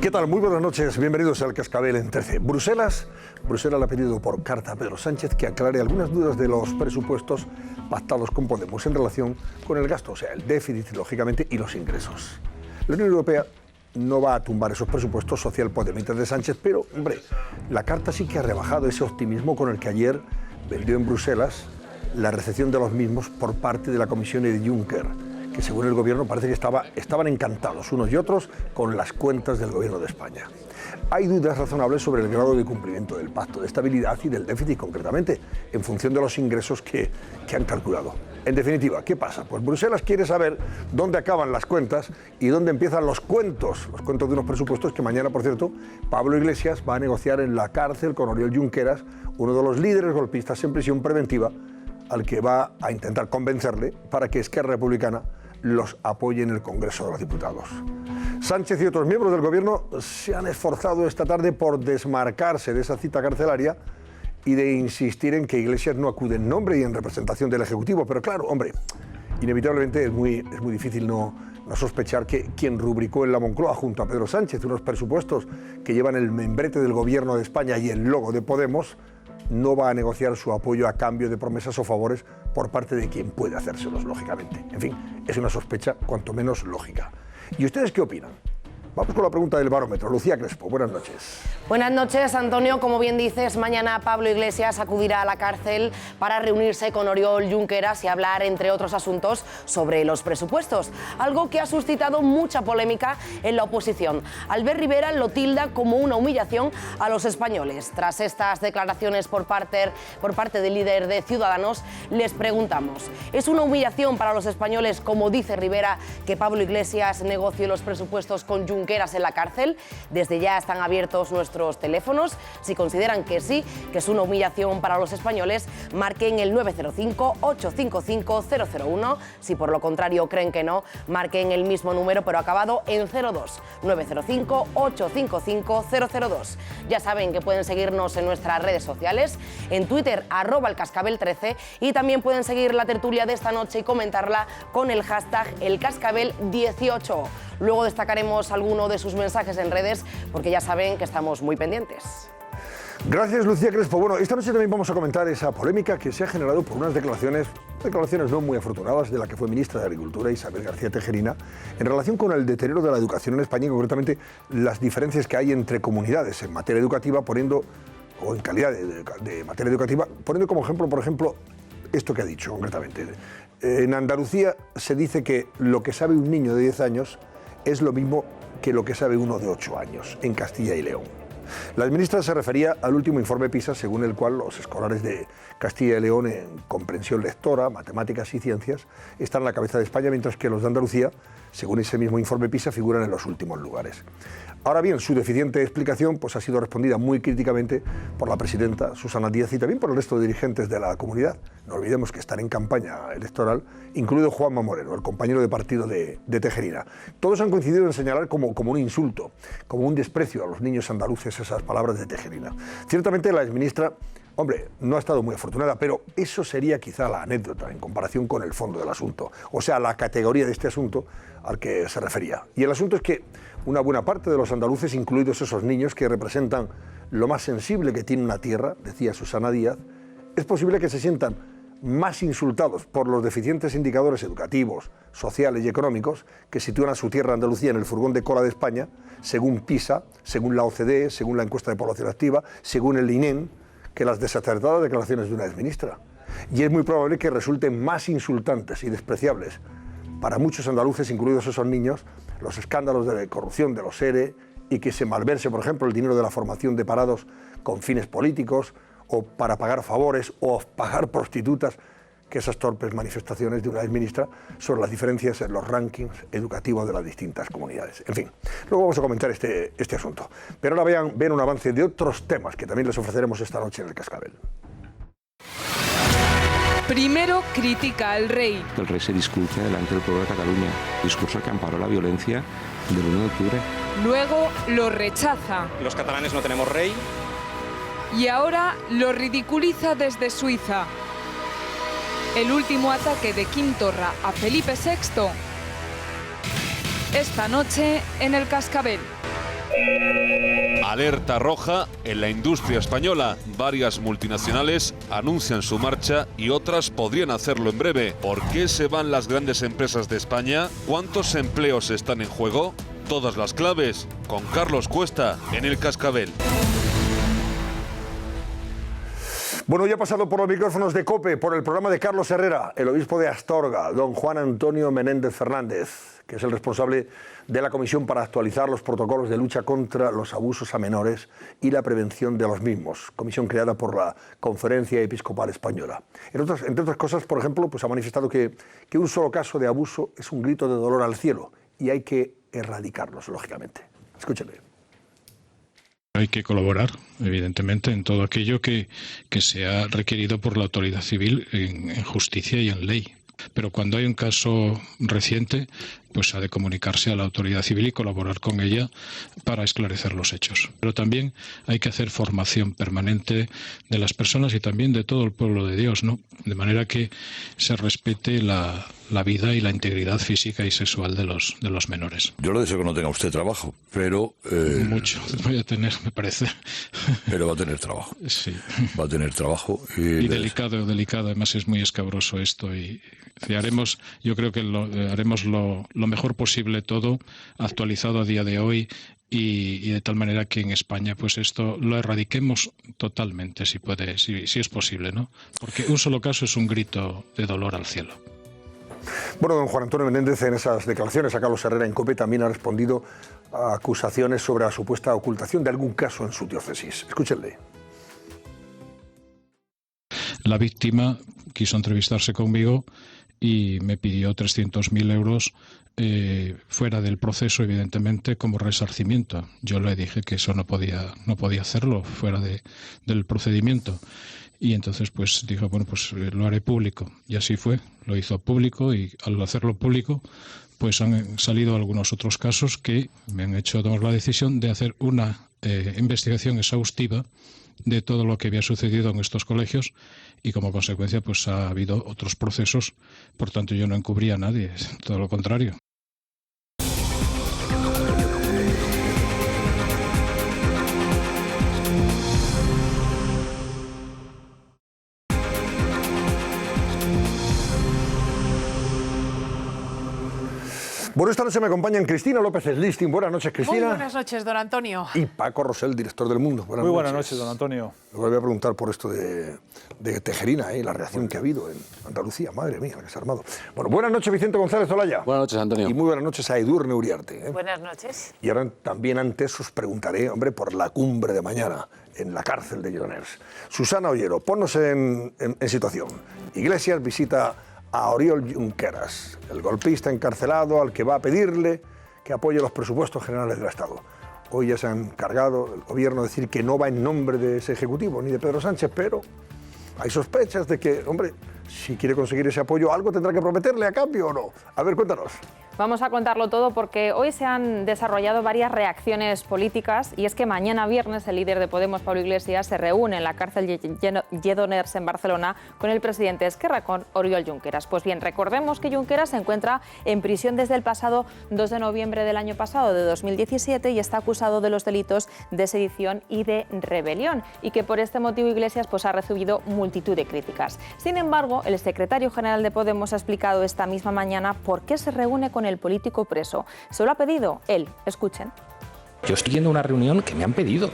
¿Qué tal? Muy buenas noches, bienvenidos al Cascabel en 13. Bruselas le ha pedido por carta a Pedro Sánchez que aclare algunas dudas de los presupuestos pactados con Podemos en relación con el gasto, o sea, el déficit, lógicamente, y los ingresos. La Unión Europea no va a tumbar esos presupuestos socialpodemitas de Sánchez, pero, hombre, la carta sí que ha rebajado ese optimismo con el que ayer vendió en Bruselas la recepción de los mismos por parte de la Comisión y de Juncker, que según el gobierno parece que estaban encantados unos y otros con las cuentas del gobierno de España. Hay dudas razonables sobre el grado de cumplimiento del pacto de estabilidad y del déficit concretamente, en función de los ingresos que han calculado. En definitiva, ¿qué pasa? Pues Bruselas quiere saber dónde acaban las cuentas y dónde empiezan los cuentos de unos presupuestos que mañana, por cierto, Pablo Iglesias va a negociar en la cárcel con Oriol Junqueras, uno de los líderes golpistas en prisión preventiva, al que va a intentar convencerle para que Esquerra Republicana los apoye en el Congreso de los Diputados. Sánchez y otros miembros del gobierno se han esforzado esta tarde por desmarcarse de esa cita carcelaria y de insistir en que Iglesias no acude en nombre y en representación del Ejecutivo. Pero claro, hombre, inevitablemente es muy difícil no sospechar que quien rubricó en la Moncloa junto a Pedro Sánchez unos presupuestos que llevan el membrete del gobierno de España y el logo de Podemos no va a negociar su apoyo a cambio de promesas o favores por parte de quien puede hacérselos, lógicamente. En fin, es una sospecha cuanto menos lógica. ¿Y ustedes qué opinan? Vamos con la pregunta del barómetro. Lucía Crespo, buenas noches. Buenas noches, Antonio. Como bien dices, mañana Pablo Iglesias acudirá a la cárcel para reunirse con Oriol Junqueras y hablar, entre otros asuntos, sobre los presupuestos. Algo que ha suscitado mucha polémica en la oposición. Albert Rivera lo tilda como una humillación a los españoles. Tras estas declaraciones por parte del líder de Ciudadanos, les preguntamos: ¿es una humillación para los españoles, como dice Rivera, que Pablo Iglesias negocie los presupuestos con Junqueras en la cárcel? Desde ya están abiertos nuestros teléfonos. Si consideran que sí, que es una humillación para los españoles, marquen el 905-855-001. Si por lo contrario creen que no, marquen el mismo número pero acabado en 02. 905-855-002. Ya saben que pueden seguirnos en nuestras redes sociales, en Twitter @elcascabel13, y también pueden seguir la tertulia de esta noche y comentarla con el hashtag elcascabel18. Luego destacaremos alguno de sus mensajes en redes, porque ya saben que estamos muy pendientes. Gracias, Lucía Crespo. Bueno, esta noche también vamos a comentar esa polémica que se ha generado por unas declaraciones no muy afortunadas de la que fue ministra de Agricultura, Isabel García Tejerina, en relación con el deterioro de la educación en España y concretamente las diferencias que hay entre comunidades en materia educativa, o en calidad de materia educativa, poniendo como ejemplo, por ejemplo, esto que ha dicho concretamente. En Andalucía se dice que lo que sabe un niño de 10 años es lo mismo que lo que sabe uno de 8 años en Castilla y León. La ministra se refería al último informe PISA, según el cual los escolares de Castilla y León en comprensión lectora, matemáticas y ciencias están a la cabeza de España, mientras que los de Andalucía, según ese mismo informe PISA, figuran en los últimos lugares. Ahora bien, su deficiente explicación ha sido respondida muy críticamente por la presidenta Susana Díaz y también por el resto de dirigentes de la comunidad. No olvidemos que están en campaña electoral, incluido Juanma Moreno, el compañero de partido de Tejerina. Todos han coincidido en señalar como un insulto, como un desprecio a los niños andaluces esas palabras de Tejerina. Ciertamente la exministra, no ha estado muy afortunada, pero eso sería quizá la anécdota en comparación con el fondo del asunto, o sea, la categoría de este asunto al que se refería. Y el asunto es que una buena parte de los andaluces, incluidos esos niños que representan lo más sensible que tiene una tierra, decía Susana Díaz, es posible que se sientan más insultados por los deficientes indicadores educativos, sociales y económicos que sitúan a su tierra Andalucía en el furgón de cola de España, según PISA, según la OCDE, según la encuesta de población activa, según el INEM, que las desacertadas declaraciones de una exministra. Y es muy probable que resulten más insultantes y despreciables para muchos andaluces, incluidos esos niños, los escándalos de corrupción de los ERE y que se malverse, por ejemplo, el dinero de la formación de parados con fines políticos o para pagar favores o pagar prostitutas, que esas torpes manifestaciones de una exministra sobre las diferencias en los rankings educativos de las distintas comunidades. En fin, luego vamos a comentar este asunto. Pero ahora vean un avance de otros temas que también les ofreceremos esta noche en el Cascabel. Primero critica al rey. El rey se disculpa delante del pueblo de Cataluña, discurso que amparó la violencia del 1 de octubre. Luego lo rechaza. Los catalanes no tenemos rey. Y ahora lo ridiculiza desde Suiza. El último ataque de Quim Torra a Felipe VI. Esta noche en el Cascabel. Alerta roja en la industria española. Varias multinacionales anuncian su marcha y otras podrían hacerlo en breve. ¿Por qué se van las grandes empresas de España? ¿Cuántos empleos están en juego? Todas las claves con Carlos Cuesta en El Cascabel. Bueno, ya ha pasado por los micrófonos de COPE, por el programa de Carlos Herrera, el obispo de Astorga, don Juan Antonio Menéndez Fernández, que es el responsable de la Comisión para actualizar los protocolos de lucha contra los abusos a menores y la prevención de los mismos, comisión creada por la Conferencia Episcopal Española. Entre otras cosas, por ejemplo, pues ha manifestado que un solo caso de abuso es un grito de dolor al cielo y hay que erradicarlos, lógicamente. Escúchale. Hay que colaborar, evidentemente, en todo aquello que sea requerido por la autoridad civil en justicia y en ley. Pero cuando hay un caso reciente, pues ha de comunicarse a la autoridad civil y colaborar con ella para esclarecer los hechos. Pero también hay que hacer formación permanente de las personas y también de todo el pueblo de Dios, ¿no? De manera que se respete la vida y la integridad física y sexual de los menores. Yo le deseo que no tenga usted trabajo, pero... Mucho voy a tener, me parece. Pero va a tener trabajo. Sí. Va a tener trabajo. Y delicado, además es muy escabroso esto y haremos, yo creo que haremos lo mejor posible todo, actualizado a día de hoy y de tal manera que en España pues esto lo erradiquemos totalmente, si es posible, ¿no? Porque un solo caso es un grito de dolor al cielo. Bueno, don Juan Antonio Menéndez, en esas declaraciones a Carlos Herrera en COPE también ha respondido a acusaciones sobre la supuesta ocultación de algún caso en su diócesis. Escúchenle. La víctima quiso entrevistarse conmigo y me pidió 300.000 euros fuera del proceso, evidentemente, como resarcimiento. Yo le dije que eso no podía hacerlo fuera del procedimiento. Y entonces pues dijo, bueno, pues lo haré público. Y así fue, lo hizo público y al hacerlo público pues han salido algunos otros casos que me han hecho tomar la decisión de hacer una investigación exhaustiva de todo lo que había sucedido en estos colegios y como consecuencia pues ha habido otros procesos. Por tanto, yo no encubría a nadie, todo lo contrario. Bueno, esta noche me acompañan Cristina López Slisting. Buenas noches, Cristina. Muy buenas noches, don Antonio. Y Paco Rosell, director del Mundo. Muy buenas noches, don Antonio. Le voy a preguntar por esto de Tejerina, la reacción que ha habido en Andalucía. Madre mía, que se ha armado. Bueno, buenas noches, Vicente González Olaya. Buenas noches, Antonio. Y muy buenas noches a Edurne Uriarte. Buenas noches. Y ahora también antes os preguntaré, hombre, por la cumbre de mañana en la cárcel de Lledoners. Susana Ollero, ponnos en situación. Iglesias visita a Oriol Junqueras, el golpista encarcelado al que va a pedirle que apoye los presupuestos generales del Estado. Hoy ya se ha encargado el gobierno de decir que no va en nombre de ese ejecutivo ni de Pedro Sánchez, pero hay sospechas de que, hombre, si quiere conseguir ese apoyo, algo tendrá que prometerle a cambio o no. A ver, cuéntanos. Vamos a contarlo todo porque hoy se han desarrollado varias reacciones políticas y es que mañana viernes el líder de Podemos, Pablo Iglesias, se reúne en la cárcel Lledoners en Barcelona con el presidente Esquerra, con Oriol Junqueras. Pues bien, recordemos que Junqueras se encuentra en prisión desde el pasado 2 de noviembre del año pasado, de 2017, y está acusado de los delitos de sedición y de rebelión y que por este motivo Iglesias pues ha recibido multitud de críticas. Sin embargo, el secretario general de Podemos ha explicado esta misma mañana por qué se reúne con el político preso. Se lo ha pedido él. Escuchen. Yo estoy yendo a una reunión que me han pedido.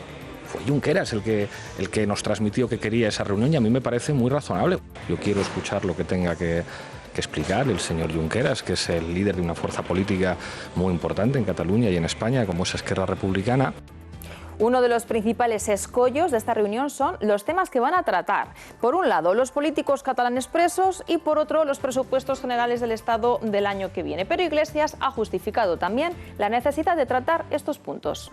Fue Junqueras el que nos transmitió que quería esa reunión y a mí me parece muy razonable. Yo quiero escuchar lo que tenga que explicar el señor Junqueras, que es el líder de una fuerza política muy importante en Cataluña y en España, como es Esquerra Republicana. Uno de los principales escollos de esta reunión son los temas que van a tratar. Por un lado, los políticos catalanes presos y por otro, los presupuestos generales del Estado del año que viene. Pero Iglesias ha justificado también la necesidad de tratar estos puntos.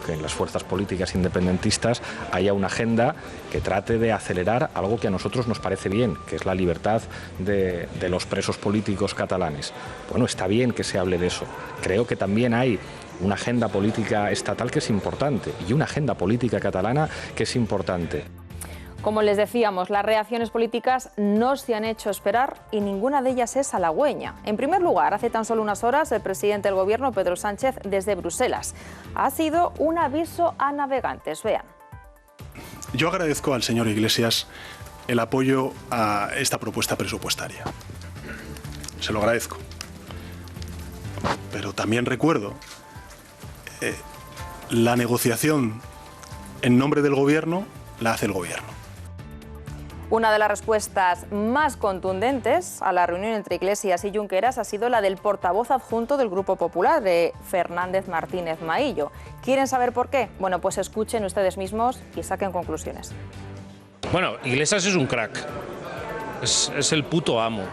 Que en las fuerzas políticas independentistas haya una agenda que trate de acelerar algo que a nosotros nos parece bien, que es la libertad de los presos políticos catalanes. Bueno, está bien que se hable de eso. Creo que también hay una agenda política estatal que es importante y una agenda política catalana que es importante. Como les decíamos, las reacciones políticas no se han hecho esperar y ninguna de ellas es halagüeña. En primer lugar, hace tan solo unas horas, el presidente del Gobierno, Pedro Sánchez, desde Bruselas, ha sido un aviso a navegantes. Vean. Yo agradezco al señor Iglesias el apoyo a esta propuesta presupuestaria. Se lo agradezco. Pero también recuerdo la negociación en nombre del Gobierno la hace el Gobierno. Una de las respuestas más contundentes a la reunión entre Iglesias y Junqueras ha sido la del portavoz adjunto del Grupo Popular, Fernández Martínez Maillo. ¿Quieren saber por qué? Bueno, pues escuchen ustedes mismos y saquen conclusiones. Bueno, Iglesias es un crack. Es el puto amo.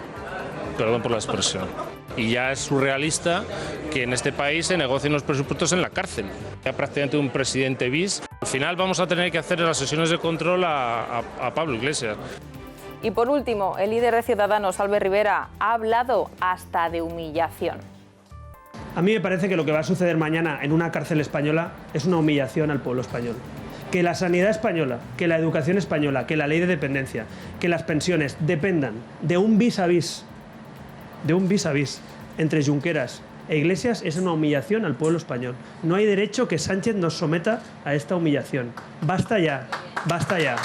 Perdón por la expresión. Y ya es surrealista que en este país se negocien los presupuestos en la cárcel. Ya prácticamente un presidente bis. Al final vamos a tener que hacer las sesiones de control a Pablo Iglesias. Y por último, el líder de Ciudadanos, Albert Rivera, ha hablado hasta de humillación. A mí me parece que lo que va a suceder mañana en una cárcel española es una humillación al pueblo español. Que la sanidad española, que la educación española, que la ley de dependencia, que las pensiones dependan de un vis a vis entre Junqueras e Iglesias es una humillación al pueblo español. No hay derecho que Sánchez nos someta a esta humillación. Basta ya, basta ya.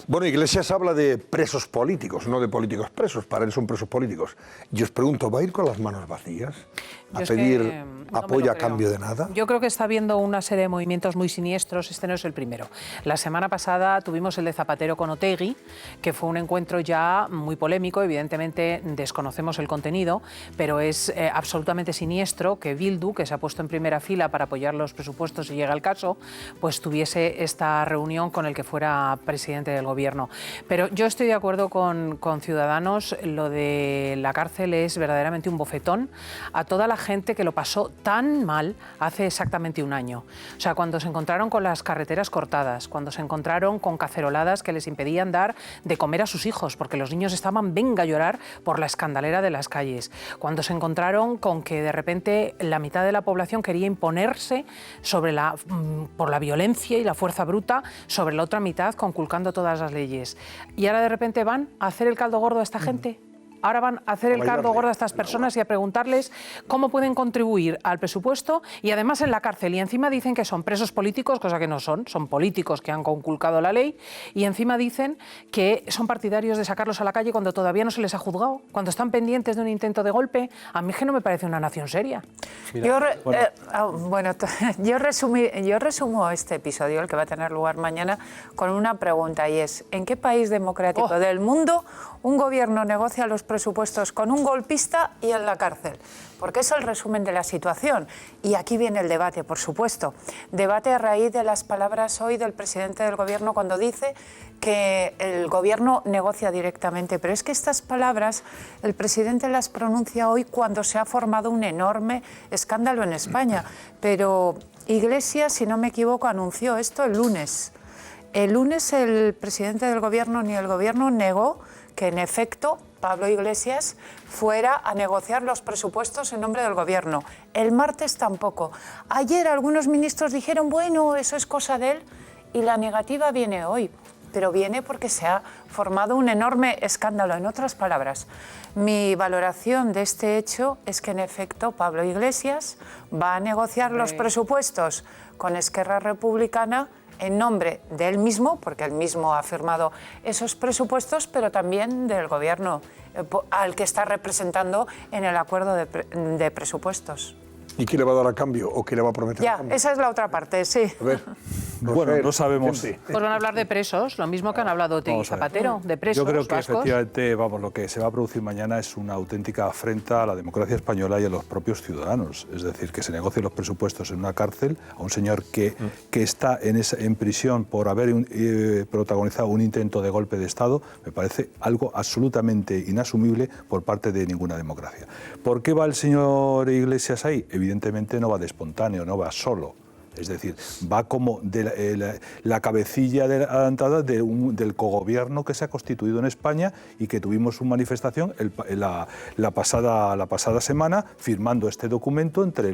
Bueno, Iglesias habla de presos políticos, no de políticos presos. Para él son presos políticos. Y os pregunto, ¿va a ir con las manos vacías a pedir apoyo a cambio de nada? Yo creo que está habiendo una serie de movimientos muy siniestros. Este no es el primero. La semana pasada tuvimos el de Zapatero con Otegi, que fue un encuentro ya muy polémico. Evidentemente desconocemos el contenido, pero es absolutamente siniestro que Bildu, que se ha puesto en primera fila para apoyar los presupuestos si llega el caso, pues tuviese esta reunión con el que fuera presidente del gobierno. Pero yo estoy de acuerdo con Ciudadanos. Lo de la cárcel es verdaderamente un bofetón a toda la gente que lo pasó tan mal hace exactamente un año. O sea, cuando se encontraron con las carreteras cortadas, cuando se encontraron con caceroladas que les impedían dar de comer a sus hijos, porque los niños estaban venga a llorar por la escandalera de las calles, cuando se encontraron con que de repente la mitad de la población quería imponerse por la violencia y la fuerza bruta sobre la otra mitad, conculcando todas las leyes. Y ahora de repente van a hacer el caldo gordo a esta gente. Ahora van a hacer el caldo gordo a estas personas y a preguntarles cómo pueden contribuir al presupuesto y además en la cárcel. Y encima dicen que son presos políticos, cosa que no son políticos que han conculcado la ley. Y encima dicen que son partidarios de sacarlos a la calle cuando todavía no se les ha juzgado, cuando están pendientes de un intento de golpe. A mí que no me parece una nación seria. Yo resumo este episodio, el que va a tener lugar mañana, con una pregunta y es: ¿en qué país democrático del mundo un gobierno negocia los presupuestos con un golpista y en la cárcel? Porque es el resumen de la situación. Y aquí viene el debate, por supuesto. Debate a raíz de las palabras hoy del presidente del Gobierno cuando dice que el Gobierno negocia directamente. Pero es que estas palabras el presidente las pronuncia hoy cuando se ha formado un enorme escándalo en España. Pero Iglesias, si no me equivoco, anunció esto el lunes. El lunes el presidente del Gobierno ni el Gobierno negó que en efecto Pablo Iglesias fuera a negociar los presupuestos en nombre del Gobierno. El martes tampoco. Ayer algunos ministros dijeron, bueno, eso es cosa de él, y la negativa viene hoy. Pero viene porque se ha formado un enorme escándalo. En otras palabras, mi valoración de este hecho es que en efecto Pablo Iglesias va a negociar los presupuestos con Esquerra Republicana en nombre de él mismo, porque él mismo ha firmado esos presupuestos, pero también del Gobierno al que está representando en el acuerdo de presupuestos. ¿Y qué le va a dar a cambio o qué le va a prometer a cambio? Esa es la otra parte, sí. A ver, bueno, no sabemos. Pues van a hablar de presos, lo mismo que han hablado Otegi y Zapatero, de presos. Yo creo que vascos. efectivamente, lo que se va a producir mañana es una auténtica afrenta a la democracia española y a los propios ciudadanos. Es decir, que se negocien los presupuestos en una cárcel a un señor que está en prisión por haber protagonizado un intento de golpe de Estado, me parece algo absolutamente inasumible por parte de ninguna democracia. ¿Por qué va el señor Iglesias ahí? Evidentemente no va de espontáneo, no va solo. Es decir, va como de la cabecilla adelantada del cogobierno que se ha constituido en España y que tuvimos una manifestación la pasada semana firmando este documento entre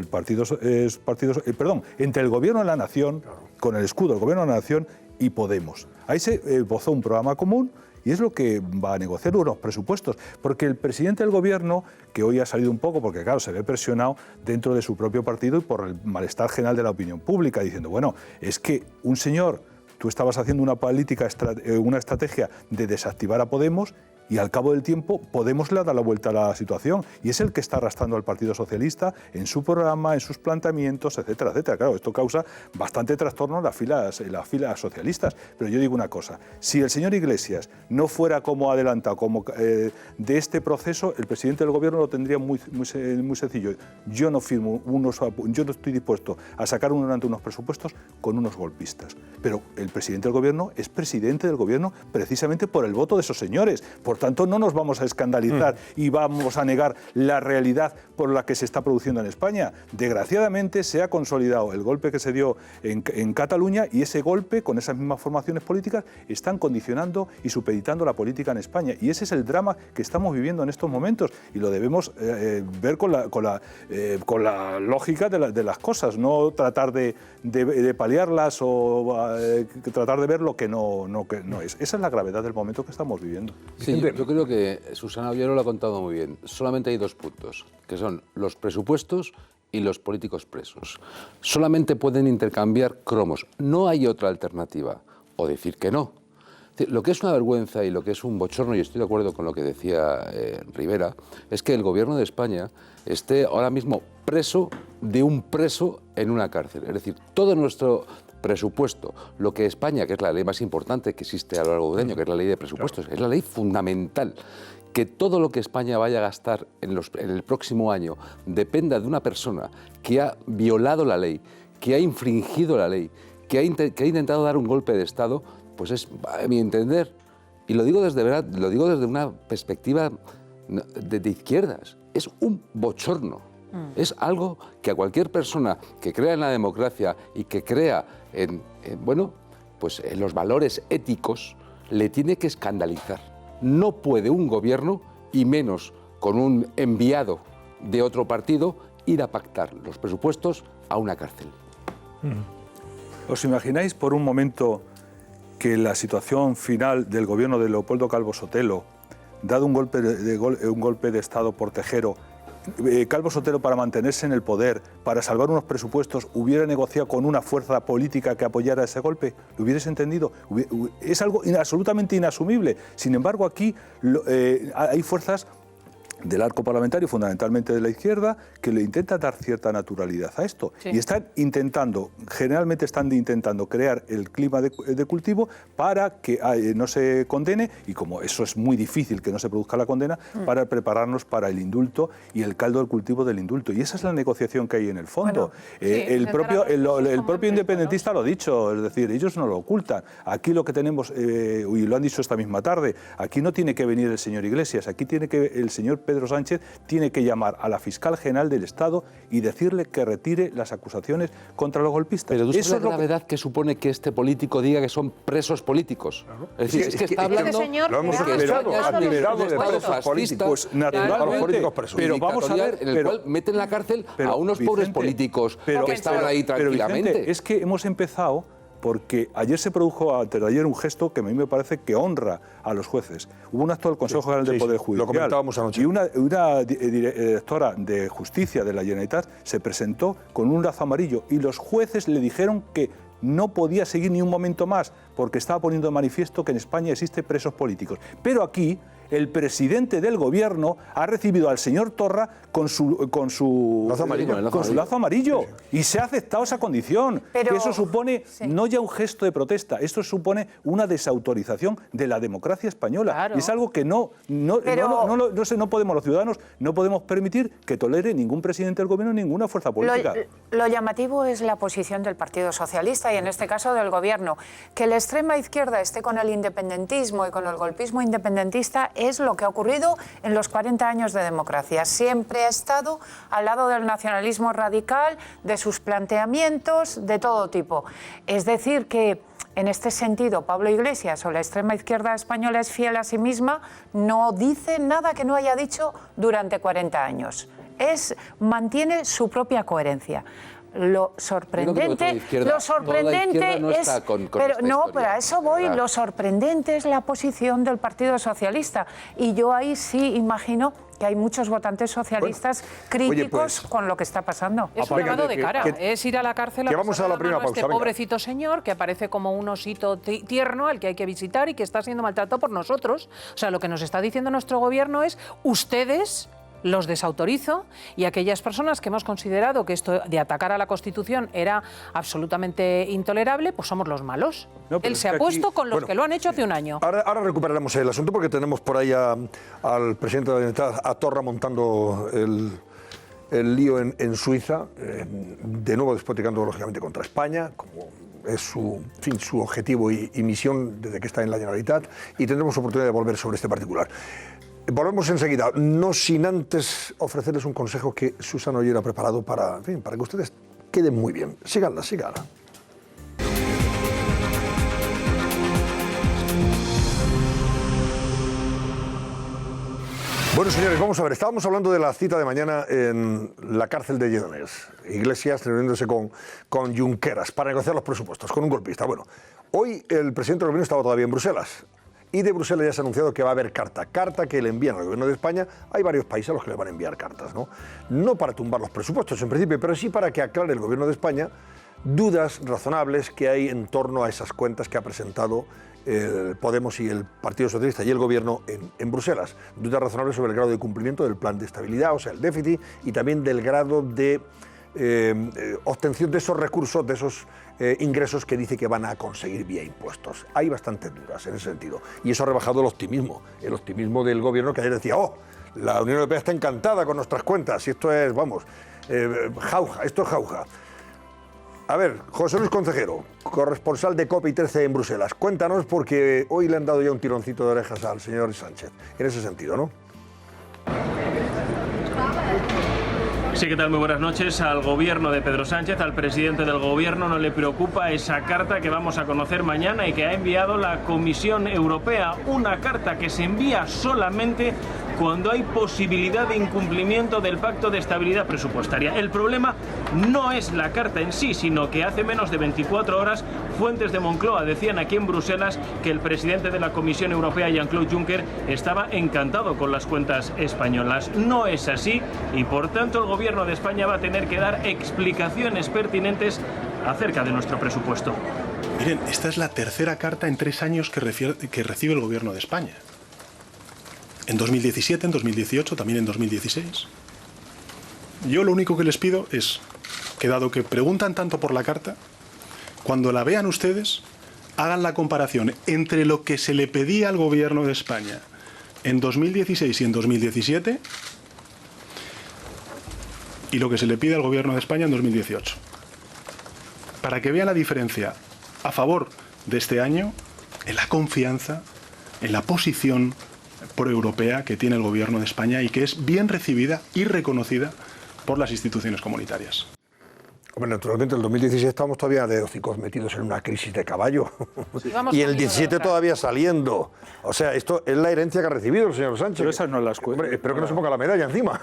entre el Gobierno de la Nación, con el escudo del Gobierno de la Nación y Podemos. Ahí se esbozó un programa común. Y es lo que va a negociar unos presupuestos, porque el presidente del Gobierno, que hoy ha salido un poco, porque claro, se ve presionado dentro de su propio partido y por el malestar general de la opinión pública, diciendo, bueno, es que un señor, tú estabas haciendo una estrategia de desactivar a Podemos y al cabo del tiempo Podemos le ha dado la vuelta a la situación y es el que está arrastrando al Partido Socialista en su programa, en sus planteamientos, etcétera, etcétera. Claro, esto causa bastante trastorno en las filas socialistas. Pero yo digo una cosa, si el señor Iglesias no fuera como adelantado de este proceso, el presidente del Gobierno lo tendría muy sencillo. Yo no estoy dispuesto a sacar adelante unos presupuestos con unos golpistas. Pero el presidente del Gobierno es presidente del Gobierno precisamente por el voto de esos señores. Por tanto, no nos vamos a escandalizar y vamos a negar la realidad por la que se está produciendo en España. Desgraciadamente se ha consolidado el golpe que se dio en Cataluña y ese golpe, con esas mismas formaciones políticas, están condicionando y supeditando la política en España. Y ese es el drama que estamos viviendo en estos momentos y lo debemos ver con la lógica de las cosas, no tratar de paliarlas o tratar de ver lo que no es. Esa es la gravedad del momento que estamos viviendo. Sí, yo creo que Susana Ollero lo ha contado muy bien. Solamente hay dos puntos, que son los presupuestos y los políticos presos. Solamente pueden intercambiar cromos. No hay otra alternativa. O decir que no. Lo que es una vergüenza y lo que es un bochorno, y estoy de acuerdo con lo que decía Rivera, es que el Gobierno de España esté ahora mismo preso de un preso en una cárcel. Es decir, todo nuestro presupuesto, lo que España, que es la ley más importante que existe a lo largo del año, que es la ley de presupuestos, es la ley fundamental, que todo lo que España vaya a gastar en el próximo año dependa de una persona que ha violado la ley, que ha infringido la ley, que ha intentado dar un golpe de Estado, pues es, a mi entender, y lo digo desde una perspectiva de izquierdas, es un bochorno. Es algo que a cualquier persona que crea en la democracia y que crea en los valores éticos le tiene que escandalizar. No puede un gobierno, y menos con un enviado de otro partido, ir a pactar los presupuestos a una cárcel. ¿Os imagináis por un momento que la situación final del gobierno de Leopoldo Calvo Sotelo, dado un golpe de Estado por Tejero, Calvo Sotelo, para mantenerse en el poder, para salvar unos presupuestos, hubiera negociado con una fuerza política que apoyara ese golpe? ¿Lo hubierais entendido? Es algo absolutamente inasumible. Sin embargo, aquí hay fuerzas del arco parlamentario, fundamentalmente de la izquierda, que le intentan dar cierta naturalidad a esto. Sí. Y generalmente están intentando crear el clima de cultivo para que no se condene, y como eso es muy difícil que no se produzca la condena, para prepararnos para el indulto y el caldo del cultivo del indulto. Y esa es la negociación que hay en el fondo. El propio independentista lo ha dicho, es decir, ellos no lo ocultan. Aquí lo que tenemos, y lo han dicho esta misma tarde, aquí no tiene que venir el señor Iglesias, aquí tiene que el señor Pedro Sánchez tiene que llamar a la fiscal general del Estado y decirle que retire las acusaciones contra los golpistas. Pero tú sabes la gravedad que supone que este político diga que son presos políticos. Claro. Es decir, es que está hablando de que España es un Estado fascista, pues naturalmente, pero vamos a ver, en el cual meten en la cárcel a unos pobres políticos que estaban ahí tranquilamente. Vicente, es que hemos empezado porque ayer se produjo, antes de ayer, un gesto que a mí me parece que honra a los jueces. Hubo un acto del Consejo General del Poder Judicial. Lo comentábamos anoche. Y una directora de Justicia de la Generalitat se presentó con un lazo amarillo y los jueces le dijeron que no podía seguir ni un momento más porque estaba poniendo de manifiesto que en España existen presos políticos. Pero aquí el presidente del gobierno ha recibido al señor Torra con su lazo amarillo y se ha aceptado esa condición. Pero, que eso supone no ya un gesto de protesta, esto supone una desautorización de la democracia española. Claro. Y es algo que no podemos, los ciudadanos, no podemos permitir que tolere ningún presidente del gobierno, ninguna fuerza política. Lo llamativo es la posición del Partido Socialista y en este caso del gobierno. Que la extrema izquierda esté con el independentismo y con el golpismo independentista es lo que ha ocurrido en los 40 años de democracia. Siempre ha estado al lado del nacionalismo radical, de sus planteamientos de todo tipo. Es decir, que en este sentido Pablo Iglesias o la extrema izquierda española es fiel a sí misma, no dice nada que no haya dicho durante 40 años. Mantiene su propia coherencia. Lo sorprendente es, pero a eso voy, lo sorprendente es la posición del Partido Socialista, y yo ahí sí imagino que hay muchos votantes socialistas críticos con lo que está pasando. Es un lavado de cara, es ir a la cárcel a vamos a la primera pausa, este pobrecito señor que aparece como un osito tierno al que hay que visitar y que está siendo maltratado por nosotros. O sea, lo que nos está diciendo nuestro gobierno es: ustedes los desautorizo, y aquellas personas que hemos considerado que esto de atacar a la Constitución era absolutamente intolerable, pues somos los malos. No, él se ha puesto con los que lo han hecho hace un año. Ahora recuperaremos el asunto, porque tenemos por ahí al presidente de la Generalitat, a Torra, montando el lío en Suiza, de nuevo despotricando lógicamente contra España, como es su objetivo y misión desde que está en la Generalitat, y tendremos oportunidad de volver sobre este particular. Volvemos enseguida, no sin antes ofrecerles un consejo que Susana Ollero ha preparado para que ustedes queden muy bien. Síganla. Bueno, señores, vamos a ver. Estábamos hablando de la cita de mañana en la cárcel de Lledoners. Iglesias reuniéndose con Junqueras para negociar los presupuestos, con un golpista. Bueno, hoy el presidente del gobierno estaba todavía en Bruselas. Y de Bruselas ya se ha anunciado que va a haber carta que le envían al gobierno de España. Hay varios países a los que le van a enviar cartas, no para tumbar los presupuestos en principio, pero sí para que aclare el gobierno de España dudas razonables que hay en torno a esas cuentas que ha presentado Podemos y el Partido Socialista y el gobierno en Bruselas. Dudas razonables sobre el grado de cumplimiento del plan de estabilidad, o sea, el déficit, y también del grado de obtención de esos recursos, de esos ingresos que dice que van a conseguir vía impuestos. Hay bastantes dudas en ese sentido, y eso ha rebajado el optimismo del gobierno, que ayer decía: la Unión Europea está encantada con nuestras cuentas, y esto es, jauja. A ver, José Luis Concejero, corresponsal de COPE y 13 en Bruselas, cuéntanos, porque hoy le han dado ya un tironcito de orejas al señor Sánchez, en ese sentido, ¿no? Sí, ¿qué tal? Muy buenas noches. Al gobierno de Pedro Sánchez, al presidente del gobierno, no le preocupa esa carta que vamos a conocer mañana y que ha enviado la Comisión Europea. Una carta que se envía solamente cuando hay posibilidad de incumplimiento del Pacto de Estabilidad Presupuestaria. El problema no es la carta en sí, sino que hace menos de 24 horas fuentes de Moncloa decían aquí en Bruselas que el presidente de la Comisión Europea, Jean-Claude Juncker, estaba encantado con las cuentas españolas. No es así, y por tanto el gobierno de España va a tener que dar explicaciones pertinentes acerca de nuestro presupuesto. Miren, esta es la tercera carta en 3 años que recibe el gobierno de España. En 2017, en 2018, también en 2016. Yo lo único que les pido es que, dado que preguntan tanto por la carta, cuando la vean ustedes, hagan la comparación entre lo que se le pedía al gobierno de España en 2016 y en 2017 y lo que se le pide al gobierno de España en 2018. Para que vean la diferencia a favor de este año en la confianza, en la posición proeuropea que tiene el gobierno de España y que es bien recibida y reconocida por las instituciones comunitarias. Hombre, naturalmente, en el 2016 estábamos todavía de hocicos metidos en una crisis de caballo. Sí. Y el 17 todavía saliendo. O sea, esto es la herencia que ha recibido el señor Sánchez. Pero esa no es la cuestión. Espero que no se ponga la medalla encima.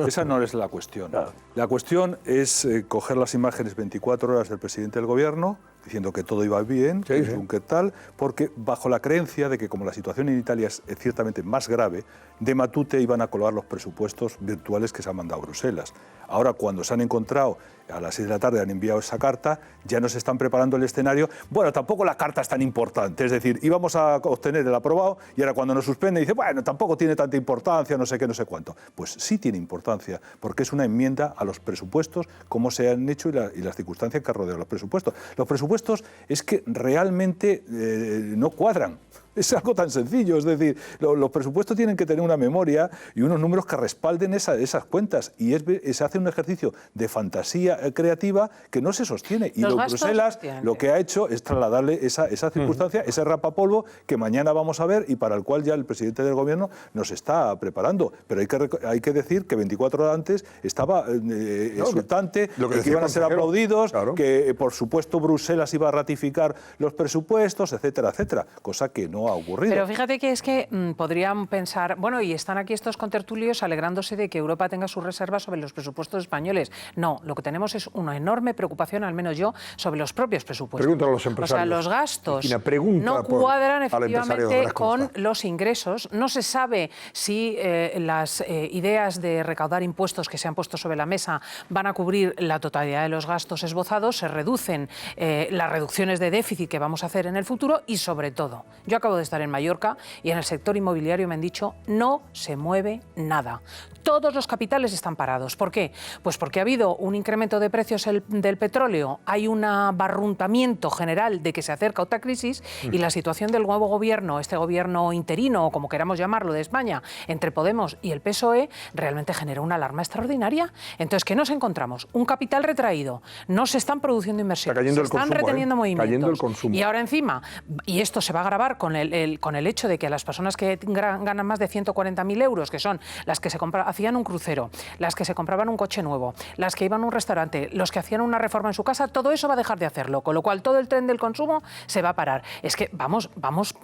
Esa no es la cuestión. La cuestión es coger las imágenes 24 horas del presidente del gobierno, diciendo que todo iba bien, que tal, porque bajo la creencia de que, como la situación en Italia es ciertamente más grave, de matute iban a colgar los presupuestos virtuales que se han mandado a Bruselas. Ahora, cuando se han encontrado, a las 6 de la tarde han enviado esa carta, ya nos están preparando el escenario. Bueno, tampoco la carta es tan importante, es decir, íbamos a obtener el aprobado y ahora cuando nos suspende dice, bueno, tampoco tiene tanta importancia, no sé qué, no sé cuánto. Pues sí tiene importancia, porque es una enmienda a los presupuestos, cómo se han hecho y las circunstancias que rodean los presupuestos. Los presupuestos es que realmente no cuadran. Es algo tan sencillo, es decir, los presupuestos tienen que tener una memoria y unos números que respalden esas cuentas, y se hace un ejercicio de fantasía creativa que no se sostiene. Y Bruselas lo que ha hecho es trasladarle esa circunstancia, ese rapapolvo que mañana vamos a ver y para el cual ya el presidente del gobierno nos está preparando. Pero hay que decir que 24 horas antes estaba exultante, que iban a ser aplaudidos, que por supuesto Bruselas iba a ratificar los presupuestos, etcétera, etcétera, cosa que no ha ocurrido. Pero fíjate que es que podrían pensar, bueno, y están aquí estos contertulios alegrándose de que Europa tenga sus reservas sobre los presupuestos españoles. No, lo que tenemos es una enorme preocupación, al menos yo, sobre los propios presupuestos. Pregúntale a los empresarios. O sea, los gastos no cuadran efectivamente con los ingresos. No se sabe si las ideas de recaudar impuestos que se han puesto sobre la mesa van a cubrir la totalidad de los gastos esbozados, se reducen las reducciones de déficit que vamos a hacer en el futuro y, sobre todo, yo acabo de estar en Mallorca y en el sector inmobiliario me han dicho no se mueve nada. Todos los capitales están parados. ¿Por qué? Pues porque ha habido un incremento de precios del petróleo, hay un abarruntamiento general de que se acerca otra crisis y la situación del nuevo gobierno, este gobierno interino o como queramos llamarlo de España, entre Podemos y el PSOE, realmente genera una alarma extraordinaria. Entonces, ¿qué nos encontramos? Un capital retraído, no se están produciendo inversiones, se están reteniendo movimientos. Cayendo el consumo. Y ahora encima, y esto se va a agravar con el hecho de que las personas que ganan más de 140.000 euros, que son las que hacían un crucero, las que se compraban un coche nuevo, las que iban a un restaurante, los que hacían una reforma en su casa, todo eso va a dejar de hacerlo, con lo cual todo el tren del consumo se va a parar. Es que vamos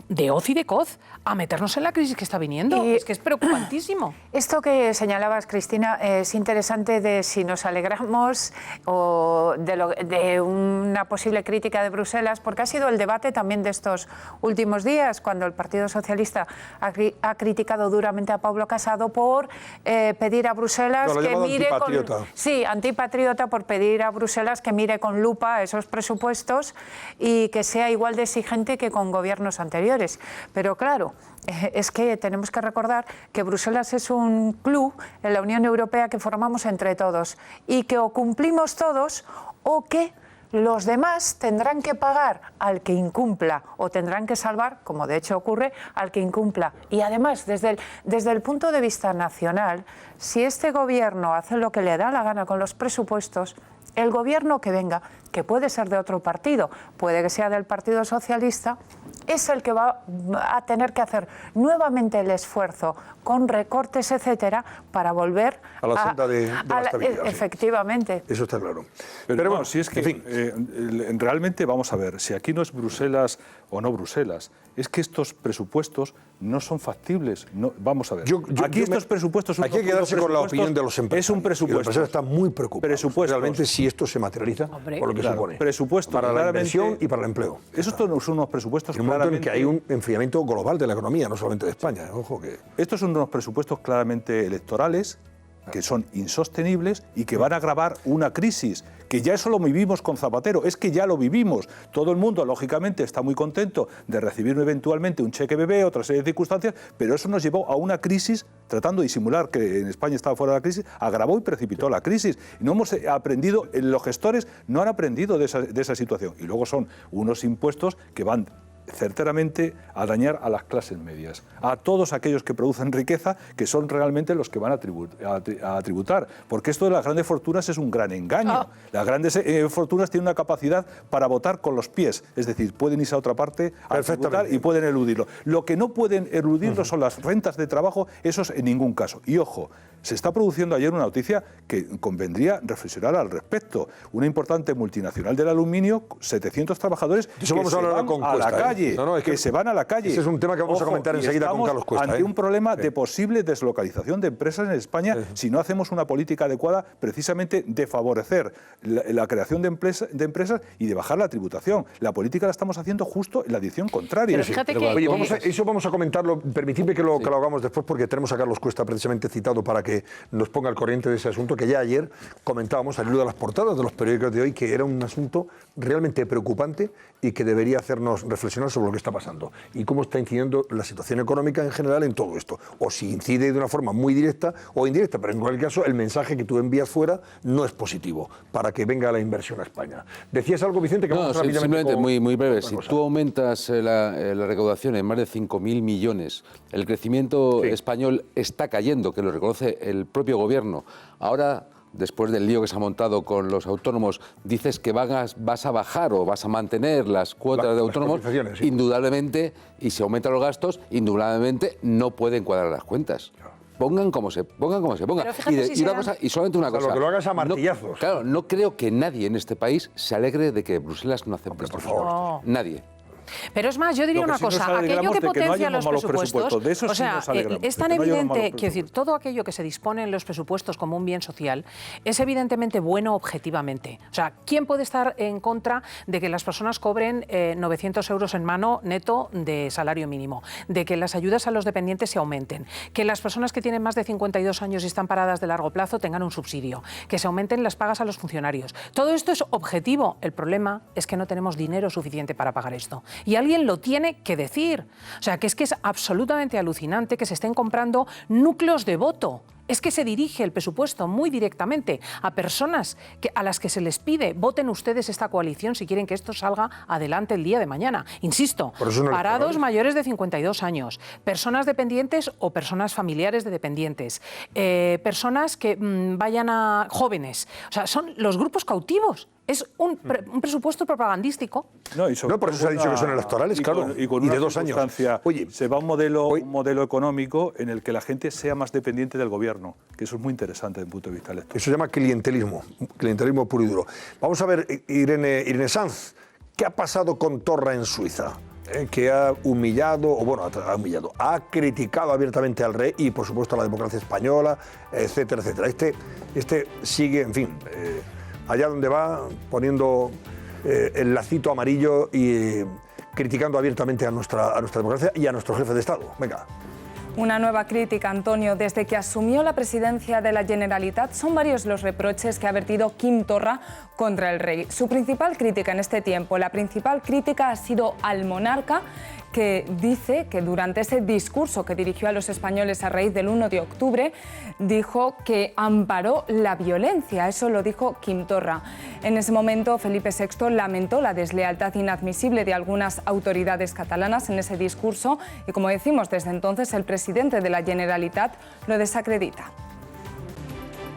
de hoz y de coz a meternos en la crisis que está viniendo. Es que es preocupantísimo. Esto que señalabas, Cristina, es interesante de si nos alegramos o de una posible crítica de Bruselas, porque ha sido el debate también de estos últimos días, cuando el Partido Socialista ha criticado duramente a Pablo Casado por pedir a Bruselas que mire antipatriota por pedir a Bruselas que mire con lupa esos presupuestos y que sea igual de exigente que con gobiernos anteriores. Pero claro, es que tenemos que recordar que Bruselas es un club en la Unión Europea que formamos entre todos y que o cumplimos todos o que los demás tendrán que pagar al que incumpla o tendrán que salvar, como de hecho ocurre, al que incumpla. Y además, desde el punto de vista nacional, si este gobierno hace lo que le da la gana con los presupuestos, el gobierno que venga, que puede ser de otro partido, puede que sea del Partido Socialista, es el que va a tener que hacer nuevamente el esfuerzo con recortes, etcétera, para volver a la senda de la estabilidad. Efectivamente. Eso está claro. Pero bueno, si es que, en fin, realmente vamos a ver, si aquí no es Bruselas o no Bruselas, es que estos presupuestos no son factibles. No, vamos a ver. Aquí estos presupuestos... Hay que quedarse con la opinión de los empresarios. Es un presupuesto. Los empresarios están muy preocupados realmente si esto se materializa por lo que supone. Presupuesto para la inversión y para el empleo. Esos son unos presupuestos en un momento en que hay un enfriamiento global de la economía, no solamente de España. Ojo que... Estos son unos presupuestos claramente electorales, que son insostenibles y que van a agravar una crisis, que ya eso lo vivimos con Zapatero, es que ya lo vivimos. Todo el mundo, lógicamente, está muy contento de recibir eventualmente un cheque bebé, otra serie de circunstancias, pero eso nos llevó a una crisis, tratando de disimular que en España estaba fuera de la crisis, agravó y precipitó la crisis. Y no hemos aprendido, los gestores no han aprendido de esa situación. Y luego son unos impuestos que van certeramente a dañar a las clases medias, a todos aquellos que producen riqueza, que son realmente los que van a tributar, porque esto de las grandes fortunas es un gran engaño. Las grandes fortunas tienen una capacidad para votar con los pies, es decir, pueden irse a otra parte a tributar y pueden eludirlo. Lo que no pueden eludirlo son las rentas de trabajo, esos en ningún caso. Y ojo, se está produciendo ayer una noticia que convendría reflexionar al respecto. Una importante multinacional del aluminio, 700 trabajadores que se van a la calle. Que se van a la calle. Ese es un tema que vamos a comentar enseguida con Carlos Cuesta. Ante un problema de posible deslocalización de empresas en España si no hacemos una política adecuada precisamente de favorecer la creación de empresas y de bajar la tributación. La política la estamos haciendo justo en la dirección contraria. Pero fíjate que... Oye, eso vamos a comentarlo. Permitidme que lo hagamos después porque tenemos a Carlos Cuesta precisamente citado para que que nos ponga al corriente de ese asunto, que ya ayer comentábamos al hilo de las portadas de los periódicos de hoy, que era un asunto realmente preocupante y que debería hacernos reflexionar sobre lo que está pasando y cómo está incidiendo la situación económica en general en todo esto, o si incide de una forma muy directa o indirecta, pero en cualquier caso el mensaje que tú envías fuera no es positivo para que venga la inversión a España. ¿Decías algo, Vicente? Que vamos simplemente muy breve. Si tú aumentas la recaudación en más de 5.000 millones, el crecimiento español está cayendo, que lo reconoce el propio gobierno. Ahora, después del lío que se ha montado con los autónomos, dices que vas a bajar o vas a mantener las cuotas de autónomos, indudablemente, y si aumentan los gastos, indudablemente no pueden cuadrar las cuentas. Pongan como se pongan. Y solamente una cosa. Lo que lo hagas a martillazos. Claro, no creo que nadie en este país se alegre de que Bruselas no acepte esto. Por favor. No. Nadie. Pero es más, yo diría una cosa, aquello que potencia los presupuestos, de eso o sea, sí es tan evidente, quiero decir, todo aquello que se dispone en los presupuestos como un bien social es evidentemente bueno objetivamente. O sea, ¿quién puede estar en contra de que las personas cobren 900 euros en mano neto de salario mínimo, de que las ayudas a los dependientes se aumenten, que las personas que tienen más de 52 años y están paradas de largo plazo tengan un subsidio, que se aumenten las pagas a los funcionarios? Todo esto es objetivo. El problema es que no tenemos dinero suficiente para pagar esto. Y alguien lo tiene que decir. O sea, que es absolutamente alucinante que se estén comprando núcleos de voto. Es que se dirige el presupuesto muy directamente a personas a las que se les pide voten ustedes esta coalición si quieren que esto salga adelante el día de mañana. Insisto, parados mayores de 52 años, personas dependientes o personas familiares de dependientes, personas que vayan a jóvenes. O sea, son los grupos cautivos. Es un presupuesto propagandístico. No, por eso se ha dicho que son electorales, claro, y de 2 años. Oye, se va a un modelo económico en el que la gente sea más dependiente del gobierno, que eso es muy interesante desde el punto de vista electoral. Eso se llama clientelismo puro y duro. Vamos a ver, Irene Sanz, ¿qué ha pasado con Torra en Suiza? Que ha criticado abiertamente al rey y, por supuesto, a la democracia española, etcétera, etcétera. Este sigue, en fin, allá donde va, poniendo el lacito amarillo y criticando abiertamente a nuestra democracia y a nuestro jefe de Estado. Venga. Una nueva crítica, Antonio. Desde que asumió la presidencia de la Generalitat, son varios los reproches que ha vertido Quim Torra contra el rey. Su principal crítica en este tiempo, la principal crítica ha sido al monarca, que dice que durante ese discurso que dirigió a los españoles a raíz del 1 de octubre, dijo que amparó la violencia. Eso lo dijo Quim Torra. En ese momento, Felipe VI lamentó la deslealtad inadmisible de algunas autoridades catalanas en ese discurso y, como decimos, desde entonces el presidente de la Generalitat lo desacredita.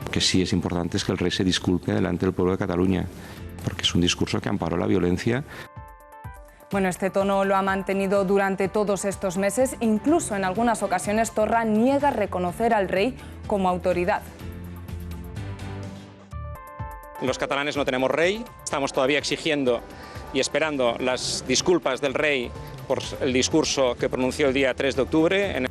Lo que sí es importante es que el rey se disculpe delante del pueblo de Cataluña, porque es un discurso que amparó la violencia. Bueno, este tono lo ha mantenido durante todos estos meses. Incluso en algunas ocasiones Torra niega reconocer al rey como autoridad. Los catalanes no tenemos rey, estamos todavía exigiendo y esperando las disculpas del rey por el discurso que pronunció el día 3 de octubre.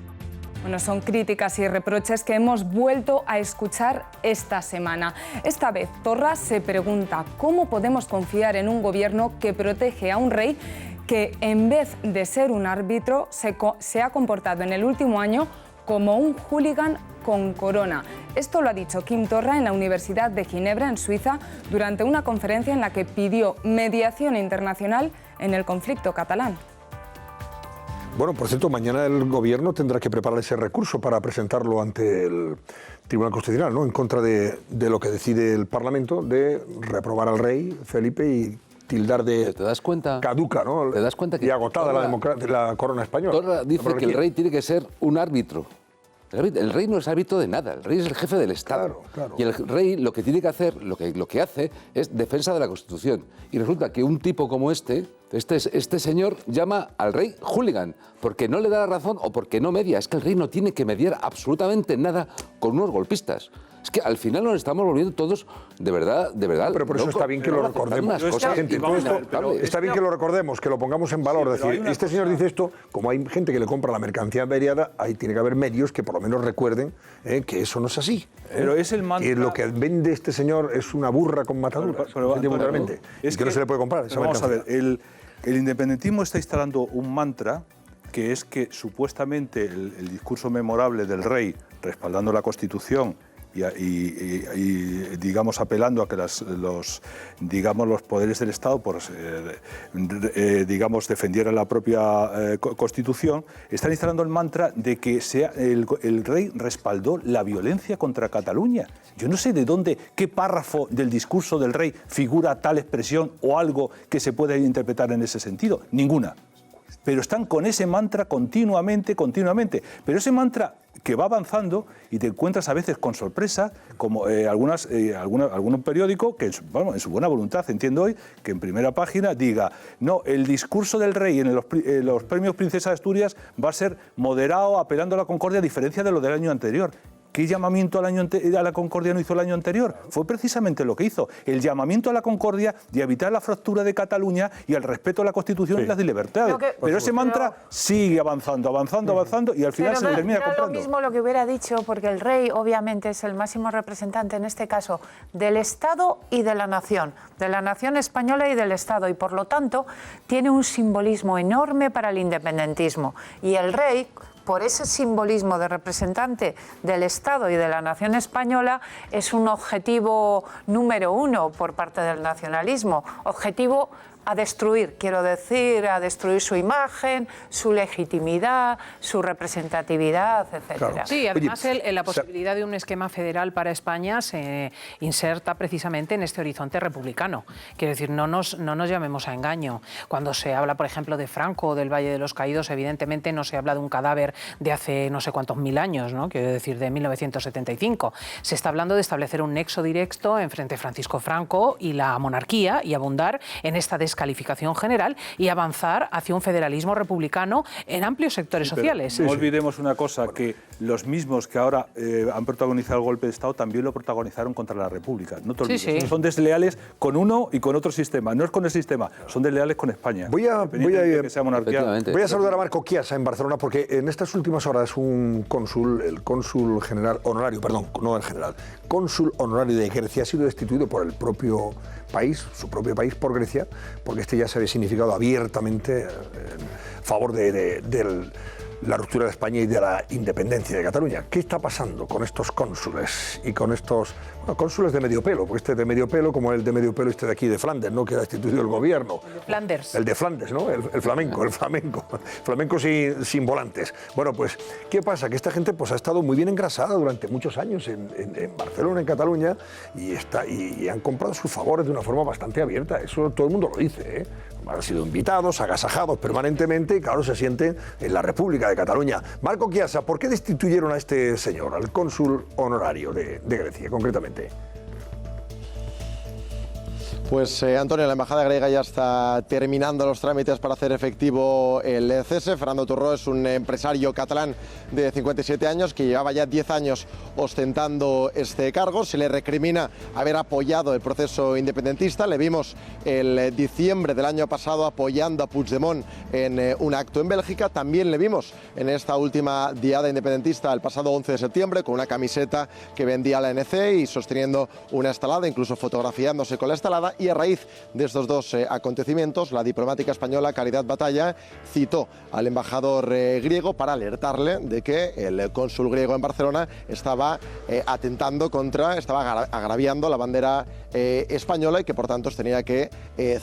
Bueno, son críticas y reproches que hemos vuelto a escuchar esta semana. Esta vez Torra se pregunta cómo podemos confiar en un gobierno que protege a un rey que, en vez de ser un árbitro, se ha comportado en el último año como un hooligan con corona. Esto lo ha dicho Quim Torra en la Universidad de Ginebra, en Suiza, durante una conferencia en la que pidió mediación internacional en el conflicto catalán. Bueno, por cierto, mañana el Gobierno tendrá que preparar ese recurso para presentarlo ante el Tribunal Constitucional, ¿no? En contra de lo que decide el Parlamento de reprobar al rey Felipe y tildar de caduca, ¿no? ¿Te das cuenta que y agotada la corona española? Torra dice que el rey tiene que ser un árbitro. El rey no es árbitro de nada, el rey es el jefe del Estado. Claro. Y el rey lo que tiene que hacer, lo que hace, es defensa de la Constitución. Y resulta que un tipo como este señor llama al rey hooligan, porque no le da la razón o porque no media. Es que el rey no tiene que mediar absolutamente nada con unos golpistas. Es que al final nos estamos volviendo todos de verdad. Pero por eso está bien que lo recordemos. Está bien que lo recordemos, que lo pongamos en valor. Es decir, este señor dice esto, como hay gente que le compra la mercancía averiada, ahí tiene que haber medios que por lo menos recuerden que eso no es así. Pero es el mantra. Que lo que vende este señor es una burra con mataduras. Es que no se le puede comprar. Vamos a ver, el independentismo está instalando un mantra que es que supuestamente el discurso memorable del rey respaldando la Constitución y digamos apelando a que los poderes del Estado digamos defendieran la propia Constitución, están instalando el mantra de que el rey respaldó la violencia contra Cataluña. Yo no sé de dónde, qué párrafo del discurso del rey figura tal expresión o algo que se pueda interpretar en ese sentido. Ninguna. Pero están con ese mantra continuamente. Pero ese mantra que va avanzando y te encuentras a veces con sorpresa, como algún periódico que, en su buena voluntad, entiendo hoy, que en primera página diga, no, el discurso del rey en los premios Princesa de Asturias va a ser moderado, apelando a la concordia, a diferencia de lo del año anterior. ¿Qué llamamiento a la concordia no hizo el año anterior? Fue precisamente lo que hizo, el llamamiento a la concordia y a evitar la fractura de Cataluña y al respeto a la Constitución y las libertades. Pero ese mantra sigue avanzando y al final se le termina comprando. Lo mismo lo que hubiera dicho, porque el rey obviamente es el máximo representante en este caso del Estado y de la nación española y del Estado, y por lo tanto tiene un simbolismo enorme para el independentismo. Y el rey, por ese simbolismo de representante del Estado y de la nación española, es un objetivo número uno por parte del nacionalismo, objetivo a destruir, a destruir su imagen, su legitimidad, su representatividad, etcétera. Claro. Sí, además la posibilidad de un esquema federal para España se inserta precisamente en este horizonte republicano. Quiero decir, no nos llamemos a engaño. Cuando se habla, por ejemplo, de Franco o del Valle de los Caídos, evidentemente no se habla de un cadáver de hace no sé cuántos mil años, ¿no? Quiero decir, de 1975. Se está hablando de establecer un nexo directo entre Francisco Franco y la monarquía y abundar en esta descalificación general y avanzar hacia un federalismo republicano en amplios sectores sociales. No olvidemos una cosa, que los mismos que ahora han protagonizado el golpe de Estado también lo protagonizaron contra la República. No te olvides. Son desleales con uno y con otro sistema. No es con el sistema, son desleales con España. Voy a saludar a Marco Chiasa en Barcelona, porque en estas últimas horas el cónsul general honorario, cónsul honorario de Grecia ha sido destituido por el propio país, su propio país, por Grecia, porque este ya se había significado abiertamente en favor de la ruptura de España y de la independencia de Cataluña. ¿Qué está pasando con estos cónsules y con estos cónsules de medio pelo? Porque este de medio pelo, como el de medio pelo de aquí de Flandes, ¿no? Que ha destituido el gobierno. El de Flandes, ¿no? El flamenco sin volantes. Bueno, pues, ¿qué pasa? Que esta gente pues ha estado muy bien engrasada durante muchos años en Barcelona, en Cataluña, y han comprado sus favores de una forma bastante abierta. Eso todo el mundo lo dice, ¿eh? Han sido invitados, agasajados permanentemente y, claro, se sienten en la República de Cataluña. Marco Chiasa, ¿por qué destituyeron a este señor, al cónsul honorario de Grecia, concretamente? Pues Antonio, la embajada griega ya está terminando los trámites para hacer efectivo el cese. Fernando Turró es un empresario catalán de 57 años que llevaba ya 10 años ostentando este cargo. Se le recrimina haber apoyado el proceso independentista. Le vimos el diciembre del año pasado apoyando a Puigdemont en un acto en Bélgica. También le vimos en esta última diada independentista el pasado 11 de septiembre con una camiseta que vendía la ANC y sosteniendo una estelada, incluso fotografiándose con la estelada. Y a raíz de estos dos acontecimientos, la diplomática española Caridad Batalla citó al embajador griego para alertarle de que el cónsul griego en Barcelona estaba estaba agraviando la bandera española y que por tanto tenía que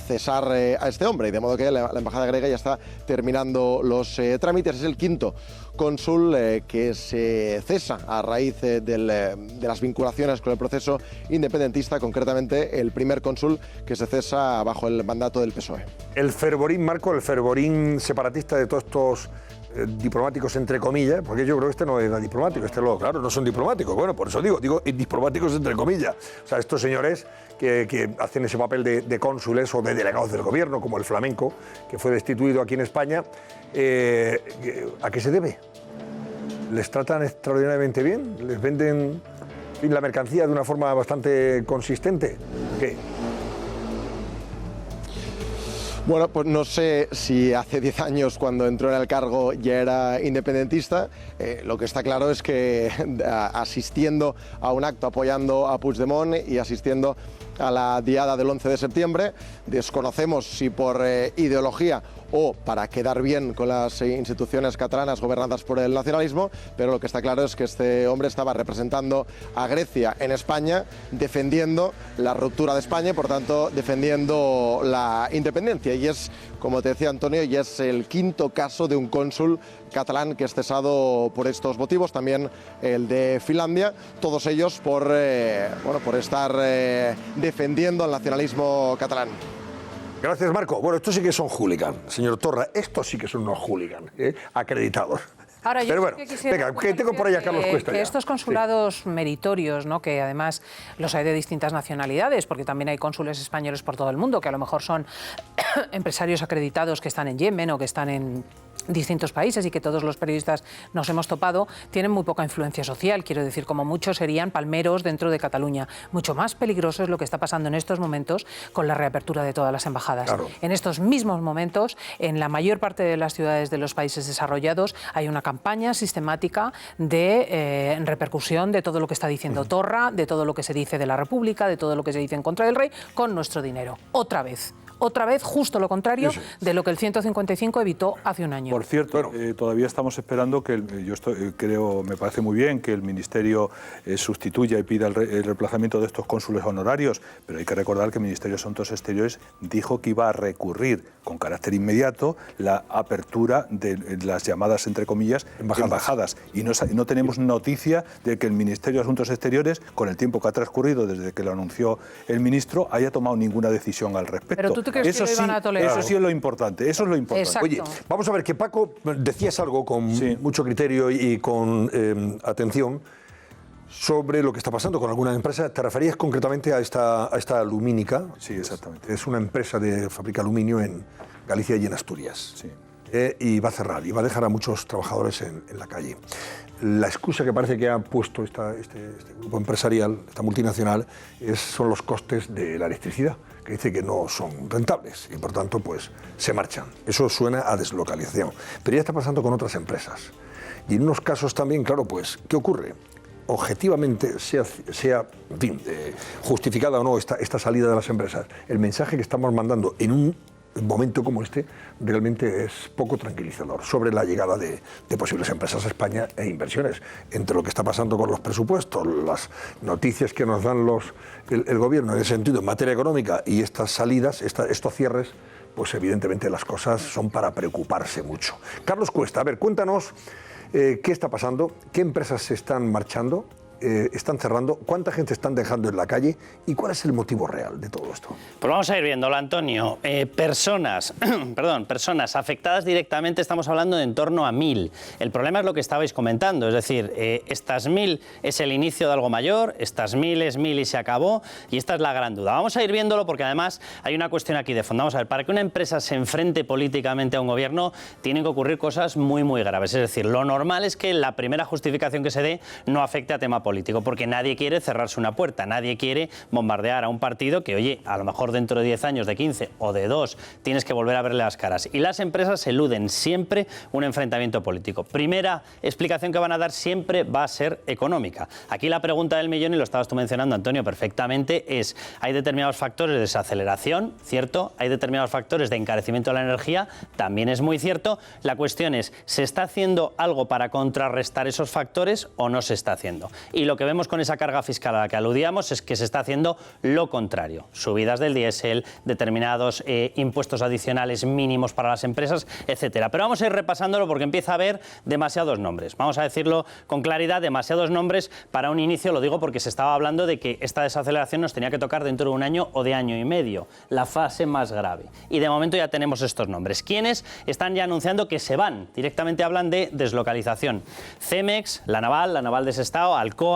cesar a este hombre. Y de modo que la embajada griega ya está terminando los trámites. Es el quinto cónsul que se cesa a raíz de las vinculaciones con el proceso independentista, concretamente el primer cónsul que se cesa bajo el mandato del PSOE. El fervorín, Marco, el fervorín separatista de todos estos diplomáticos, entre comillas, porque yo creo que este no era diplomático, claro, no son diplomáticos. Bueno, por eso digo diplomáticos entre comillas. O sea, estos señores que hacen ese papel de cónsules o de delegados del gobierno, como el flamenco, que fue destituido aquí en España, ¿a qué se debe? ¿Les tratan extraordinariamente bien? ¿Les venden la mercancía de una forma bastante consistente? ¿Qué? Bueno, pues no sé si hace 10 años, cuando entró en el cargo, ya era independentista. Lo que está claro es que asistiendo a un acto apoyando a Puigdemont y asistiendo a la diada del 11 de septiembre. Desconocemos si por ideología o para quedar bien con las instituciones catalanas gobernadas por el nacionalismo, pero lo que está claro es que este hombre estaba representando a Grecia en España, defendiendo la ruptura de España y por tanto defendiendo la independencia. Y es, como te decía Antonio, y es el quinto caso de un cónsul catalán que es cesado por estos motivos, también el de Finlandia, todos ellos por estar defendiendo el nacionalismo catalán. Gracias, Marco. Bueno, estos sí que son hooligan, señor Torra. Estos sí que son unos hooligan, acreditados. Ahora, yo Pero bueno, que quisiera venga, que tengo por ahí a Carlos Cuesta. Que estos consulados meritorios, ¿no?, que además los hay de distintas nacionalidades, porque también hay cónsules españoles por todo el mundo, que a lo mejor son empresarios acreditados que están en Yemen o que están en distintos países y que todos los periodistas nos hemos topado, tienen muy poca influencia social. Quiero decir, como muchos serían palmeros dentro de Cataluña. Mucho más peligroso es lo que está pasando en estos momentos con la reapertura de todas las embajadas. Claro. En estos mismos momentos, en la mayor parte de las ciudades de los países desarrollados, hay una campaña sistemática de repercusión de todo lo que está diciendo Torra, de todo lo que se dice de la República, de todo lo que se dice en contra del rey, con nuestro dinero. Otra vez, justo lo contrario de lo que el 155 evitó hace un año. Por cierto, todavía estamos esperando que, creo, me parece muy bien que el Ministerio sustituya y pida el reemplazamiento de estos cónsules honorarios, pero hay que recordar que el Ministerio de Asuntos Exteriores dijo que iba a recurrir con carácter inmediato la apertura de las llamadas, entre comillas, embajadas. Y no tenemos noticia de que el Ministerio de Asuntos Exteriores, con el tiempo que ha transcurrido desde que lo anunció el ministro, haya tomado ninguna decisión al respecto. Pero ¿tú crees que lo iban a tolerar? Eso sí es lo importante, eso es lo importante. Exacto. Oye, vamos a ver, que Paco, decías algo con mucho criterio y con atención sobre lo que está pasando con alguna empresa. ¿Te referías concretamente a esta lumínica? Sí, exactamente. Es una empresa de fabrica aluminio en Galicia y en Asturias. Sí. Y va a cerrar y va a dejar a muchos trabajadores en la calle. La excusa que parece que ha puesto este grupo empresarial, esta multinacional, son los costes de la electricidad, que dice que no son rentables y por tanto pues se marchan. Eso suena a deslocalización. Pero ya está pasando con otras empresas. Y en unos casos también, claro, pues, ¿qué ocurre? Objetivamente, sea en fin, justificada o no esta salida de las empresas, el mensaje que estamos mandando en un momento como este realmente es poco tranquilizador sobre la llegada de posibles empresas a España e inversiones. Entre lo que está pasando con los presupuestos, las noticias que nos dan el gobierno en ese sentido en materia económica y estas salidas, estos cierres, pues evidentemente las cosas son para preocuparse mucho. Carlos Cuesta, a ver, cuéntanos qué está pasando, qué empresas se están marchando, están cerrando, cuánta gente están dejando en la calle y cuál es el motivo real de todo esto. Pues vamos a ir viéndolo, Antonio. Personas afectadas directamente, estamos hablando de en torno a 1.000. El problema es lo que estabais comentando, es decir, estas 1.000 es el inicio de algo mayor, estas 1.000 es 1.000 y se acabó, y esta es la gran duda. Vamos a ir viéndolo porque además hay una cuestión aquí de fondo. Vamos a ver, para que una empresa se enfrente políticamente a un gobierno tienen que ocurrir cosas muy, muy graves. Es decir, lo normal es que la primera justificación que se dé no afecte a tema político, porque nadie quiere cerrarse una puerta, nadie quiere bombardear a un partido que, oye, a lo mejor dentro de 10 años, de 15 o de 2, tienes que volver a verle las caras. Y las empresas eluden siempre un enfrentamiento político. Primera explicación que van a dar siempre va a ser económica. Aquí la pregunta del millón, y lo estabas tú mencionando, Antonio, perfectamente, es: hay determinados factores de desaceleración, ¿cierto? Hay determinados factores de encarecimiento de la energía, también es muy cierto. La cuestión es, ¿se está haciendo algo para contrarrestar esos factores o no se está haciendo? Y lo que vemos con esa carga fiscal a la que aludíamos es que se está haciendo lo contrario. Subidas del diésel, determinados impuestos adicionales mínimos para las empresas, etcétera. Pero vamos a ir repasándolo porque empieza a haber demasiados nombres. Vamos a decirlo con claridad, demasiados nombres para un inicio. Lo digo porque se estaba hablando de que esta desaceleración nos tenía que tocar dentro de un año o de año y medio, la fase más grave. Y de momento ya tenemos estos nombres. ¿Quiénes están ya anunciando que se van? Directamente hablan de deslocalización. Cemex, la Naval de Sestao, Alcoa,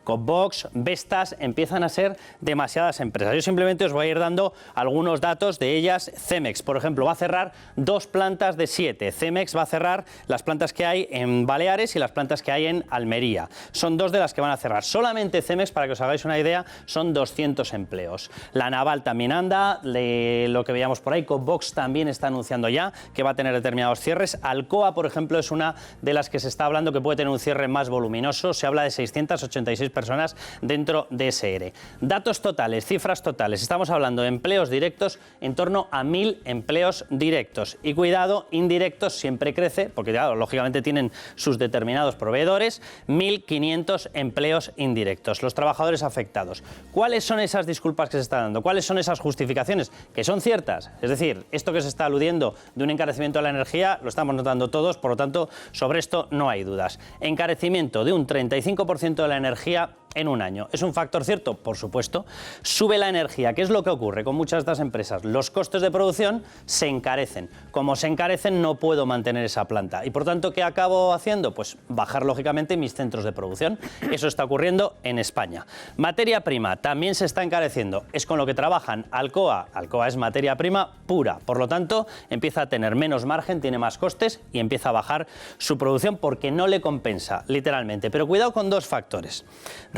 Copbox, Vestas, empiezan a ser demasiadas empresas. Yo simplemente os voy a ir dando algunos datos de ellas. Cemex, por ejemplo, va a cerrar 2 plantas de 7. Cemex va a cerrar las plantas que hay en Baleares y las plantas que hay en Almería. Son 2 de las que van a cerrar. Solamente Cemex, para que os hagáis una idea, son 200 empleos. La Naval también anda, lo que veíamos por ahí. Copbox también está anunciando ya que va a tener determinados cierres. Alcoa, por ejemplo, es una de las que se está hablando que puede tener un cierre más voluminoso. Se habla de 600 386 personas dentro de ese ERE. Datos totales, cifras totales. Estamos hablando de empleos directos en torno a 1.000 empleos directos. Y cuidado, indirectos siempre crece, porque claro, lógicamente tienen sus determinados proveedores, 1.500 empleos indirectos. Los trabajadores afectados. ¿Cuáles son esas disculpas que se están dando? ¿Cuáles son esas justificaciones? Que son ciertas. Es decir, esto que se está aludiendo de un encarecimiento de la energía lo estamos notando todos, por lo tanto, sobre esto no hay dudas. Encarecimiento de un 35% de la energía en un año. ¿Es un factor cierto? Por supuesto. Sube la energía. ¿Qué es lo que ocurre con muchas de estas empresas? Los costes de producción se encarecen. Como se encarecen, no puedo mantener esa planta. Y por tanto, ¿qué acabo haciendo? Pues bajar lógicamente mis centros de producción. Eso está ocurriendo en España. Materia prima también se está encareciendo. Es con lo que trabajan Alcoa. Alcoa es materia prima pura. Por lo tanto, empieza a tener menos margen, tiene más costes y empieza a bajar su producción porque no le compensa, literalmente. Pero cuidado con dos factores.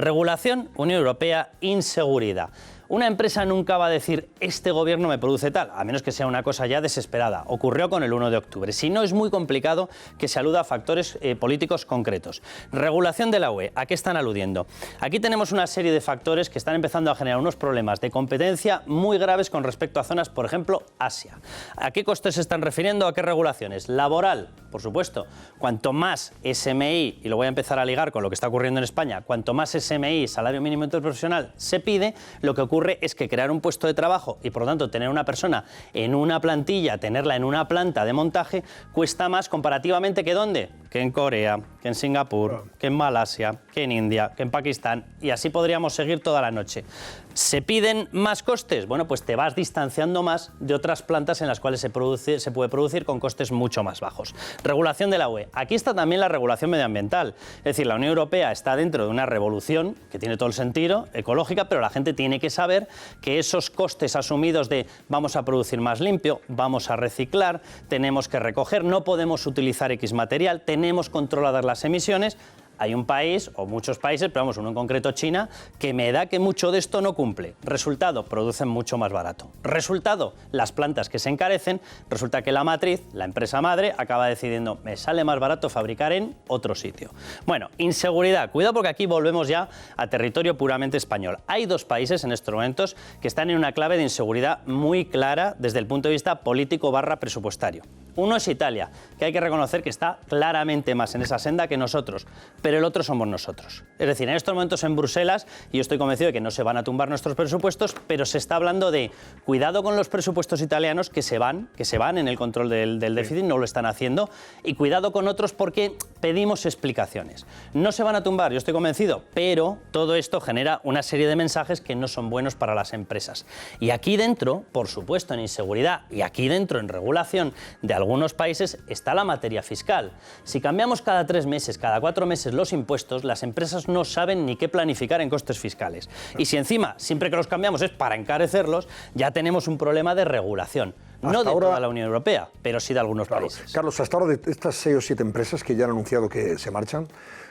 Regulación, Unión Europea, inseguridad. Una empresa nunca va a decir, este gobierno me produce tal, a menos que sea una cosa ya desesperada. Ocurrió con el 1 de octubre. Si no, es muy complicado que se aluda a factores políticos concretos. Regulación de la UE, ¿a qué están aludiendo? Aquí tenemos una serie de factores que están empezando a generar unos problemas de competencia muy graves con respecto a zonas, por ejemplo, Asia. ¿A qué costes se están refiriendo? ¿A qué regulaciones? Laboral, por supuesto. Cuanto más SMI, y lo voy a empezar a ligar con lo que está ocurriendo en España, cuanto más SMI, salario mínimo interprofesional, se pide, lo que ocurre es que crear un puesto de trabajo y por lo tanto tener una persona en una plantilla, tenerla en una planta de montaje, cuesta más comparativamente que ¿dónde? Que en Corea, que en Singapur, que en Malasia, que en India, que en Pakistán, y así podríamos seguir toda la noche. ¿Se piden más costes? Bueno, pues te vas distanciando más de otras plantas en las cuales se puede producir con costes mucho más bajos. Regulación de la UE. Aquí está también la regulación medioambiental. Es decir, la Unión Europea está dentro de una revolución que tiene todo el sentido, ecológica, pero la gente tiene que saber que esos costes asumidos de vamos a producir más limpio, vamos a reciclar, tenemos que recoger, no podemos utilizar X material, tenemos controladas las emisiones. Hay un país, o muchos países, pero vamos, uno en concreto China, que me da que mucho de esto no cumple. Resultado, producen mucho más barato. Resultado, las plantas que se encarecen, resulta que la matriz, la empresa madre, acaba decidiendo, me sale más barato fabricar en otro sitio. Bueno, inseguridad. Cuidado porque aquí volvemos ya a territorio puramente español. Hay dos países en estos momentos que están en una clave de inseguridad muy clara desde el punto de vista político/presupuestario. Uno es Italia, que hay que reconocer que está claramente más en esa senda que nosotros, pero el otro somos nosotros. Es decir, en estos momentos en Bruselas, y yo estoy convencido de que no se van a tumbar nuestros presupuestos, pero se está hablando de cuidado con los presupuestos italianos que se van en el control del déficit, no lo están haciendo, y cuidado con otros porque pedimos explicaciones. No se van a tumbar, yo estoy convencido, pero todo esto genera una serie de mensajes que no son buenos para las empresas. Y aquí dentro, por supuesto, en inseguridad, y aquí dentro en regulación de algunos países está la materia fiscal. Si cambiamos cada 3 meses, cada 4 meses los impuestos, las empresas no saben ni qué planificar en costes fiscales. Y si encima, siempre que los cambiamos es para encarecerlos, ya tenemos un problema de regulación. No de toda la Unión Europea, pero sí de algunos países. Carlos, hasta ahora de estas 6 o 7 empresas que ya han anunciado que se marchan,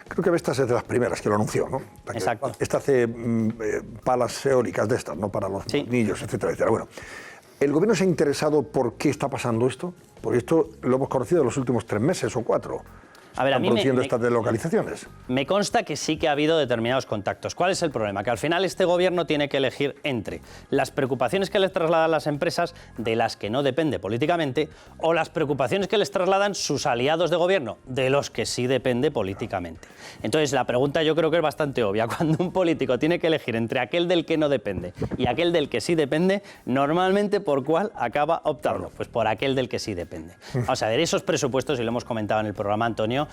creo que Vestas es de las primeras que lo anunció, ¿no? Exacto. Esta hace palas eólicas de estas, ¿no? Para los niños, etcétera, etcétera. Bueno, ¿el gobierno se ha interesado por qué está pasando esto? Porque esto lo hemos conocido en los últimos 3 meses o 4. A ver, a mí produciendo estas deslocalizaciones. Me consta que sí que ha habido determinados contactos. ¿Cuál es el problema? Que al final este gobierno tiene que elegir entre las preocupaciones que les trasladan las empresas, de las que no depende políticamente, o las preocupaciones que les trasladan sus aliados de gobierno, de los que sí depende políticamente. Entonces, la pregunta yo creo que es bastante obvia. Cuando un político tiene que elegir entre aquel del que no depende y aquel del que sí depende, normalmente ¿por cuál acaba optando? Pues por aquel del que sí depende. Vamos a ver, esos presupuestos, y lo hemos comentado en el programa, Antonio,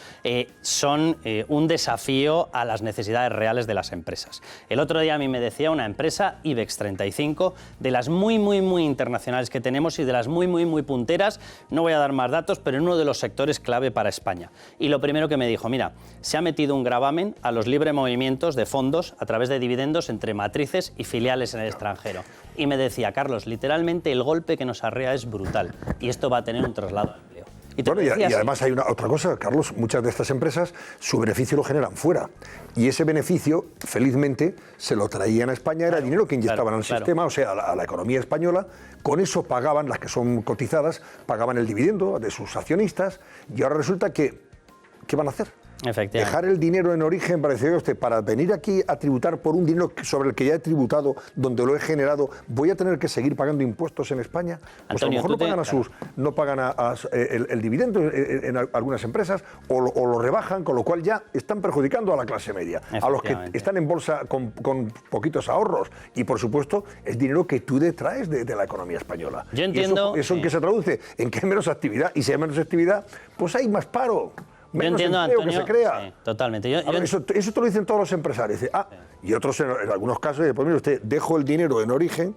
son un desafío a las necesidades reales de las empresas. El otro día a mí me decía una empresa, IBEX 35, de las muy internacionales que tenemos y de las muy punteras, no voy a dar más datos, pero en uno de los sectores clave para España. Y lo primero que me dijo, mira, se ha metido un gravamen a los libres movimientos de fondos a través de dividendos entre matrices y filiales en el extranjero. Y me decía, Carlos, literalmente el golpe que nos arrea es brutal y esto va a tener un traslado de empleo. Y además hay otra cosa, Carlos, muchas de estas empresas su beneficio lo generan fuera y ese beneficio, felizmente, se lo traían a España, era dinero que inyectaban al sistema, o sea, a la economía española, con eso pagaban, las que son cotizadas, pagaban el dividendo de sus accionistas y ahora resulta que, ¿qué van a hacer? Dejar el dinero en origen, parece usted, para venir aquí a tributar por un dinero sobre el que ya he tributado, donde lo he generado, ¿voy a tener que seguir pagando impuestos en España? Pues Antonio, a lo mejor no pagan el dividendo en algunas empresas o lo rebajan, con lo cual ya están perjudicando a la clase media, a los que están en bolsa con poquitos ahorros. Y por supuesto, es dinero que tú detraes de la economía española. Yo entiendo. ¿Y eso en qué se traduce? En que hay menos actividad. Y si hay menos actividad, pues hay más paro. Yo entiendo, Antonio, que se crea. Sí, totalmente. Eso te lo dicen todos los empresarios. Dice, y otros en algunos casos, pues mire usted, dejo el dinero en origen,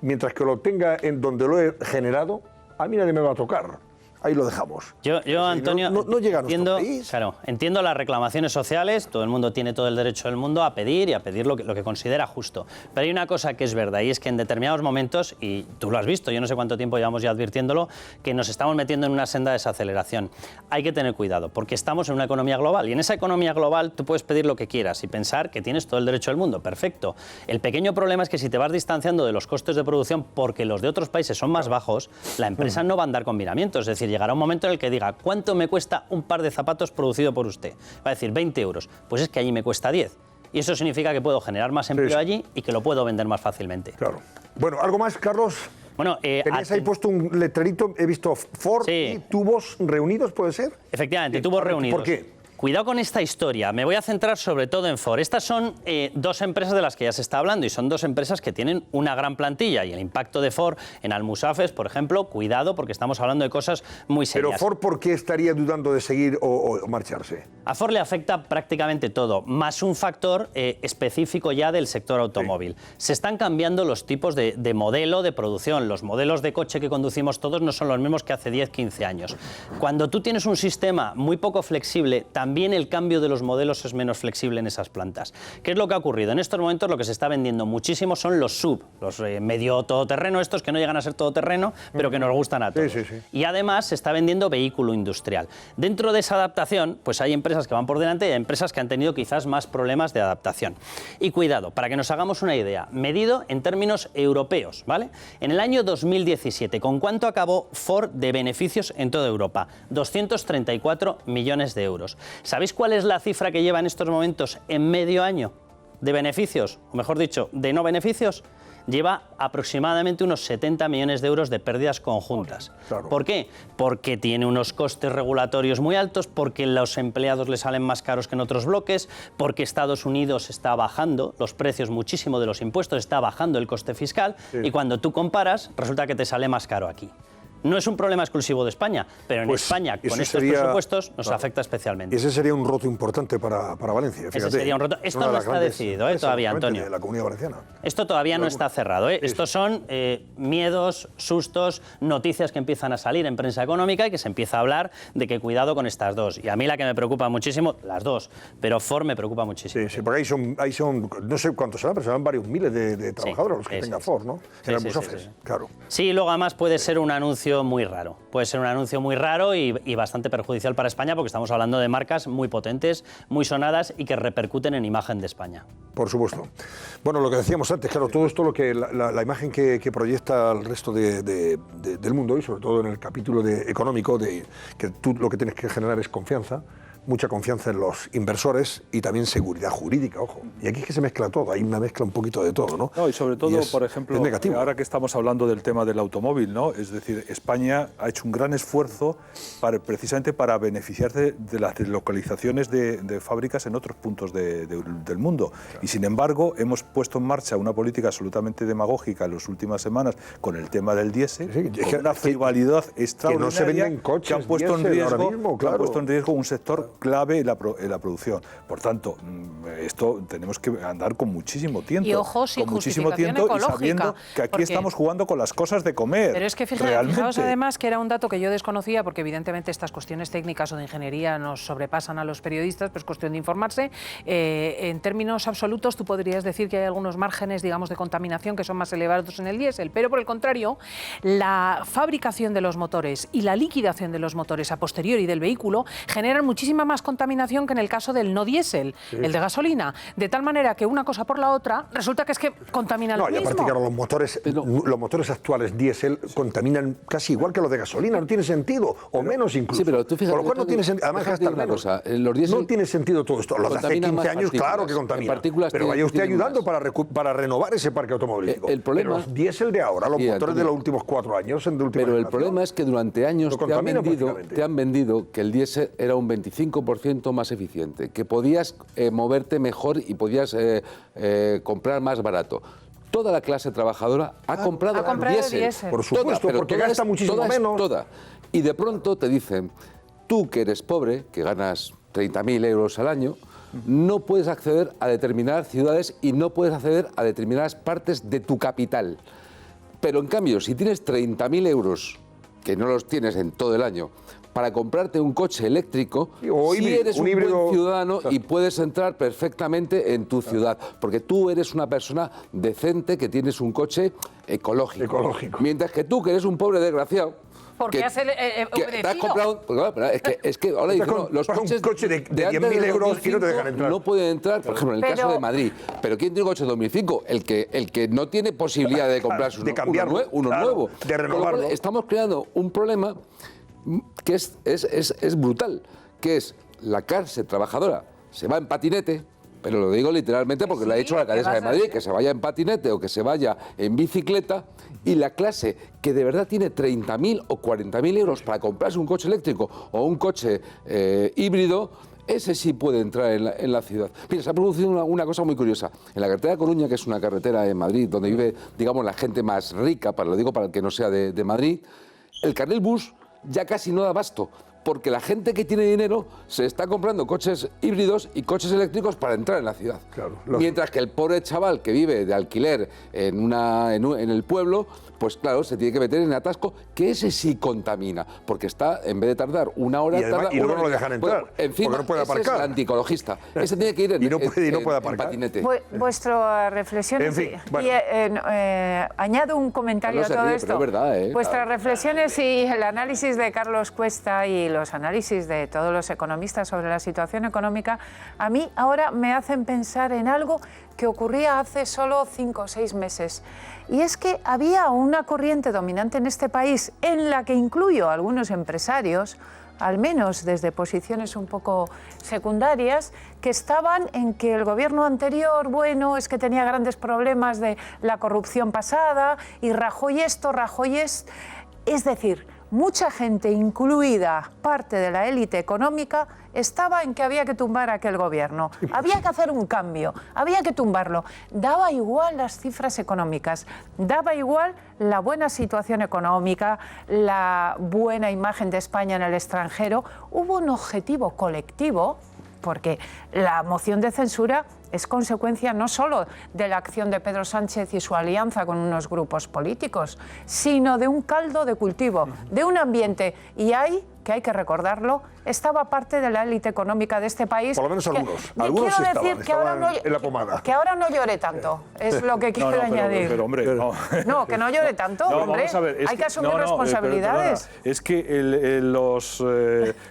mientras que lo tenga en donde lo he generado, a mí nadie me va a tocar. Ahí lo dejamos. Yo Antonio, no llega a nuestro país. Claro, entiendo las reclamaciones sociales, todo el mundo tiene todo el derecho del mundo a pedir lo que considera justo. Pero hay una cosa que es verdad, y es que en determinados momentos, y tú lo has visto, yo no sé cuánto tiempo llevamos ya advirtiéndolo, que nos estamos metiendo en una senda de desaceleración. Hay que tener cuidado, porque estamos en una economía global, y en esa economía global tú puedes pedir lo que quieras y pensar que tienes todo el derecho del mundo, perfecto. El pequeño problema es que si te vas distanciando de los costes de producción porque los de otros países son más bajos, la empresa no va a andar con miramientos, es decir, llegará un momento en el que diga, ¿cuánto me cuesta un par de zapatos producido por usted? Va a decir 20 euros. Pues es que allí me cuesta 10. Y eso significa que puedo generar más empleo allí y que lo puedo vender más fácilmente. Claro. Bueno, ¿algo más, Carlos? Bueno, tenías ahí puesto un letrerito, he visto Ford y tubos reunidos, ¿puede ser? Efectivamente, tubos reunidos. ¿Por qué? Cuidado con esta historia, me voy a centrar sobre todo en Ford. Estas son dos empresas de las que ya se está hablando y son dos empresas que tienen una gran plantilla y el impacto de Ford en Almusafes, por ejemplo, cuidado porque estamos hablando de cosas muy serias. Pero Ford, ¿por qué estaría dudando de seguir o marcharse? A Ford le afecta prácticamente todo, más un factor específico ya del sector automóvil. Sí. Se están cambiando los tipos de modelo de producción. Los modelos de coche que conducimos todos no son los mismos que hace 10, 15 años. Cuando tú tienes un sistema muy poco flexible, también el cambio de los modelos es menos flexible en esas plantas. ¿Qué es lo que ha ocurrido? En estos momentos lo que se está vendiendo muchísimo son los SUV, los medio todoterreno, estos que no llegan a ser todoterreno, pero que nos gustan a todos. Y además se está vendiendo vehículo industrial. Dentro de esa adaptación, pues hay empresas que van por delante y hay empresas que han tenido quizás más problemas de adaptación. Y cuidado, para que nos hagamos una idea, medido en términos europeos, ¿vale? En el año 2017, ¿con cuánto acabó Ford de beneficios en toda Europa? 234 millones de euros. ¿Sabéis cuál es la cifra que lleva en estos momentos en medio año de beneficios? O mejor dicho, de no beneficios. Lleva aproximadamente unos 70 millones de euros de pérdidas conjuntas. Claro. ¿Por qué? Porque tiene unos costes regulatorios muy altos, porque los empleados le salen más caros que en otros bloques, porque Estados Unidos está bajando los precios muchísimo de los impuestos, está bajando el coste fiscal, y cuando tú comparas, resulta que te sale más caro aquí. No es un problema exclusivo de España, pero en España, con estos presupuestos, nos afecta especialmente. Ese sería un roto importante para Valencia. Fíjate, ese sería un roto. Esto no está decidido todavía, Antonio. De la Comunidad Valenciana. Esto todavía no está cerrado. Estos son miedos, sustos, noticias que empiezan a salir en prensa económica y que se empieza a hablar de que cuidado con estas dos. Y a mí la que me preocupa muchísimo, las dos, pero Ford me preocupa muchísimo. Sí, porque ahí son no sé cuántos serán, pero serán varios miles de trabajadores los que tenga Ford, ¿no? En Almusafes, claro. Sí, luego además puede ser un anuncio muy raro. Puede ser un anuncio muy raro y bastante perjudicial para España porque estamos hablando de marcas muy potentes, muy sonadas y que repercuten en imagen de España. Por supuesto. Bueno, lo que decíamos antes, claro, todo esto, la imagen que proyecta el resto del mundo y sobre todo en el capítulo económico, que tú lo que tienes que generar es confianza, mucha confianza en los inversores y también seguridad jurídica, ojo. Y aquí es que se mezcla todo, hay una mezcla un poquito de todo, ¿no? No, y sobre todo, por ejemplo, ahora que estamos hablando del tema del automóvil, ¿no? Es decir, España ha hecho un gran esfuerzo precisamente para beneficiarse de las deslocalizaciones de fábricas en otros puntos del mundo. Claro. Y sin embargo, hemos puesto en marcha una política absolutamente demagógica en las últimas semanas con el tema del diésel, con una frivolidad extraordinaria que no se venden coches que han puesto en riesgo un sector clave en la producción. Por tanto, esto tenemos que andar con muchísimo tiento. Y ojo, sin justificación ecológica. Y sabiendo que aquí estamos jugando con las cosas de comer. Pero es que fijaos además que era un dato que yo desconocía, porque evidentemente estas cuestiones técnicas o de ingeniería nos sobrepasan a los periodistas, pues es cuestión de informarse. En términos absolutos, tú podrías decir que hay algunos márgenes, digamos, de contaminación que son más elevados en el diésel, pero por el contrario, la fabricación de los motores y la liquidación de los motores a posteriori del vehículo generan muchísimas muchísima más contaminación que en el caso del no diésel, el de gasolina, de tal manera que una cosa por la otra resulta que es que contamina lo mismo. No, y aparte, claro, los motores actuales diésel contaminan casi igual que los de gasolina, no tiene sentido, o menos incluso. Sí, pero tú fíjate, por lo cual no tiene sentido, además gastar menos. Los diésel no tiene sentido todo esto. Los de hace 15 años, claro que contamina. Pero vaya usted ayudando para renovar ese parque automovilístico. El problema, pero los diésel de ahora, los motores de los últimos 4 años, pero el problema es que durante años te han vendido que el diésel era un 25% más eficiente, que podías moverte mejor y podías comprar más barato. Toda la clase trabajadora ha comprado diésel. Por supuesto, porque gasta muchísimo menos. Toda. Y de pronto te dicen, tú que eres pobre, que ganas 30.000 euros al año, no puedes acceder a determinadas ciudades y no puedes acceder a determinadas partes de tu capital. Pero en cambio, si tienes 30.000 euros, que no los tienes en todo el año, para comprarte un coche eléctrico, si eres un buen ciudadano y puedes entrar perfectamente en tu ciudad, porque tú eres una persona decente que tienes un coche ecológico. Mientras que tú, que eres un pobre desgraciado, porque has te has comprado es que ahora dicen, no, los coches un coche de 10.000 euros y no te dejan entrar. No pueden entrar, por ejemplo, en el caso de Madrid. Pero ¿quién tiene un coche de 2005? El que no tiene posibilidad de comprarse uno nuevo. De renovarlo. Estamos creando un problema que es brutal, que es la clase trabajadora se va en patinete, pero lo digo literalmente porque lo ha dicho la alcaldesa de Madrid, que se vaya en patinete o que se vaya en bicicleta, y la clase que de verdad tiene 30.000 o 40.000 euros para comprarse un coche eléctrico o un coche híbrido, ese sí puede entrar en la ciudad. Mira, se ha producido una cosa muy curiosa. En la carretera de Coruña, que es una carretera en Madrid, donde vive, digamos, la gente más rica, lo digo para el que no sea de Madrid, el carril bus ya casi no da abasto, porque la gente que tiene dinero se está comprando coches híbridos y coches eléctricos para entrar en la ciudad. Claro, mientras que el pobre chaval que vive de alquiler en el pueblo, pues claro, se tiene que meter en atasco, que ese sí contamina, porque está, en vez de tardar una hora, y luego no lo dejan entrar, encima, porque no puede aparcar. Ese es el anticologista. Ese tiene que ir en, no puede aparcar. patinete. Vuestra reflexión añado un comentario a todo esto. Pero es verdad, Vuestras reflexiones y el análisis de Carlos Cuesta y los análisis de todos los economistas sobre la situación económica, a mí ahora me hacen pensar en algo que ocurría hace solo 5 o 6 meses. Y es que había una corriente dominante en este país en la que incluyo a algunos empresarios, al menos desde posiciones un poco secundarias, que estaban en que el gobierno anterior, bueno, es que tenía grandes problemas de la corrupción pasada, y Rajoy esto, Rajoy es decir, mucha gente, incluida parte de la élite económica, estaba en que había que tumbar aquel gobierno. Había que hacer un cambio, había que tumbarlo. Daba igual las cifras económicas, daba igual la buena situación económica, la buena imagen de España en el extranjero. Hubo un objetivo colectivo, porque la moción de censura es consecuencia no solo de la acción de Pedro Sánchez y su alianza con unos grupos políticos, sino de un caldo de cultivo, de un ambiente. Y ahí, que hay que recordarlo, estaba parte de la élite económica de este país. Por lo menos algunos. Algunos sí estaban en la pomada. Que ahora no llore tanto, es lo que quiero añadir. Pero hombre, no, que no llore tanto, hombre. Vamos a ver, hay que asumir responsabilidades. Es que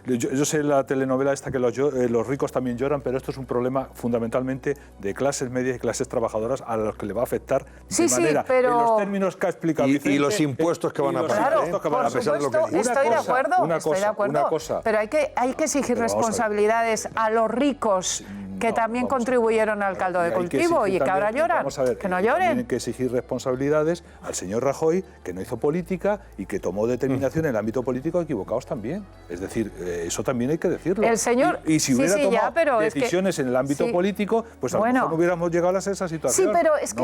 yo sé la telenovela esta que los ricos también lloran, pero esto es un problema fundamentalmente de clases medias y clases trabajadoras a los que le va a afectar de manera, en los términos que ha explicado Vicente, y los impuestos que van a pagar. Claro, por supuesto, estoy de acuerdo, pero hay que exigir responsabilidades a los ricos que también contribuyeron al caldo de cultivo y que ahora lloran. Vamos a ver, que no lloren. Tienen que exigir responsabilidades al señor Rajoy, que no hizo política y que tomó determinación en el ámbito político equivocados también. Es decir, eso también hay que decirlo. El señor, y si hubiera tomado decisiones en el ámbito político, pues a lo mejor no hubiéramos llegado a esa situación. Sí, pero es que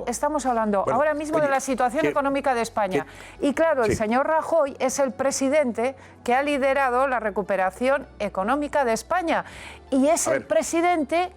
estamos hablando ahora mismo de la situación económica de España. Y claro, el señor Rajoy es el presidente que ha liderado la recuperación económica de España. Y es el presidente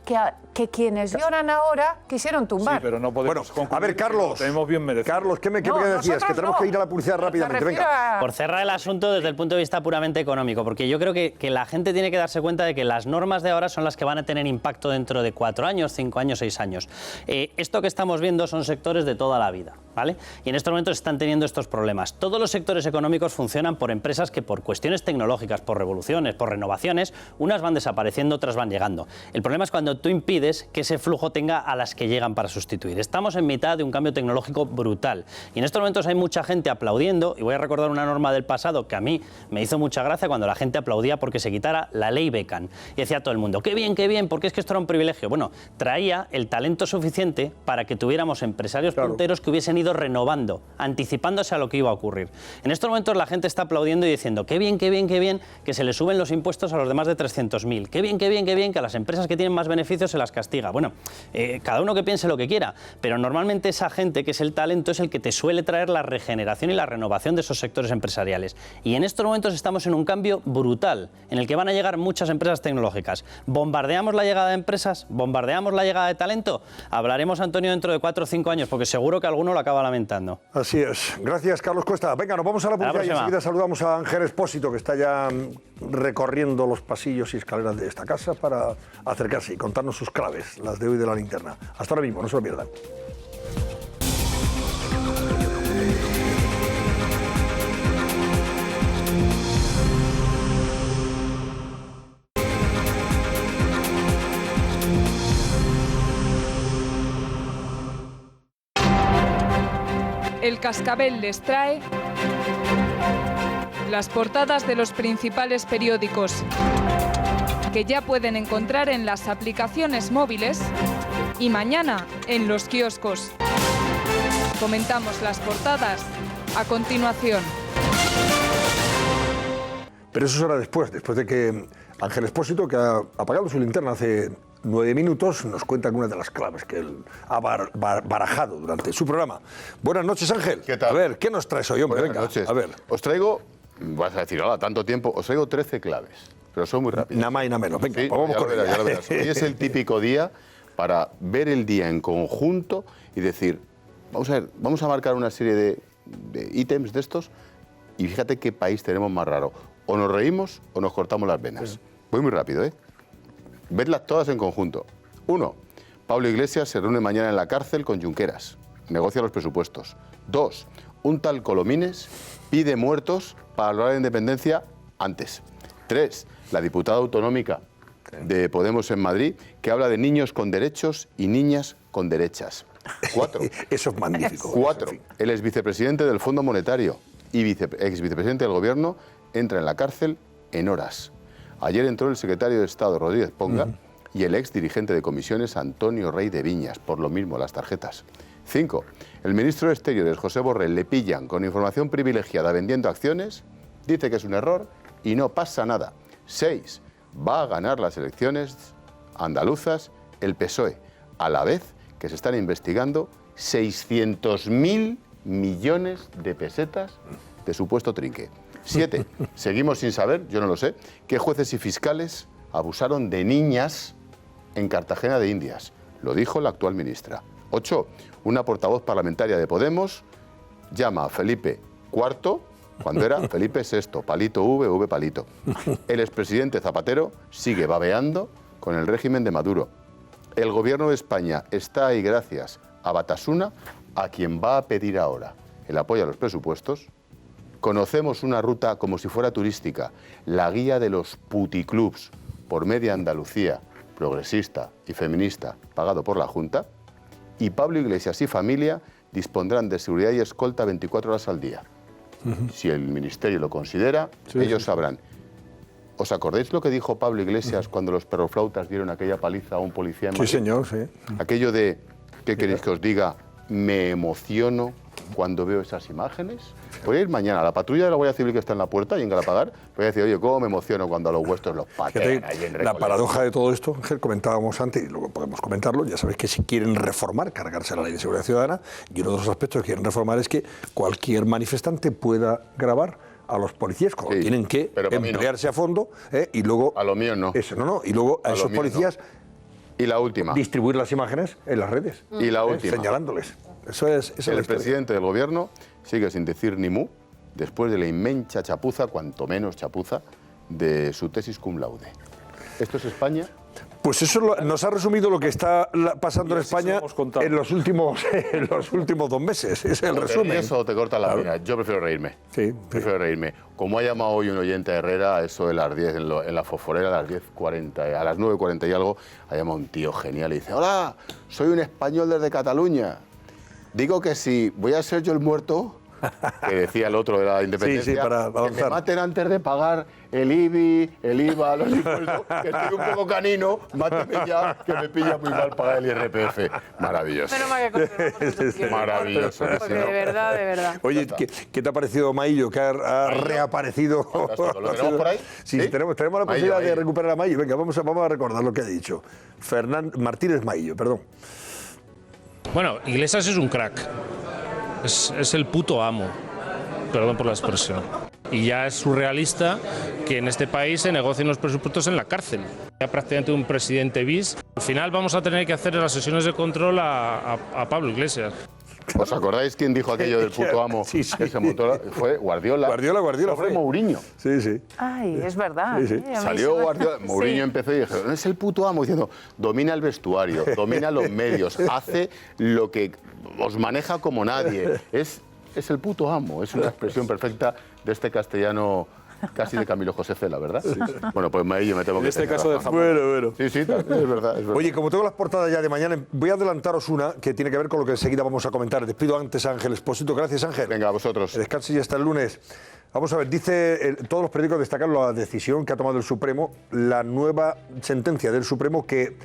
que quienes lloran ahora quisieron tumbar. Sí, pero no podemos concluir. A ver, Carlos. Tenemos bien merecido. Carlos, ¿qué me decías? Que tenemos que ir a la publicidad rápidamente. Venga. Por cerrar el asunto desde el punto de vista puramente económico, porque yo creo que la gente tiene que darse cuenta de que las normas de ahora son las que van a tener impacto dentro de 4 años, 5 años, 6 años. Esto que estamos viendo son sectores de toda la vida. ¿vale? Y en estos momentos están teniendo estos problemas. Todos los sectores económicos funcionan por empresas que por cuestiones tecnológicas, por revoluciones, por renovaciones, unas van desapareciendo, otras van llegando. El problema es cuando tú impides que ese flujo tenga a las que llegan para sustituir. Estamos en mitad de un cambio tecnológico brutal y en estos momentos hay mucha gente aplaudiendo, y voy a recordar una norma del pasado que a mí me hizo mucha gracia cuando la gente aplaudía porque se quitara la ley Beckham y decía todo el mundo, qué bien, porque es que esto era un privilegio. Bueno, traía el talento suficiente para que tuviéramos empresarios punteros que hubiesen ido renovando, anticipándose a lo que iba a ocurrir. En estos momentos la gente está aplaudiendo y diciendo qué bien que se le suben los impuestos a los de más de 300.000, qué bien que a las empresas que tienen más beneficios se las castiga. Bueno, cada uno que piense lo que quiera, pero normalmente esa gente que es el talento es el que te suele traer la regeneración y la renovación de esos sectores empresariales. Y en estos momentos estamos en un cambio brutal, en el que van a llegar muchas empresas tecnológicas. ¿Bombardeamos la llegada de empresas? ¿Bombardeamos la llegada de talento? Hablaremos, Antonio, dentro de 4 o 5 años, porque seguro que alguno lo acaba lamentando. Así es. Gracias, Carlos Cuesta. Venga, nos vamos a la publicidad y enseguida saludamos a Ángel Expósito, que está ya recorriendo los pasillos y escaleras de esta casa para acercarse y contarnos sus claves, las de hoy de la linterna. Hasta ahora mismo, no se lo pierdan. El Cascabel les trae las portadas de los principales periódicos, que ya pueden encontrar en las aplicaciones móviles y mañana en los kioscos. Comentamos las portadas a continuación. Pero eso será después de que Ángel Expósito, que ha apagado su linterna hace 9 minutos, nos cuenta algunas de las claves que él ha barajado durante su programa. Buenas noches, Ángel. ¿Qué tal? A ver, ¿qué nos traes hoy, hombre? Buenas noches. A ver. Os traigo, vas a decir, hola, tanto tiempo, os traigo 13 claves, pero son muy rápidas. Nada más y nada menos. Venga, sí, pues vamos con ya lo verás. Hoy es el típico día para ver el día en conjunto y decir, vamos a marcar una serie de ítems de estos y fíjate qué país tenemos más raro. O nos reímos o nos cortamos las venas. Sí. Voy muy rápido, ¿eh? Vedlas todas en conjunto. 1. Pablo Iglesias se reúne mañana en la cárcel con Junqueras. Negocia los presupuestos. 2. Un tal Colomines pide muertos para lograr la independencia antes. 3. La diputada autonómica de Podemos en Madrid, que habla de niños con derechos y niñas con derechas. 4. Eso es magnífico. 4. El exvicepresidente del Fondo Monetario y exvicepresidente del Gobierno entra en la cárcel en horas. Ayer entró el secretario de Estado, Rodríguez Ponga, y el ex dirigente de comisiones, Antonio Rey de Viñas, por lo mismo las tarjetas. 5. El ministro de Exteriores, José Borrell, le pillan con información privilegiada vendiendo acciones, dice que es un error y no pasa nada. 6. Va a ganar las elecciones andaluzas el PSOE, a la vez que se están investigando 600.000 millones de pesetas de supuesto trinque. 7. Seguimos sin saber, yo no lo sé, qué jueces y fiscales abusaron de niñas en Cartagena de Indias. Lo dijo la actual ministra. 8. Una portavoz parlamentaria de Podemos llama a Felipe IV, cuando era Felipe VI, palito V palito. El expresidente Zapatero sigue babeando con el régimen de Maduro. El gobierno de España está ahí gracias a Batasuna, a quien va a pedir ahora el apoyo a los presupuestos. Conocemos una ruta como si fuera turística, la guía de los puticlubs por media Andalucía, progresista y feminista, pagado por la Junta, y Pablo Iglesias y familia dispondrán de seguridad y escolta 24 horas al día. Si el ministerio lo considera, ellos sabrán. ¿Os acordáis lo que dijo Pablo Iglesias cuando los perroflautas dieron aquella paliza a un policía en Madrid? Sí, señor, sí. Aquello de, ¿qué queréis que os diga? Me emociono cuando veo esas imágenes. Voy a ir mañana a la patrulla de la Guardia Civil que está en la puerta y en Galapagar. Voy a decir, oye, cómo me emociono cuando a los vuestros los patean ahí en Recoleta. La paradoja de todo esto, Ángel, comentábamos antes, y luego podemos comentarlo, ya sabéis que si quieren reformar, cargarse la Ley de Seguridad Ciudadana, y uno de los aspectos que quieren reformar es que cualquier manifestante pueda grabar a los policías, como tienen que emplearse a fondo, y luego... A lo mío no. Eso, y luego a esos policías... No. Y la última. Distribuir las imágenes en las redes. Y la última. Señalándoles. Eso es el presidente del gobierno sigue sin decir ni mu después de la inmensa chapuza, cuanto menos chapuza, de su tesis cum laude. ¿Esto es España? Pues eso nos ha resumido lo que está pasando en España en los últimos 2 meses. Es el resumen. Eso te corta la vida. Yo prefiero reírme. Sí. Prefiero reírme. Como ha llamado hoy un oyente a Herrera, eso de las 10 en la fosforera, a las 10:40, a las 9:40 y algo, ha llamado un tío genial y dice: hola, soy un español desde Cataluña. Digo que si voy a ser yo el muerto, que decía el otro de la independencia, para que me maten antes de pagar el IBI, el IVA, los impuestos, que estoy un poco canino, máteme ya, que me pilla muy mal pagar el IRPF. Maravilloso. Maravilloso. Porque de verdad. Oye, ¿qué te ha parecido Maillo, que ha reaparecido? ¿Lo tenemos por ahí? Sí, tenemos la posibilidad de recuperar a Maillo. Venga, vamos a recordar lo que ha dicho. Martínez Maillo, perdón. Bueno, Iglesias es un crack. Es el puto amo, perdón por la expresión. Y ya es surrealista que en este país se negocien los presupuestos en la cárcel. Ya prácticamente un presidente bis. Al final vamos a tener que hacer las sesiones de control a Pablo Iglesias. ¿Os acordáis quién dijo aquello del puto amo? Sí. Que se montó, fue Guardiola. Guardiola fue Mourinho. Sí. Ay, es verdad. Sí. Salió Guardiola, Mourinho empezó y dijo: no es el puto amo, diciendo, domina el vestuario, domina los medios, hace lo que os maneja como nadie. Es el puto amo, es una expresión perfecta de este castellano casi de Camilo José Cela, ¿verdad? Sí. Bueno, pues yo me temo que... En este caso de Bueno. Sí, es verdad. Oye, como tengo las portadas ya de mañana, voy a adelantaros una que tiene que ver con lo que enseguida vamos a comentar. Despido antes a Ángel Expósito. Gracias, Ángel. Venga, a vosotros. Descanse y hasta el lunes. Vamos a ver, todos los periódicos destacan la decisión que ha tomado el Supremo, la nueva sentencia del Supremo que,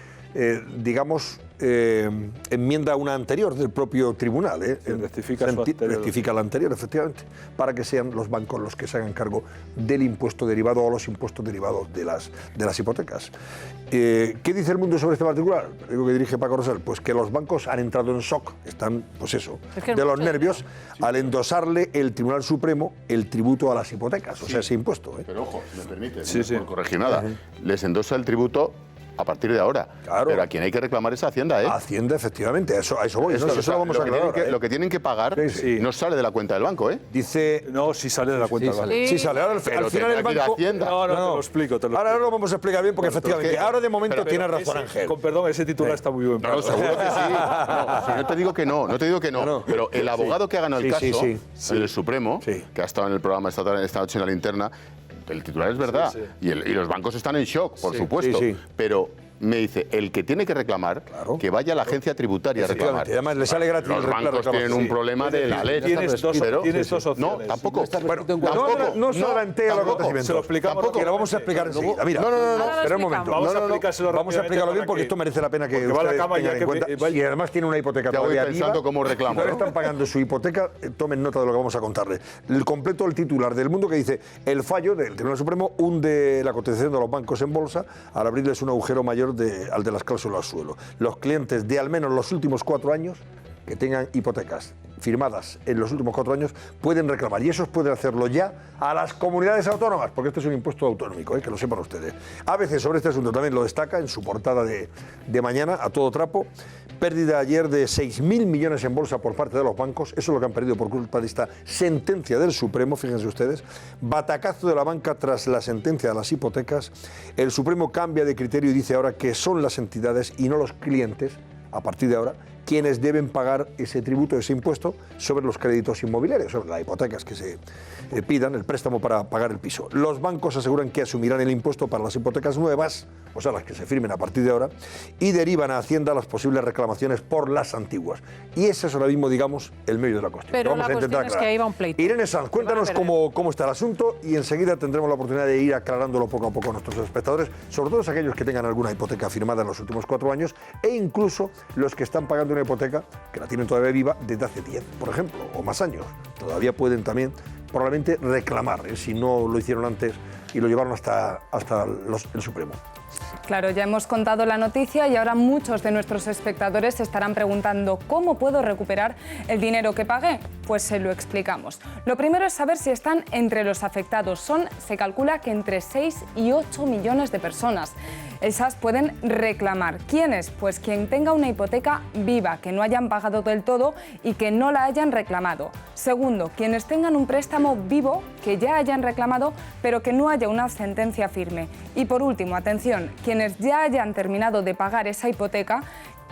enmienda una anterior del propio tribunal. Rectifica la anterior, efectivamente, para que sean los bancos los que se hagan cargo del impuesto derivado o los impuestos derivados de las hipotecas. ¿Qué dice el Mundo sobre este particular? Digo que dirige Paco Rosell, pues que los bancos han entrado en shock, están, de los nervios, al endosarle el Tribunal Supremo el tributo a las hipotecas, o sea, ese impuesto. Pero ojo, si me permite, no corregir nada, les endosa el tributo a partir de ahora. Claro. Pero a quien hay que reclamar es Hacienda, ¿eh? Hacienda, efectivamente, a eso voy. Eso lo vamos a aclarar. Lo que tienen que pagar no sale de la cuenta del banco, ¿eh? Dice... No, sí sale de la cuenta del banco. Sí sale. Ahora, al final el banco... No, te lo explico. Ahora lo vamos a explicar bien porque efectivamente... Ahora de momento tiene razón Ángel. Con perdón, ese titular está muy bien. No, seguro que sí. No te digo que no. Pero el abogado que ha ganado el caso, el Supremo, que ha estado en el programa esta noche en la linterna, el titular es verdad. Y los bancos están en shock, por supuesto. Pero... me dice, el que tiene que reclamar, que vaya a la agencia tributaria a reclamar. Además, le sale gratis. Los bancos tienen un problema de la ley. Tienes dos opciones. No, tampoco. No se adelantea los acontecimientos. Se lo explicamos. Que lo vamos a explicar enseguida. Mira, espera un momento. Vamos a explicarlo bien porque esto merece la pena que ustedes tengan en cuenta. Y además tiene una hipoteca todavía viva. Pensando cómo reclamo. Si están pagando su hipoteca, tomen nota de lo que vamos a contarles. El completo del titular del Mundo que dice: el fallo del Tribunal Supremo hunde la cotización de los bancos en bolsa al abrirles un agujero mayor al de las cláusulas suelo. Los clientes de al menos los últimos 4 años que tengan hipotecas firmadas en los últimos 4 años pueden reclamar, y esos pueden hacerlo ya a las comunidades autónomas, porque esto es un impuesto autonómico, que lo sepan ustedes. ABC sobre este asunto también lo destaca en su portada de mañana, a todo trapo. Pérdida ayer de 6.000 millones en bolsa por parte de los bancos, eso es lo que han perdido por culpa de esta sentencia del Supremo, fíjense ustedes. Batacazo de la banca tras la sentencia de las hipotecas. El Supremo cambia de criterio y dice ahora que son las entidades y no los clientes, a partir de ahora, quienes deben pagar ese tributo, ese impuesto sobre los créditos inmobiliarios, sobre las hipotecas que se pidan, el préstamo para pagar el piso. Los bancos aseguran que asumirán el impuesto para las hipotecas nuevas, o sea, las que se firmen a partir de ahora, y derivan a Hacienda las posibles reclamaciones por las antiguas. Y ese es ahora mismo, digamos, el medio de la cuestión. Pero la cuestión es que ahí va un pleito. Irene Sanz, cuéntanos cómo está el asunto y enseguida tendremos la oportunidad de ir aclarándolo poco a poco a nuestros espectadores, sobre todo aquellos que tengan alguna hipoteca firmada en los últimos 4 años e incluso los que están pagando una hipoteca que la tienen todavía viva desde hace 10, por ejemplo, o más años. Todavía pueden también probablemente reclamar, si no lo hicieron antes y lo llevaron hasta el Supremo. Claro, ya hemos contado la noticia y ahora muchos de nuestros espectadores se estarán preguntando ¿cómo puedo recuperar el dinero que pagué? Pues se lo explicamos. Lo primero es saber si están entre los afectados. Se calcula que entre 6 y 8 millones de personas. Esas pueden reclamar. ¿Quiénes? Pues quien tenga una hipoteca viva, que no hayan pagado del todo y que no la hayan reclamado. Segundo, quienes tengan un préstamo vivo, que ya hayan reclamado, pero que no haya una sentencia firme. Y por último, atención, quienes ya hayan terminado de pagar esa hipoteca,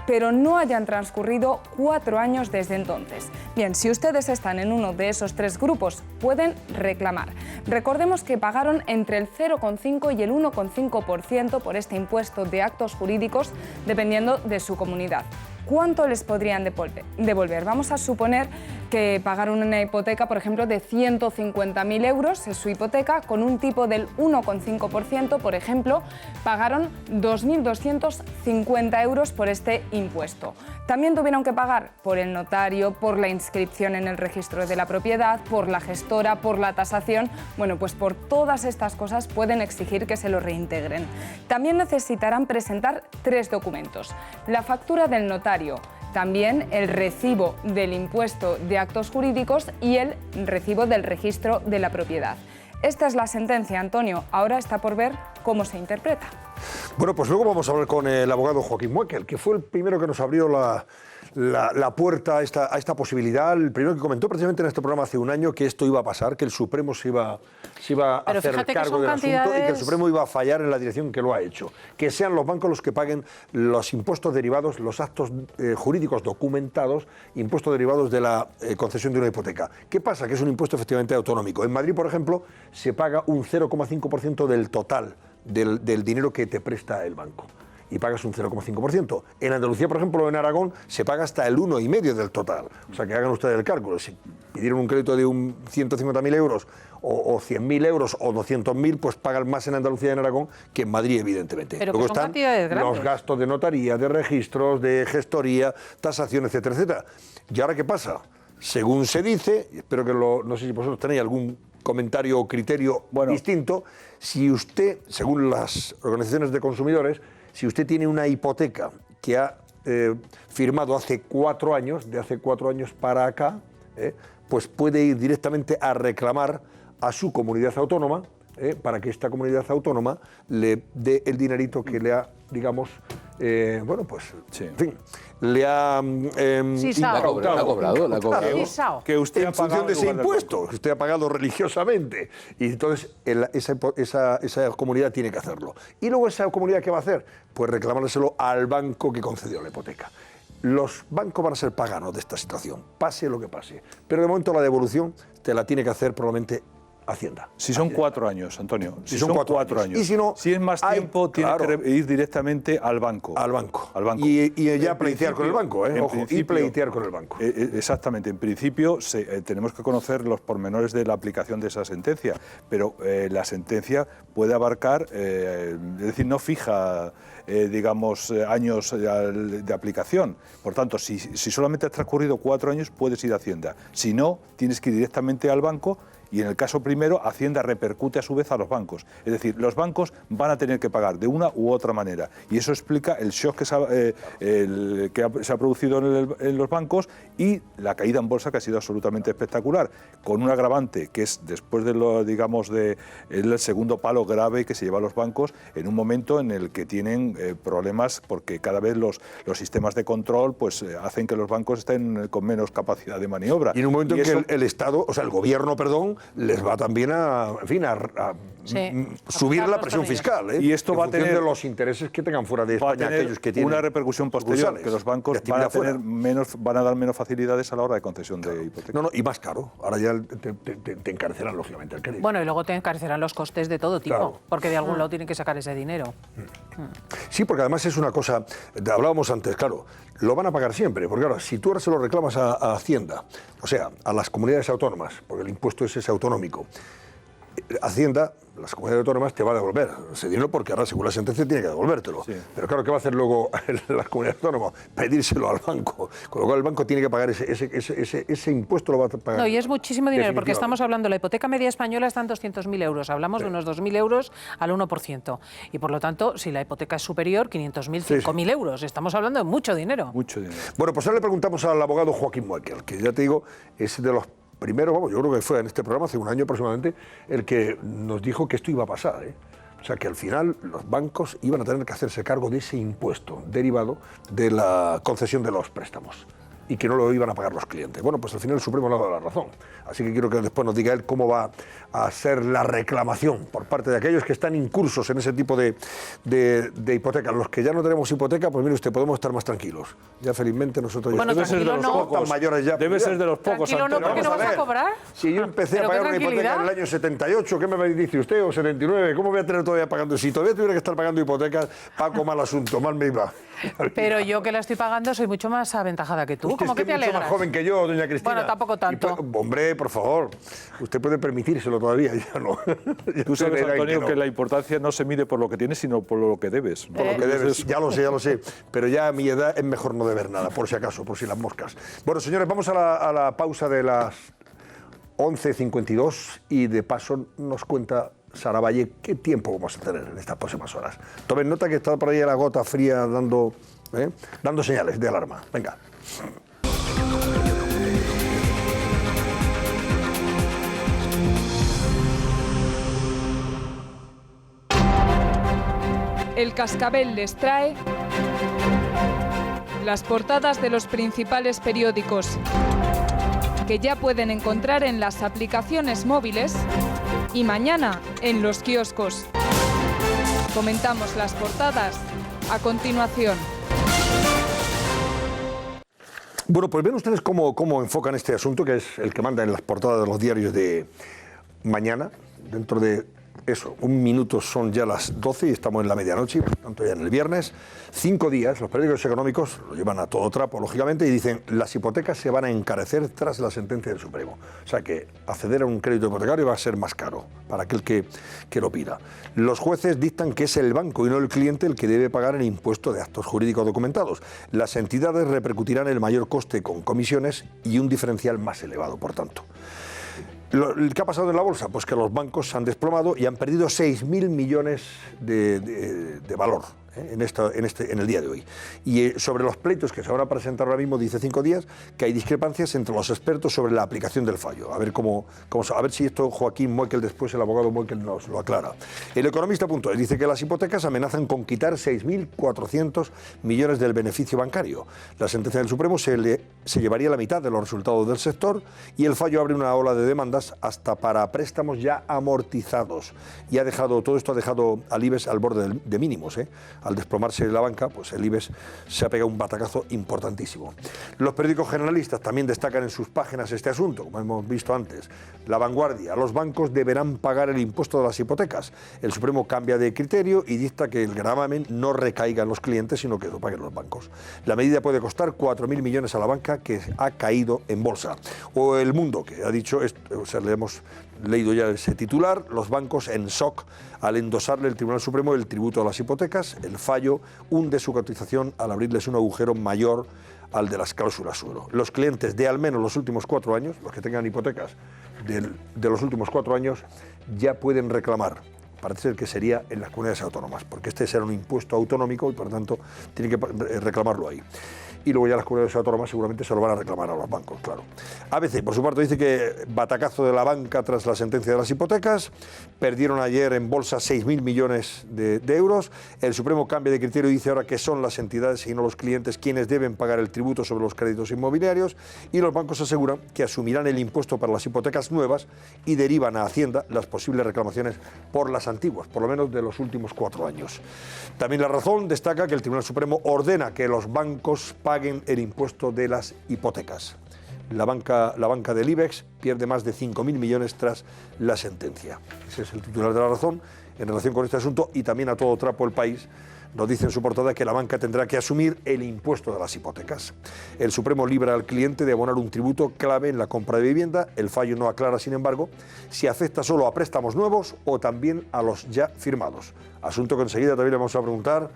pero no hayan transcurrido 4 años desde entonces. Bien, si ustedes están en uno de esos 3 grupos, pueden reclamar. Recordemos que pagaron entre el 0,5 y el 1,5% por este impuesto de actos jurídicos, dependiendo de su comunidad. ¿Cuánto les podrían devolver? Vamos a suponer que pagaron una hipoteca, por ejemplo, de 150.000 euros, es su hipoteca, con un tipo del 1,5%, por ejemplo, pagaron 2.250 euros por este impuesto. También tuvieron que pagar por el notario, por la inscripción en el registro de la propiedad, por la gestora, por la tasación. Bueno, pues por todas estas cosas pueden exigir que se lo reintegren. También necesitarán presentar 3 documentos: la factura del notario, también el recibo del impuesto de actos jurídicos y el recibo del registro de la propiedad. Esta es la sentencia, Antonio. Ahora está por ver cómo se interpreta. Bueno, pues luego vamos a hablar con el abogado Joaquín Moekel, que fue el primero que nos abrió la puerta a esta posibilidad, el primero que comentó precisamente en este programa hace un año que esto iba a pasar, que el Supremo se iba a hacer cargo del asunto y que el Supremo iba a fallar en la dirección que lo ha hecho. Que sean los bancos los que paguen los impuestos derivados, los actos jurídicos documentados, impuestos derivados de la concesión de una hipoteca. ¿Qué pasa? Que es un impuesto efectivamente autonómico. En Madrid, por ejemplo, se paga un 0,5% del total del dinero que te presta el banco. Y pagas un 0,5%. En Andalucía, por ejemplo, en Aragón, se paga hasta el 1,5% del total. O sea, que hagan ustedes el cálculo. Si pidieron un crédito de 150.000 euros o 100.000 euros o 200.000, pues pagan más en Andalucía y en Aragón que en Madrid, evidentemente. Pero luego son están cantidades grandes. los gastos de notaría, de registros, de gestoría, tasación, etcétera, etcétera. ¿Y ahora qué pasa? Según se dice, y espero que no sé si vosotros tenéis algún comentario o criterio distinto, si usted, según las organizaciones de consumidores, si usted tiene una hipoteca que ha firmado hace 4 años, de hace 4 años para acá, pues puede ir directamente a reclamar a su comunidad autónoma para que esta comunidad autónoma le dé el dinerito que le ha, digamos, bueno, pues, en fin, le ha cobrado. Que usted en función de ese impuesto, que usted ha pagado religiosamente. Y entonces esa comunidad tiene que hacerlo. Y luego esa comunidad, ¿qué va a hacer? Pues reclamárselo al banco que concedió la hipoteca. Los bancos van a ser paganos de esta situación, pase lo que pase. Pero de momento la devolución te la tiene que hacer probablemente Hacienda. Si son 4 años, Antonio. Si son 4 años. Y si es más tiempo, tiene que ir directamente al banco. Al banco. Y ya pleitear con el banco, ojo, y pleitear con el banco. Exactamente. En principio tenemos que conocer los pormenores de la aplicación de esa sentencia, pero la sentencia puede abarcar, es decir, no fija, digamos, años de aplicación. Por tanto, si solamente has transcurrido 4 años, puedes ir a Hacienda. Si no, tienes que ir directamente al banco. Y en el caso primero, Hacienda repercute a su vez a los bancos. Es decir, los bancos van a tener que pagar de una u otra manera. Y eso explica el shock que se ha producido en los bancos y la caída en bolsa, que ha sido absolutamente espectacular, con un agravante que es después de el segundo palo grave que se lleva a los bancos en un momento en el que tienen problemas porque cada vez los sistemas de control pues hacen que los bancos estén con menos capacidad de maniobra. Y en un momento en que el Estado, o sea, el gobierno, perdón, les va también a subir la presión fiscal. Y esto va a tener de los intereses que tengan fuera de España, aquellos que tienen una repercusión posterior, que los bancos van a dar menos facilidades a la hora de concesión de hipotecas. Y más caro. Ahora ya te encarecerán lógicamente el crédito. Bueno, y luego te encarecerán los costes de todo tipo, porque de algún lado tienen que sacar ese dinero. Sí, porque además es una cosa, hablábamos antes, claro, lo van a pagar siempre, porque claro, si tú ahora se lo reclamas a Hacienda, o sea, a las comunidades autónomas, porque el impuesto es autonómico, Hacienda, las comunidades autónomas te va a devolver ese dinero porque ahora según la sentencia tiene que devolvértelo. Sí. Pero claro, ¿qué va a hacer luego las comunidades autónomas? Pedírselo al banco. Con lo cual el banco tiene que pagar ese impuesto, lo va a pagar. No, y es muchísimo dinero porque estamos hablando, la hipoteca media española está en 200.000 euros. Hablamos de unos 2.000 euros al 1%. Y por lo tanto, si la hipoteca es superior, 500.000, 5.000 euros. Estamos hablando de mucho dinero. Mucho dinero. Bueno, pues ahora le preguntamos al abogado Joaquín Moekel, que ya te digo, es de los primero, yo creo que fue en este programa hace un año aproximadamente, el que nos dijo que esto iba a pasar. O sea que al final los bancos iban a tener que hacerse cargo de ese impuesto derivado de la concesión de los préstamos y que no lo iban a pagar los clientes. Bueno, pues al final el Supremo le ha dado la razón. Así que quiero que después nos diga él cómo va a ser la reclamación por parte de aquellos que están incursos en ese tipo de hipotecas. Los que ya no tenemos hipoteca, pues mire usted, podemos estar más tranquilos. Ya felizmente nosotros ya debe ser de los pocos, tan mayores ya. Debe ser de los pocos. Tranquilo, no, porque no vas a cobrar. Si yo empecé a pagar una hipoteca en el año 78, ¿qué me dice usted? O 79, ¿cómo voy a tener todavía pagando? Si todavía tuviera que estar pagando hipotecas, Paco, mal asunto, mal me iba. Pero yo que la estoy pagando soy mucho más aventajada que tú. Usted ¿Cómo que te es mucho alegras? más joven que yo, doña Cristina. Bueno, tampoco tanto. Hombre, por favor, usted puede permitírselo todavía, ya no. Tú sabes, Antonio, que la importancia no se mide por lo que tienes, sino por lo que debes. Por lo que debes, ya lo sé. Pero ya a mi edad es mejor no deber nada, por si acaso, por si las moscas. Bueno, señores, vamos a la pausa de las 11:52 y de paso nos cuenta Sara Valle qué tiempo vamos a tener en estas próximas horas. Tomen nota que está por ahí la gota fría dando señales de alarma. Venga. El Cascabel les trae las portadas de los principales periódicos que ya pueden encontrar en las aplicaciones móviles y mañana en los kioscos. Comentamos las portadas a continuación. Bueno, pues ven ustedes cómo enfocan este asunto, que es el que manda en las portadas de los diarios de mañana. Dentro de eso, un minuto son ya las 12 y estamos en la medianoche, por tanto ya en el viernes. 5 días, los periódicos económicos lo llevan a todo trapo, lógicamente, y dicen las hipotecas se van a encarecer tras la sentencia del Supremo. O sea que acceder a un crédito hipotecario va a ser más caro para aquel que lo pida. Los jueces dictan que es el banco y no el cliente el que debe pagar el impuesto de actos jurídicos documentados. Las entidades repercutirán el mayor coste con comisiones y un diferencial más elevado, por tanto. ¿Qué ha pasado en la bolsa? Pues que los bancos se han desplomado y han perdido 6.000 millones de valor en el día de hoy. Y sobre los pleitos que se van a presentar ahora mismo, dice 5 días, que hay discrepancias entre los expertos sobre la aplicación del fallo. A ver a ver si esto Joaquín Moekel, después el abogado Moekel, nos lo aclara. El economista.es dice que las hipotecas amenazan con quitar 6.400 millones del beneficio bancario. La sentencia del Supremo se llevaría la mitad de los resultados del sector y el fallo abre una ola de demandas hasta para préstamos ya amortizados. Y todo esto ha dejado al IBEX al borde de mínimos, Al desplomarse la banca, pues el IBEX se ha pegado un batacazo importantísimo. Los periódicos generalistas también destacan en sus páginas este asunto, como hemos visto antes. La Vanguardia: los bancos deberán pagar el impuesto de las hipotecas. El Supremo cambia de criterio y dicta que el gravamen no recaiga en los clientes, sino que lo paguen los bancos. La medida puede costar 4.000 millones a la banca, que ha caído en bolsa. O El Mundo, que ha dicho, le hemos leído ya ese titular: los bancos en shock al endosarle el Tribunal Supremo el tributo a las hipotecas. El fallo hunde su cotización al abrirles un agujero mayor al de las cláusulas suelo. Los clientes de al menos los últimos 4 años, los que tengan hipotecas de los últimos 4 años, ya pueden reclamar. Parece ser que sería en las comunidades autónomas, porque este será un impuesto autonómico y por tanto tienen que reclamarlo ahí. Y luego ya las comunidades autónomas seguramente se lo van a reclamar a los bancos, claro. ABC, por su parte, dice que batacazo de la banca tras la sentencia de las hipotecas. Perdieron ayer en bolsa 6.000 millones de euros. El Supremo cambia de criterio y dice ahora que son las entidades y no los clientes quienes deben pagar el tributo sobre los créditos inmobiliarios. Y los bancos aseguran que asumirán el impuesto para las hipotecas nuevas y derivan a Hacienda las posibles reclamaciones por las antiguas, por lo menos de los últimos 4 años. También La Razón destaca que el Tribunal Supremo ordena que los bancos paguen el impuesto de las hipotecas. La banca del IBEX pierde más de 5.000 millones tras la sentencia. Ese es el titular de La Razón en relación con este asunto, y también a todo trapo El País nos dice en su portada que la banca tendrá que asumir el impuesto de las hipotecas. El Supremo libra al cliente de abonar un tributo clave en la compra de vivienda. El fallo no aclara, sin embargo, si afecta solo a préstamos nuevos o también a los ya firmados. Asunto que enseguida también le vamos a preguntar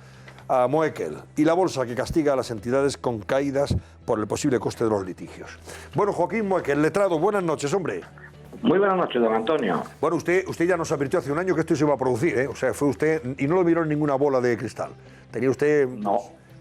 a Moekel. Y la bolsa, que castiga a las entidades con caídas por el posible coste de los litigios. Bueno, Joaquín Moekel, letrado, buenas noches, hombre. Muy buenas noches, don Antonio. Bueno, usted ya nos advirtió hace un año que esto se iba a producir, ¿eh? O sea, fue usted, y no lo miró en ninguna bola de cristal. Tenía usted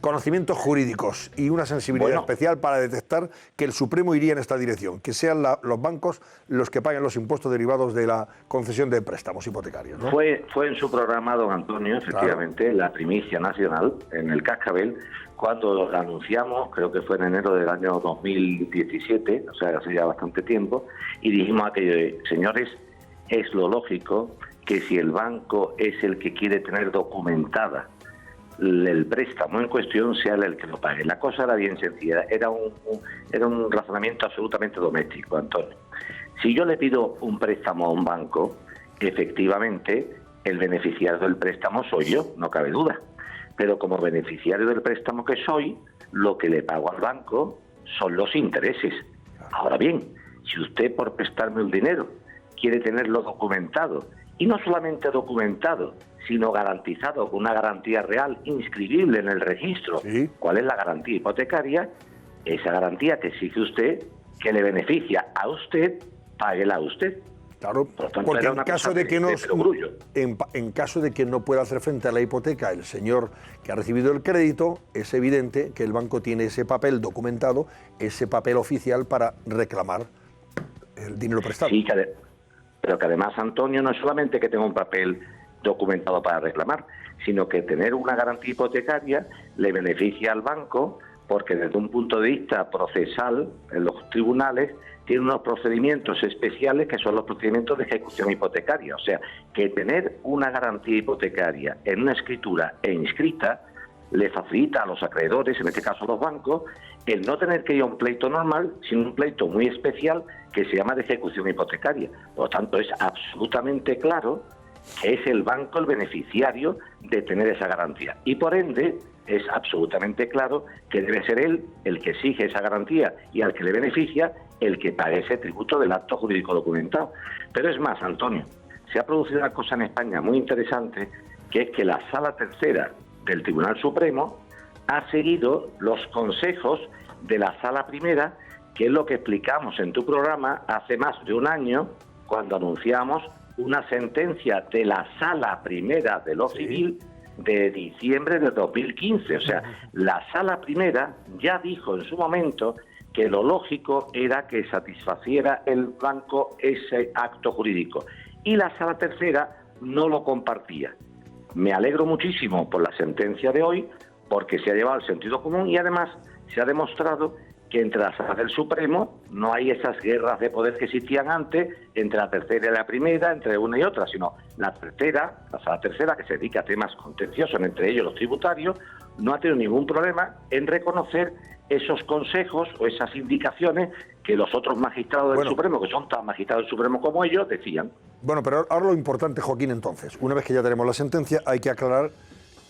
conocimientos jurídicos y una sensibilidad especial para detectar que el Supremo iría en esta dirección, que sean los bancos los que paguen los impuestos derivados de la concesión de préstamos hipotecarios, ¿no? Fue en su programa, don Antonio, efectivamente, la primicia nacional en el Cascabel, cuando lo anunciamos, creo que fue en enero del año 2017, o sea, hace ya bastante tiempo, y dijimos aquello de, señores, es lo lógico que si el banco es el que quiere tener documentada el préstamo en cuestión, sea el que lo pague. La cosa era bien sencilla, era un razonamiento absolutamente doméstico, Antonio. Si yo le pido un préstamo a un banco, efectivamente el beneficiario del préstamo soy yo, no cabe duda. Pero como beneficiario del préstamo que soy, lo que le pago al banco son los intereses. Ahora bien, si usted por prestarme un dinero quiere tenerlo documentado, y no solamente documentado, sino garantizado con una garantía real, inscribible en el registro, ¿cuál es la garantía hipotecaria? Esa garantía que exige usted, que le beneficia a usted, páguela a usted. Claro, porque en caso de que no pueda hacer frente a la hipoteca el señor que ha recibido el crédito, es evidente que el banco tiene ese papel documentado, ese papel oficial para reclamar el dinero prestado. Sí, pero que además, Antonio, no es solamente que tenga un papel documentado para reclamar, sino que tener una garantía hipotecaria le beneficia al banco, porque desde un punto de vista procesal, en los tribunales, tiene unos procedimientos especiales que son los procedimientos de ejecución hipotecaria. O sea, que tener una garantía hipotecaria en una escritura e inscrita le facilita a los acreedores, en este caso a los bancos, el no tener que ir a un pleito normal, sino un pleito muy especial que se llama de ejecución hipotecaria. Por lo tanto, es absolutamente claro que es el banco el beneficiario de tener esa garantía. Y por ende, es absolutamente claro que debe ser él el que exige esa garantía y al que le beneficia el que pague ese tributo del acto jurídico documentado. Pero es más, Antonio, se ha producido una cosa en España muy interesante, que es que la Sala Tercera del Tribunal Supremo ha seguido los consejos de la Sala Primera, que es lo que explicamos en tu programa hace más de un año, cuando anunciamos una sentencia de la Sala Primera de lo Civil de diciembre de 2015. O sea, la Sala Primera ya dijo en su momento que lo lógico era que satisfaciera el banco ese acto jurídico. Y la Sala Tercera no lo compartía. Me alegro muchísimo por la sentencia de hoy, porque se ha llevado el sentido común y además se ha demostrado que entre las salas del Supremo no hay esas guerras de poder que existían antes entre la tercera y la primera, entre una y otra, sino la sala tercera, que se dedica a temas contenciosos, entre ellos los tributarios, no ha tenido ningún problema en reconocer esos consejos o esas indicaciones que los otros magistrados del Supremo, que son tan magistrados del Supremo como ellos, decían. Bueno, pero ahora lo importante, Joaquín, entonces, una vez que ya tenemos la sentencia, hay que aclarar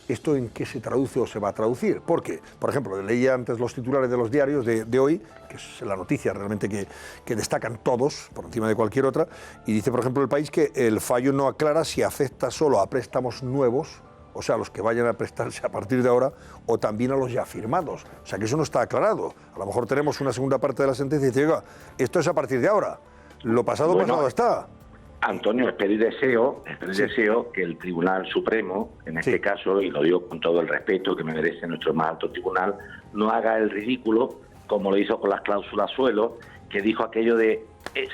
esto en qué se traduce o se va a traducir. Porque, por ejemplo, leía antes los titulares de los diarios de hoy, que es la noticia realmente que destacan todos, por encima de cualquier otra, y dice, por ejemplo, El País que el fallo no aclara si afecta solo a préstamos nuevos, o sea, a los que vayan a prestarse a partir de ahora, o también a los ya firmados. O sea, que eso no está aclarado. A lo mejor tenemos una segunda parte de la sentencia y dice, oiga, esto es a partir de ahora. Lo pasado, pasado está. Antonio, espero y deseo que el Tribunal Supremo, en este caso, y lo digo con todo el respeto que me merece nuestro más alto tribunal, no haga el ridículo, como lo hizo con las cláusulas suelo, que dijo aquello de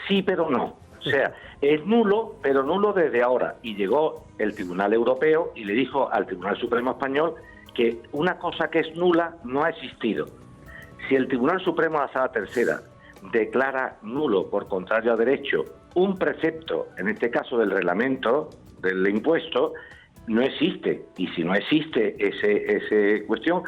sí pero no. O sea, es nulo, pero nulo desde ahora. Y llegó el Tribunal Europeo y le dijo al Tribunal Supremo Español que una cosa que es nula no ha existido. Si el Tribunal Supremo de la Sala Tercera declara nulo, por contrario a derecho, un precepto, en este caso del reglamento del impuesto, no existe. Y si no existe ese cuestión,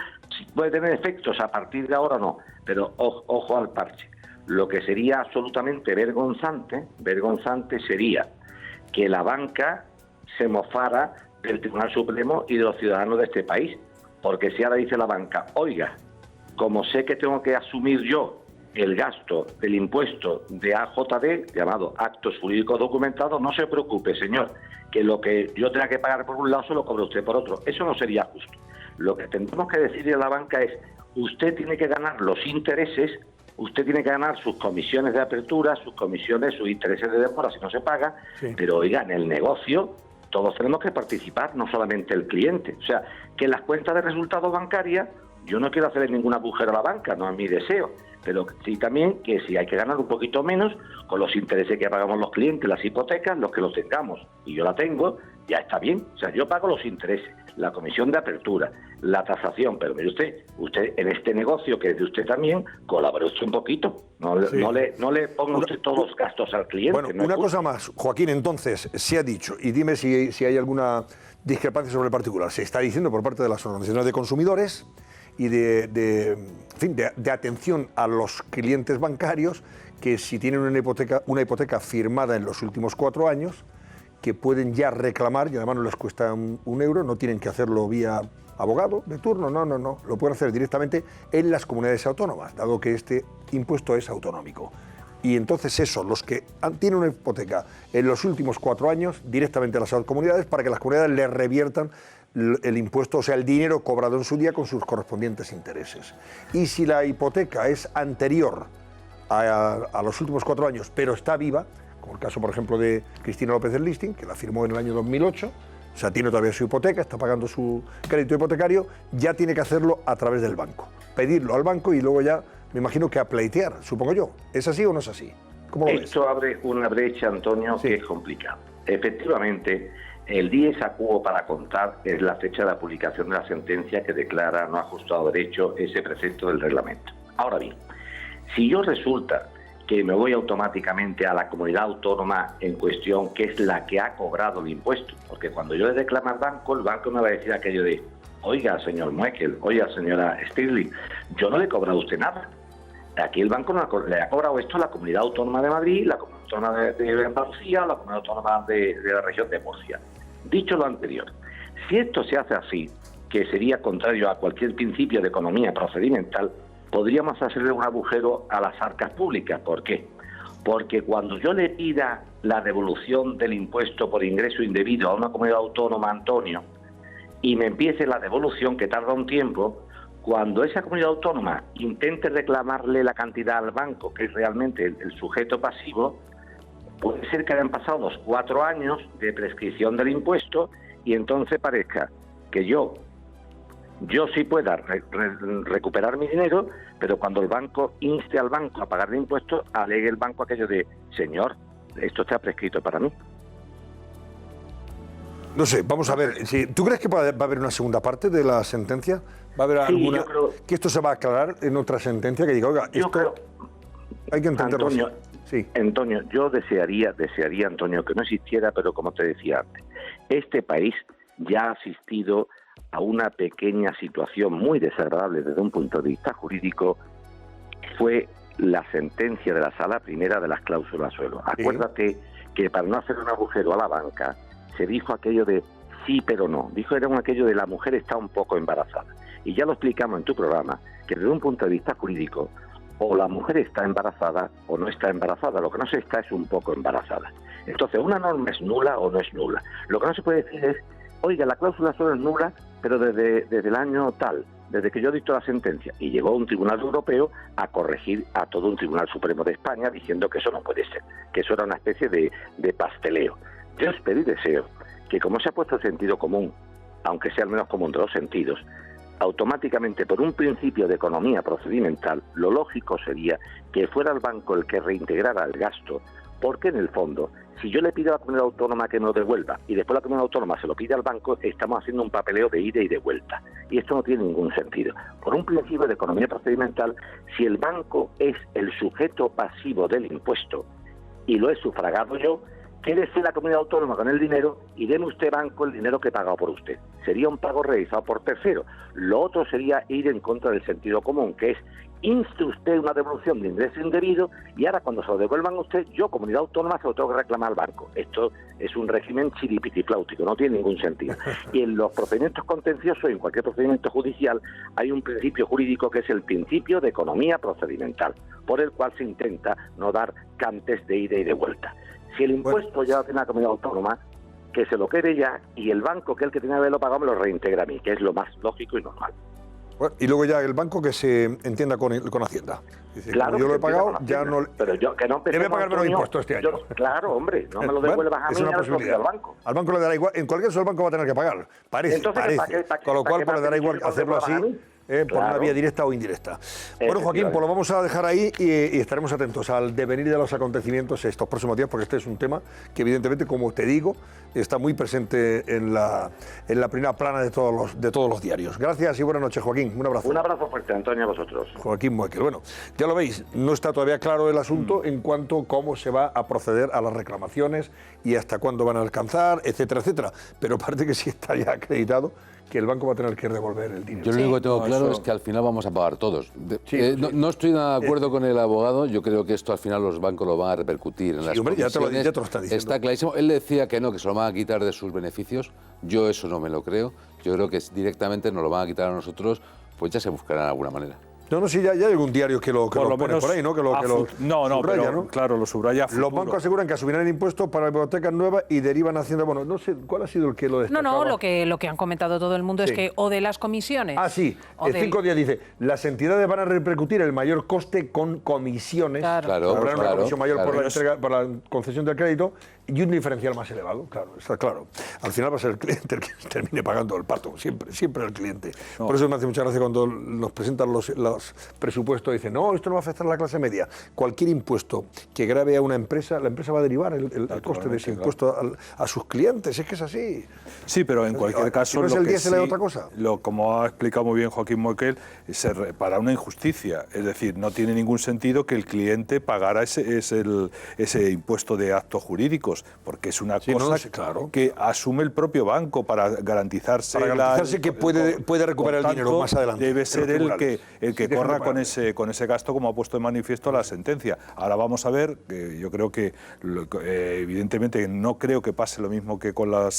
puede tener efectos a partir de ahora o no. Pero ojo al parche. Lo que sería absolutamente vergonzante sería que la banca se mofara del Tribunal Supremo y de los ciudadanos de este país. Porque si ahora dice la banca, oiga, como sé que tengo que asumir yo el gasto del impuesto de AJD, llamado Actos Jurídicos Documentados, no se preocupe, señor, que lo que yo tenga que pagar por un lado se lo cobra usted por otro. Eso no sería justo. Lo que tendremos que decirle a la banca es, usted tiene que ganar los intereses, usted tiene que ganar sus comisiones de apertura, sus comisiones, sus intereses de demora si no se paga, pero oiga, en el negocio todos tenemos que participar, no solamente el cliente. O sea, que las cuentas de resultados bancarias Yo no quiero hacerle ningún agujero a la banca, no es mi deseo, pero sí también que si hay que ganar un poquito menos con los intereses que pagamos los clientes, las hipotecas, los que los tengamos, y yo la tengo, ya está bien. O sea, yo pago los intereses, la comisión de apertura, la tasación, pero mire usted en este negocio que es de usted también, colabore usted un poquito, no le ponga usted todos los gastos al cliente. Bueno, una cosa más, Joaquín, entonces, se ha dicho, y dime si hay alguna discrepancia sobre el particular, se está diciendo por parte de las organizaciones de consumidores y de atención a los clientes bancarios que si tienen una hipoteca firmada en los últimos 4 años, que pueden ya reclamar, y además no les cuesta un euro, no tienen que hacerlo vía abogado de turno, no, lo pueden hacer directamente en las comunidades autónomas, dado que este impuesto es autonómico. Y entonces eso, los que tienen una hipoteca en los últimos 4 años, directamente a las comunidades, para que las comunidades les reviertan el impuesto, o sea, el dinero cobrado en su día con sus correspondientes intereses. Y si la hipoteca es anterior a los últimos 4 años, pero está viva, como el caso, por ejemplo, de Cristina López del Listing, que la firmó en el año 2008, o sea, tiene todavía su hipoteca, está pagando su crédito hipotecario, ya tiene que hacerlo a través del banco. Pedirlo al banco y luego ya, me imagino que a pleitear, supongo yo. ¿Es así o no es así? ¿Cómo lo ves? Esto abre una brecha, Antonio, que es complicada. Efectivamente, el dies a quo para contar es la fecha de la publicación de la sentencia que declara no ajustado a derecho ese precepto del reglamento. Ahora bien, si yo resulta que me voy automáticamente a la comunidad autónoma en cuestión, que es la que ha cobrado el impuesto, porque cuando yo le declamo al banco, el banco me va a decir aquello de: oiga, señor Muekel, oiga, señora Stirling, yo no le he cobrado a usted nada. Aquí el banco le ha cobrado esto a la Comunidad Autónoma de Madrid, la Comunidad Autónoma de Andalucía o la Comunidad Autónoma de la región de Murcia. Dicho lo anterior, si esto se hace así, que sería contrario a cualquier principio de economía procedimental, podríamos hacerle un agujero a las arcas públicas. ¿Por qué? Porque cuando yo le pida la devolución del impuesto por ingreso indebido a una comunidad autónoma, Antonio, y me empiece la devolución, que tarda un tiempo, cuando esa comunidad autónoma intente reclamarle la cantidad al banco, que es realmente el sujeto pasivo, puede ser que hayan pasado los 4 años de prescripción del impuesto y entonces parezca que yo sí pueda recuperar mi dinero, pero cuando el banco inste al banco a pagar el impuesto, alegue el banco aquello de: señor, esto está prescrito para mí. No sé, vamos a ver. Si, ¿tú crees que va a haber una segunda parte de la sentencia? ¿Va a haber alguna? Que esto se va a aclarar en otra sentencia que diga: oiga, esto hay que entenderlo. Antonio, Antonio, yo desearía, Antonio, que no existiera, pero como te decía antes, este país ya ha asistido a una pequeña situación muy desagradable desde un punto de vista jurídico. Fue la sentencia de la Sala Primera de las cláusulas suelo. Acuérdate que para no hacer un agujero a la banca se dijo aquello de sí pero no. Era aquello de la mujer está un poco embarazada. Y ya lo explicamos en tu programa, que desde un punto de vista jurídico, o la mujer está embarazada o no está embarazada. Lo que no se está es un poco embarazada. Entonces, ¿una norma es nula o no es nula? Lo que no se puede decir es: oiga, la cláusula suelo es nula, pero desde el año tal, desde que yo dicto la sentencia, y llegó un tribunal europeo a corregir a todo un tribunal supremo de España diciendo que eso no puede ser, que eso era una especie de pasteleo. Yo espero y deseo que, como se ha puesto el sentido común, aunque sea al menos común de los sentidos, automáticamente, por un principio de economía procedimental, lo lógico sería que fuera el banco el que reintegrara el gasto, porque en el fondo, si yo le pido a la comunidad autónoma que me lo devuelva y después la comunidad autónoma se lo pide al banco, estamos haciendo un papeleo de ida y de vuelta. Y esto no tiene ningún sentido. Por un principio de economía procedimental, si el banco es el sujeto pasivo del impuesto y lo he sufragado yo, quédese la comunidad autónoma con el dinero y deme usted, banco, el dinero que he pagado por usted. Sería un pago realizado por tercero. Lo otro sería ir en contra del sentido común, que es: inste usted una devolución de ingreso indebido y ahora cuando se lo devuelvan a usted, yo, comunidad autónoma, se lo tengo que reclamar al banco. Esto es un régimen chiripitipláutico, no tiene ningún sentido. Y en los procedimientos contenciosos y en cualquier procedimiento judicial hay un principio jurídico que es el principio de economía procedimental, por el cual se intenta no dar cantes de ida y de vuelta. Si el impuesto ya lo tiene la comunidad autónoma, que se lo quede ya, y el banco, que es el que tiene que haberlo pagado, me lo reintegra a mí, que es lo más lógico y normal. Bueno, y luego ya el banco que se entienda con Hacienda. Dice, claro, yo lo he pagado, ya no... Pero yo, que no debe pagarme los impuestos este año. Claro, hombre, no me lo devuelvas a mí, ni al banco. Al banco le dará igual, en cualquier caso el banco va a tener que pagar. Parece. Con lo cual le dará igual hacerlo así. por una vía directa o indirecta. Bueno, Joaquín, pues lo vamos a dejar ahí y estaremos atentos al devenir de los acontecimientos estos próximos días, porque este es un tema que evidentemente, como te digo, está muy presente en la primera plana de todos los diarios. Gracias y buenas noches, Joaquín. Un abrazo. Un abrazo fuerte, Antonio, a vosotros. Joaquín Moekel. Bueno, ya lo veis, no está todavía claro el asunto en cuanto a cómo se va a proceder a las reclamaciones y hasta cuándo van a alcanzar, etcétera, etcétera. Pero parece que sí está ya acreditado que el banco va a tener que devolver el dinero. Yo lo único que tengo claro es que al final vamos a pagar todos. No estoy nada de acuerdo con el abogado. Yo creo que esto al final los bancos lo van a repercutir en las hombre, comisiones. Ya te lo está diciendo. Está clarísimo. Él decía que no, que se lo van a quitar de sus beneficios. Yo eso no me lo creo. Yo creo que directamente nos lo van a quitar a nosotros, pues ya se buscarán de alguna manera. No, sí, ya hay algún diario que lo pone por ahí, ¿no? Que lo subraya, pero, ¿no? Claro, lo subraya a futuro. Los bancos aseguran que asumirán el impuesto para hipotecas nuevas y derivan haciendo... Bueno, no sé, ¿cuál ha sido el que lo destacaba? No, lo que han comentado todo el mundo es que o de las comisiones... Ah, sí, el 5 días dice, las entidades van a repercutir el mayor coste con comisiones. Claro. Una comisión mayor por la concesión del crédito y un diferencial más elevado, claro, está claro. Al final va a ser el cliente el que termine pagando el pato, siempre el cliente. Por eso me hace mucha gracia cuando nos presentan los presupuestos y dicen, no, esto no va a afectar a la clase media. Cualquier impuesto que grave a una empresa, la empresa va a derivar el coste de ese impuesto a sus clientes, es que es así. Sí, pero en cualquier caso, no es el diésel es otra cosa. Como ha explicado muy bien Joaquín Moekel, para una injusticia, es decir, no tiene ningún sentido que el cliente pagara ese impuesto de actos jurídicos, porque es una cosa que asume el propio banco para garantizarse que puede recuperar el dinero más adelante. Debe ser el que corra con ese gasto, como ha puesto en manifiesto la sentencia. Ahora vamos a ver, yo creo que evidentemente no creo que pase lo mismo que con la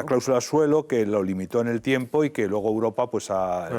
cláusula suelo, que lo limitó en el tiempo y que luego Europa pues le ha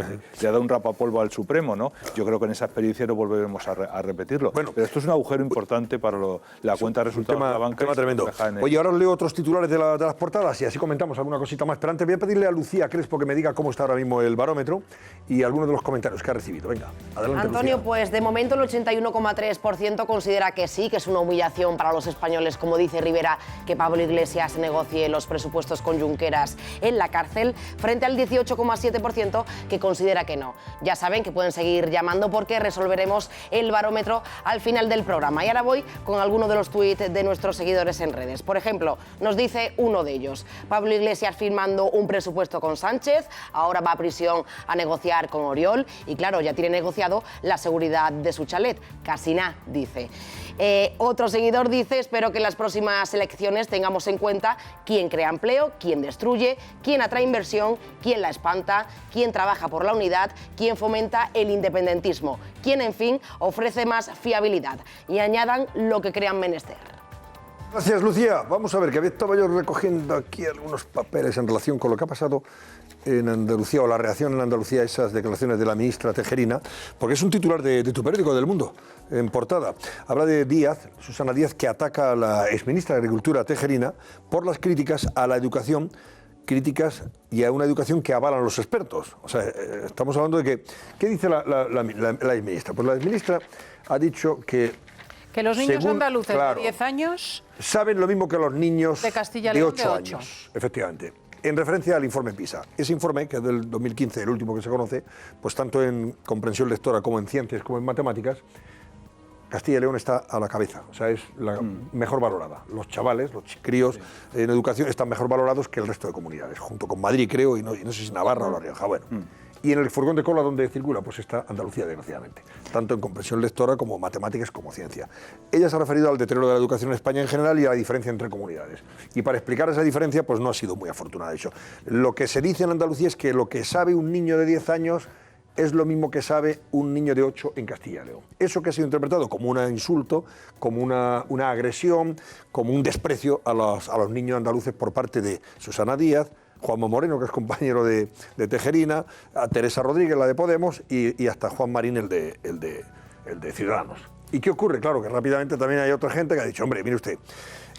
dado un rapapolvo al Supremo, ¿no? Yo creo que en esa experiencia no volveremos a repetirlo. Bueno, pero esto es un agujero importante para la cuenta de resultados de la banca. Tema tremendo. Oye, ahora os leo otros titulares de las portadas y así comentamos alguna cosita más. Pero antes voy a pedirle a Lucía Crespo que me diga cómo está ahora mismo el barómetro y algunos de los comentarios que ha recibido. Venga, adelante, Antonio, Lucía. pues de momento el 81,3% considera que sí, que es una humillación para los españoles, como dice Rivera, que Pablo Iglesias negocie los presupuestos con Junqueras en la cárcel, frente al 18,7% que considera que no. Ya saben que pueden seguir llamando porque resolveremos el barómetro al final del programa. Y ahora voy con algunos de los tuits de nuestros seguidores en redes. Por ejemplo, nos dice uno de ellos: Pablo Iglesias firmando un presupuesto con Sánchez, ahora va a prisión a negociar con Oriol y claro, ya tiene negociado la seguridad de su chalet. Casi nada, dice. Otro seguidor dice: espero que en las próximas elecciones tengamos en cuenta quién crea empleo, quién destruye, quién atrae inversión, quién la espanta, quién trabaja por la unidad, quién fomenta el independentismo, quién, en fin, ofrece más fiabilidad. Y añadan lo que crean menester. Gracias, Lucía. Vamos a ver, que estaba yo recogiendo aquí algunos papeles en relación con lo que ha pasado en Andalucía, o la reacción en Andalucía a esas declaraciones de la ministra Tejerina, porque es un titular de tu periódico, del Mundo, en portada. Habla de Díaz, Susana Díaz, que ataca a la exministra de Agricultura Tejerina por las críticas a la educación, críticas y a una educación que avalan los expertos. O sea, estamos hablando de que... ¿Qué dice la exministra? Pues la exministra ha dicho que los niños andaluces de 10 años... saben lo mismo que los niños de Castilla y León de 8 años, efectivamente. En referencia al informe PISA. Ese informe, que es del 2015, el último que se conoce, pues tanto en comprensión lectora como en ciencias como en matemáticas, Castilla y León está a la cabeza, o sea, es la mejor valorada. Los chavales, los críos en educación están mejor valorados que el resto de comunidades, junto con Madrid, creo, y no sé si Navarra o La Rioja. Bueno. Y en el furgón de cola donde circula, pues está Andalucía, desgraciadamente, tanto en comprensión lectora como matemáticas como ciencia. Ella se ha referido al deterioro de la educación en España en general y a la diferencia entre comunidades. Y para explicar esa diferencia, pues no ha sido muy afortunada eso. Lo que se dice en Andalucía es que lo que sabe un niño de 10 años es lo mismo que sabe un niño de 8 en Castilla y León. Eso que ha sido interpretado como un insulto, como una agresión, como un desprecio a los niños andaluces por parte de Susana Díaz, Juanma Moreno, que es compañero de Tejerina, a Teresa Rodríguez, la de Podemos, y hasta Juan Marín, el de Ciudadanos. ¿Y qué ocurre? Claro que rápidamente también hay otra gente que ha dicho, hombre, mire usted,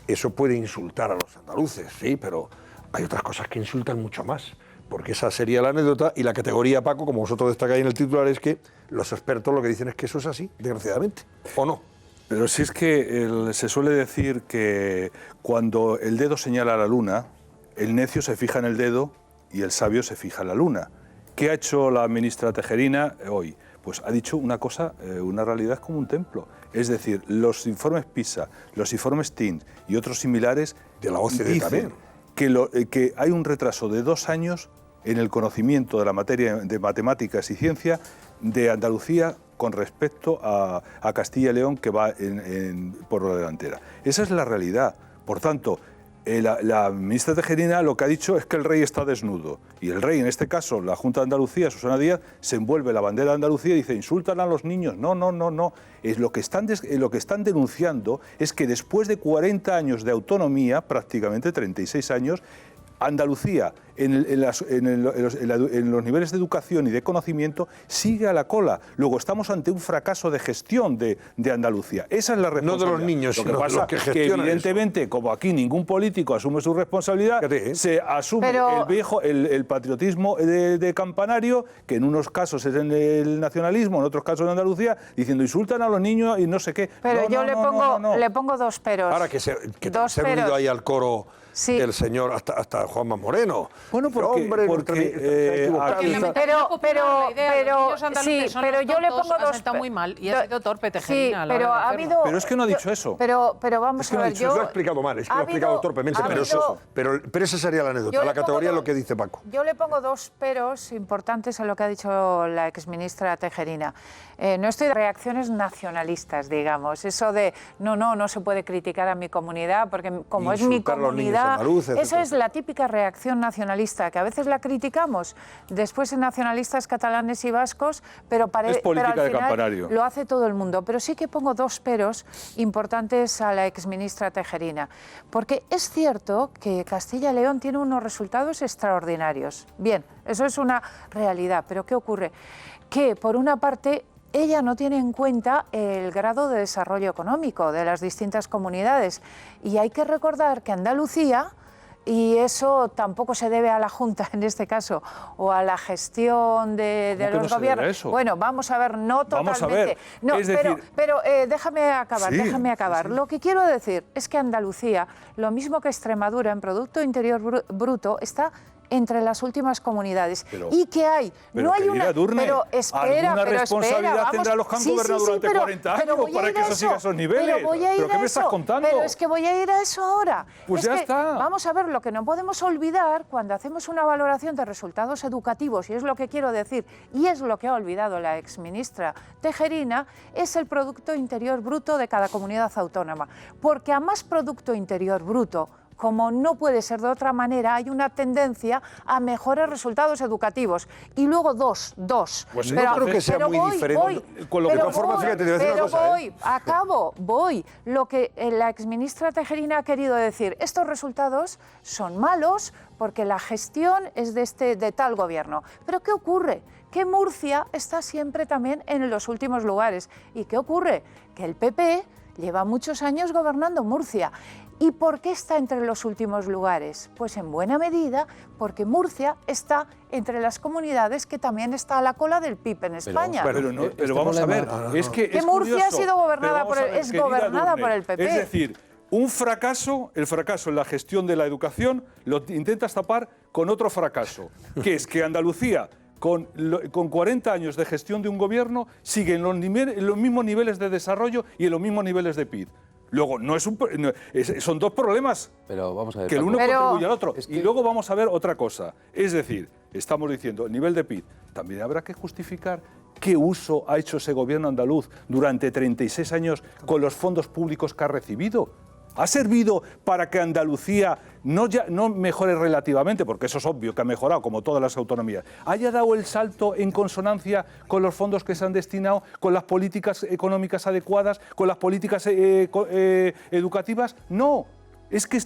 eso puede insultar a los andaluces, sí, pero hay otras cosas que insultan mucho más, porque esa sería la anécdota, y la categoría, Paco, como vosotros destacáis en el titular, es que los expertos lo que dicen es que eso es así, desgraciadamente, ¿o no? Pero sí es que se suele decir que cuando el dedo señala a la luna, el necio se fija en el dedo y el sabio se fija en la luna. ¿Qué ha hecho la ministra Tejerina hoy? Pues ha dicho una cosa, una realidad como un templo. Es decir, los informes PISA, los informes TIMSS y otros similares de la OCDE dicen que hay un retraso de 2 años en el conocimiento de la materia de matemáticas y ciencia de Andalucía con respecto a Castilla y León, que va por la delantera. Esa es la realidad. Por tanto, la ministra Tejerina lo que ha dicho es que el rey está desnudo. Y el rey, en este caso, la Junta de Andalucía, Susana Díaz, se envuelve la bandera de Andalucía y dice, insultan a los niños. No. Lo que están denunciando es que después de 40 años de autonomía, prácticamente 36 años, Andalucía, en los niveles de educación y de conocimiento, sigue a la cola. Luego estamos ante un fracaso de gestión de Andalucía. Esa es la responsabilidad. No de los niños, lo que sino pasa de los que que gestionan evidentemente, eso. Como aquí ningún político asume su responsabilidad, se asume el patriotismo de campanario, que en unos casos es en el nacionalismo, en otros casos en Andalucía, diciendo insultan a los niños y no sé qué. Pero le pongo 2 peros. Ahora que se ha unido ahí al coro el señor, hasta Juanma Moreno. Bueno, porque yo le pongo 2. Está muy mal y ha sido torpe Tejerina. Sí, pero ha habido. Pero es que no ha dicho eso. Pero vamos a ver, yo lo he explicado mal, es que lo he explicado torpemente, pero esa sería la anécdota, la categoría es lo que dice Paco. Yo le pongo 2 peros importantes a lo que ha dicho la exministra Tejerina. No estoy de reacciones nacionalistas, digamos, eso de no se puede criticar a mi comunidad porque como es mi comunidad. Eso es la típica reacción nacionalista, que a veces la criticamos después en nacionalistas catalanes y vascos, pero al final lo hace todo el mundo. Pero sí que pongo 2 peros importantes a la exministra Tejerina, porque es cierto que Castilla y León tiene unos resultados extraordinarios. Bien, eso es una realidad, pero ¿qué ocurre? Que por una parte ella no tiene en cuenta el grado de desarrollo económico de las distintas comunidades y hay que recordar que Andalucía, y eso tampoco se debe a la Junta en este caso o a la gestión de los gobiernos. Bueno, vamos a ver, no totalmente. Vamos a ver. No, pero déjame acabar. Lo que quiero decir es que Andalucía, lo mismo que Extremadura en Producto Interior Bruto, está entre las últimas comunidades. Y que hay, no hay una... Durne, pero espera, ¿alguna responsabilidad tendrá los que han gobernado durante 40 años para que eso siga a esos niveles? ¿Pero qué me estás contando? Pero es que voy a ir a eso ahora. Pues ya está. Vamos a ver, lo que no podemos olvidar cuando hacemos una valoración de resultados educativos, y es lo que quiero decir, y es lo que ha olvidado la exministra Tejerina, es el Producto Interior Bruto de cada comunidad autónoma. Porque a más Producto Interior Bruto, como no puede ser de otra manera, hay una tendencia a mejores resultados educativos. Y luego dos. Pues no creo que sea muy diferente. Con lo que conforma, fíjate, te voy a decir una cosa. Voy. Lo que la exministra Tejerina ha querido decir, estos resultados son malos porque la gestión es de tal gobierno. Pero ¿qué ocurre? Que Murcia está siempre también en los últimos lugares. ¿Y qué ocurre? Que el PP lleva muchos años gobernando Murcia. ¿Y por qué está entre los últimos lugares? Pues en buena medida porque Murcia está entre las comunidades que también está a la cola del PIB en España. Pero vamos a ver, es que Murcia curioso, ha sido gobernada por el PP. Es decir, el fracaso en la gestión de la educación lo intentas tapar con otro fracaso, que es que Andalucía, con 40 años de gestión de un gobierno, sigue en los mismos niveles de desarrollo y en los mismos niveles de PIB. Luego, son 2 problemas, pero vamos a ver, que el uno contribuye al otro. Y luego vamos a ver otra cosa. Es decir, estamos diciendo, el nivel de PIB, también habrá que justificar qué uso ha hecho ese gobierno andaluz durante 36 años con los fondos públicos que ha recibido. ¿Ha servido para que Andalucía no mejore relativamente, porque eso es obvio que ha mejorado, como todas las autonomías, haya dado el salto en consonancia con los fondos que se han destinado, con las políticas económicas adecuadas, con las políticas educativas? No, es que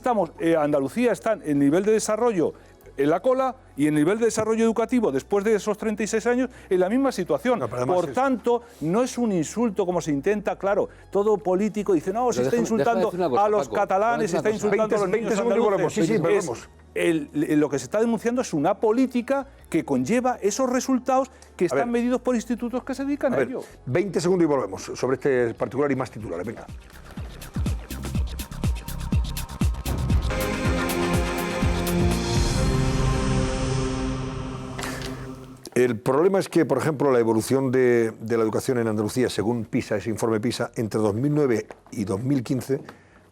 Andalucía está en nivel de desarrollo en la cola y en nivel de desarrollo educativo, después de esos 36 años, en la misma situación. Por tanto, no es un insulto como se intenta, claro, todo político dice, no, se está insultando a los catalanes, se está insultando a los niños andaluces. Lo que se está denunciando es una política que conlleva esos resultados que están medidos por institutos que se dedican a ello. 20 segundos y volvemos sobre este particular y más titulares. Venga. El problema es que, por ejemplo, la evolución de la educación en Andalucía, según PISA, ese informe PISA, entre 2009 y 2015,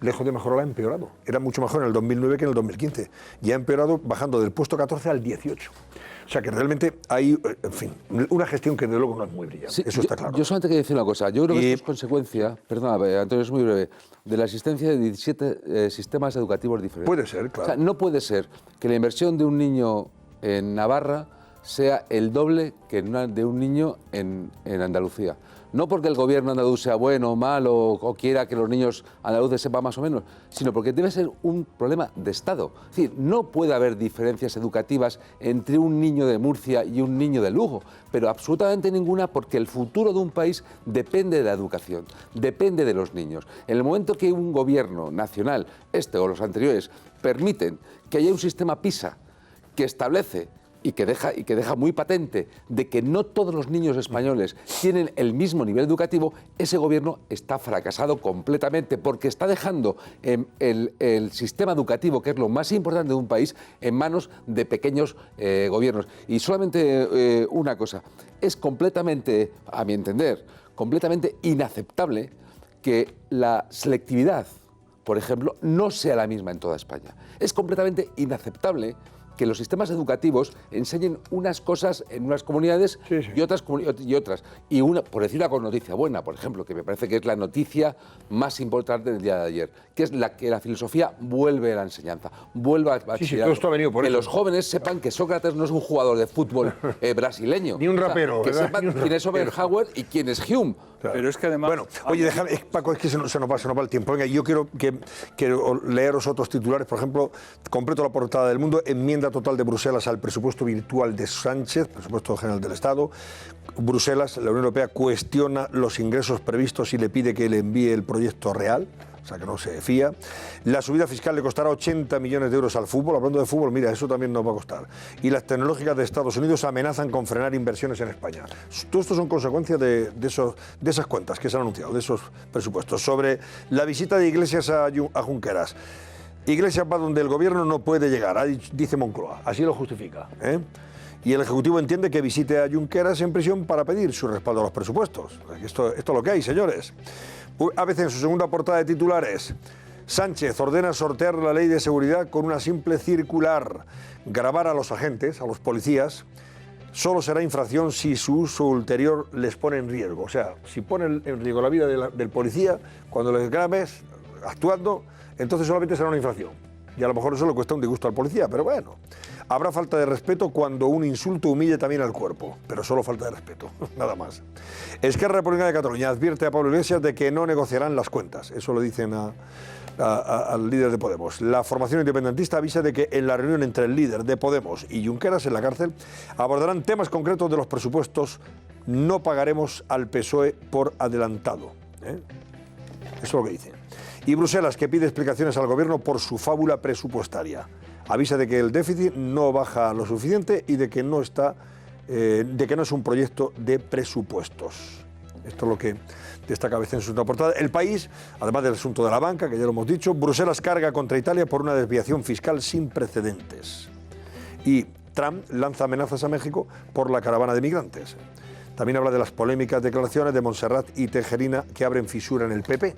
lejos de mejorar, ha empeorado. Era mucho mejor en el 2009 que en el 2015. Y ha empeorado bajando del puesto 14 al 18. O sea que realmente hay, en fin, una gestión que desde luego no es muy brillante. Sí, eso está claro. Yo solamente quiero decir una cosa. Yo creo que esto es consecuencia, perdona, Antonio, es muy breve, de la existencia de 17 sistemas educativos diferentes. Puede ser, claro. O sea, no puede ser que la inversión de un niño en Navarra sea el doble que de un niño en Andalucía. No porque el gobierno andaluz sea bueno o malo o quiera que los niños andaluces sepan más o menos, sino porque debe ser un problema de Estado. Es decir, no puede haber diferencias educativas entre un niño de Murcia y un niño de Lugo, pero absolutamente ninguna, porque el futuro de un país depende de la educación, depende de los niños. En el momento que un gobierno nacional, este o los anteriores, permiten que haya un sistema PISA que establece y que deja muy patente de que no todos los niños españoles tienen el mismo nivel educativo, ese gobierno está fracasado completamente, porque está dejando el sistema educativo, que es lo más importante de un país, en manos de pequeños gobiernos. Y solamente una cosa, es completamente, a mi entender, completamente inaceptable que la selectividad, por ejemplo, no sea la misma en toda España. Es completamente inaceptable que los sistemas educativos enseñen unas cosas en unas comunidades y otras. Y por decir una noticia buena, por ejemplo, que me parece que es la noticia más importante del día de ayer, que es que la filosofía vuelve a la enseñanza, vuelve a bachillerato. todo esto ha venido por que eso. los jóvenes sepan que Sócrates no es un jugador de fútbol brasileño. Ni un rapero. Que sepan quién es Schopenhauer y quién es Hume. Claro. Pero es que además... Bueno, oye, déjame, Paco, es que se nos va el tiempo. Venga, yo quiero leeros otros titulares. Por ejemplo, completo la portada del Mundo, enmienda total de Bruselas al presupuesto virtual de Sánchez, presupuesto general del Estado. Bruselas, la Unión Europea, cuestiona los ingresos previstos y le pide que le envíe el proyecto real. O sea, que no se fía. La subida fiscal le costará 80 millones de euros al fútbol. Hablando de fútbol, mira, eso también nos va a costar. Y las tecnológicas de Estados Unidos amenazan con frenar inversiones en España. Todo esto son consecuencias de esas cuentas que se han anunciado, de esos presupuestos. Sobre la visita de Iglesias a Junqueras. Iglesias va donde el gobierno no puede llegar, dice Moncloa. Así lo justifica. Y el Ejecutivo entiende que visite a Junqueras en prisión para pedir su respaldo a los presupuestos. Esto es lo que hay, señores. ABC en su segunda portada de titulares. Sánchez ordena sortear la ley de seguridad con una simple circular. Grabar a los agentes, a los policías, solo será infracción si su uso ulterior les pone en riesgo. O sea, si pone en riesgo la vida del policía, cuando les grabes actuando, entonces solamente será una infracción. Y a lo mejor eso le cuesta un disgusto al policía, pero bueno. Habrá falta de respeto cuando un insulto humille también al cuerpo, pero solo falta de respeto, nada más. Esquerra Republicana de Cataluña advierte a Pablo Iglesias de que no negociarán las cuentas. Eso lo dicen al líder de Podemos. La formación independentista avisa de que en la reunión entre el líder de Podemos y Junqueras en la cárcel abordarán temas concretos de los presupuestos. No pagaremos al PSOE por adelantado. Eso es lo que dicen. Y Bruselas, que pide explicaciones al gobierno por su fábula presupuestaria. Avisa de que el déficit no baja lo suficiente y de que no es un proyecto de presupuestos. Esto es lo que destaca ABC en su portada. El País, además del asunto de la banca, que ya lo hemos dicho, Bruselas carga contra Italia por una desviación fiscal sin precedentes. Y Trump lanza amenazas a México por la caravana de migrantes. También habla de las polémicas declaraciones de Montserrat y Tejerina que abren fisura en el PP.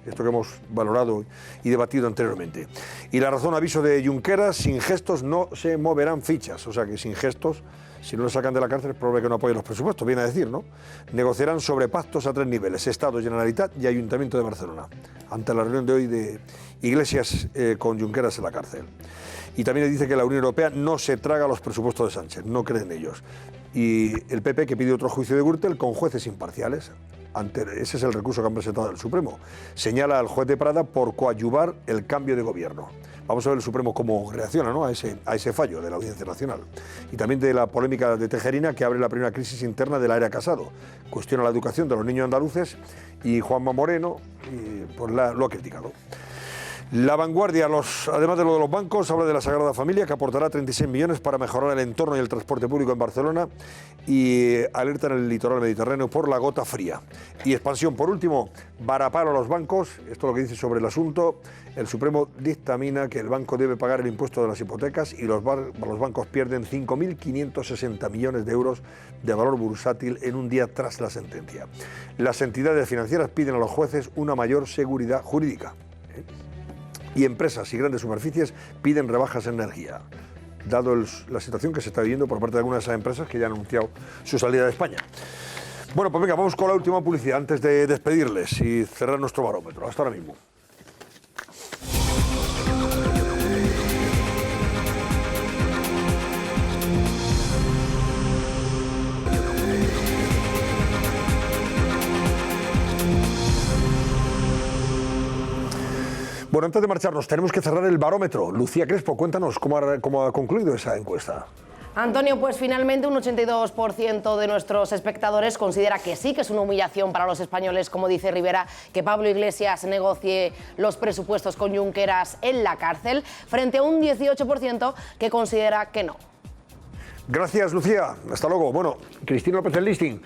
Esto que hemos valorado y debatido anteriormente. Y La Razón, aviso de Junqueras, sin gestos no se moverán fichas. O sea que sin gestos, si no lo sacan de la cárcel, es probable que no apoyen los presupuestos, viene a decir, ¿no? Negociarán sobre pactos a 3 niveles, Estado, Generalitat y Ayuntamiento de Barcelona, ante la reunión de hoy de Iglesias con Junqueras en la cárcel. Y también dice que la Unión Europea no se traga los presupuestos de Sánchez, no cree en ellos. Y el PP, que pide otro juicio de Gürtel con jueces imparciales. Ese es el recurso que han presentado el Supremo. Señala al juez de Prada por coadyuvar el cambio de gobierno. Vamos a ver el Supremo cómo reacciona, ¿no?, a ese fallo de la Audiencia Nacional. Y también de la polémica de Tejerina, que abre la primera crisis interna de la era Casado. Cuestiona la educación de los niños andaluces y Juanma Moreno pues lo ha criticado. La Vanguardia, además de lo de los bancos, habla de la Sagrada Familia, que aportará 36 millones para mejorar el entorno y el transporte público en Barcelona, y alerta en el litoral mediterráneo por la gota fría. Y Expansión, por último, varapalo a los bancos. Esto es lo que dice sobre el asunto. El Supremo dictamina que el banco debe pagar el impuesto de las hipotecas y los bancos pierden 5.560 millones de euros de valor bursátil en un día tras la sentencia. Las entidades financieras piden a los jueces una mayor seguridad jurídica. Y empresas y grandes superficies piden rebajas en energía, dado la situación que se está viviendo por parte de algunas de esas empresas que ya han anunciado su salida de España. Bueno, pues venga, vamos con la última publicidad antes de despedirles y cerrar nuestro barómetro. Hasta ahora mismo. Bueno, antes de marcharnos, tenemos que cerrar el barómetro. Lucía Crespo, cuéntanos cómo ha concluido esa encuesta. Antonio, pues finalmente un 82% de nuestros espectadores considera que sí, que es una humillación para los españoles, como dice Rivera, que Pablo Iglesias negocie los presupuestos con Junqueras en la cárcel, frente a un 18% que considera que no. Gracias, Lucía. Hasta luego. Bueno, Cristina López del Listing,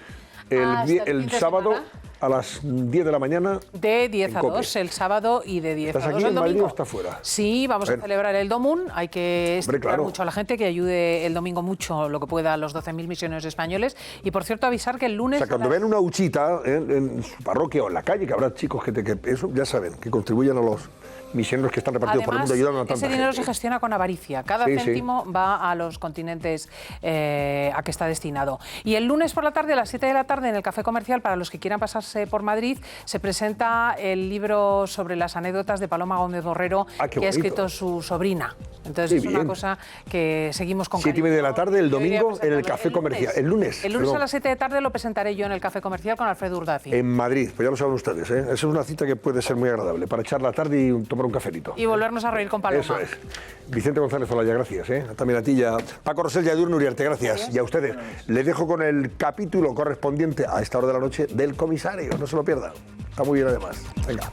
el sábado a las 10 de la mañana. De 10 a 2 el sábado y de 10 a 2 el domingo. ¿Estás aquí en Madrid o estás fuera? Sí, vamos a celebrar el Domun. Hay que estimular mucho a la gente que ayude el domingo mucho lo que pueda a los 12.000 misioneros españoles. Y por cierto, avisar que el lunes... O sea, cuando vean una huchita en su parroquia o en la calle, que habrá chicos que eso ya saben, que contribuyen a los misioneros que están repartidos por el mundo ayudando a tanta gente. Ese dinero se gestiona con avaricia. Cada céntimo va a los continentes a que está destinado. Y el lunes por la tarde, a las 7 de la tarde, en el Café Comercial, para los que quieran pasarse por Madrid, se presenta el libro sobre las anécdotas de Paloma Gómez Borrero, que ha escrito su sobrina. Entonces es una cosa que seguimos con 7:30 de la tarde, el domingo, en el Café Comercial. El lunes a las 7 de la tarde lo presentaré yo en el Café Comercial con Alfredo Urdaci. En Madrid, pues ya lo saben ustedes, ¿eh? Esa es una cita que puede ser muy agradable, para echar la tarde y tomar un cafelito. Y volvernos a reír con Paloma. Eso es. Vicente González Olaya, gracias. También a ti y a Paco Rosell y a Edurne Uriarte, gracias. Y a ustedes. Les dejo con el capítulo correspondiente a esta hora de la noche del Comisario. No se lo pierdan. Está muy bien además. Venga.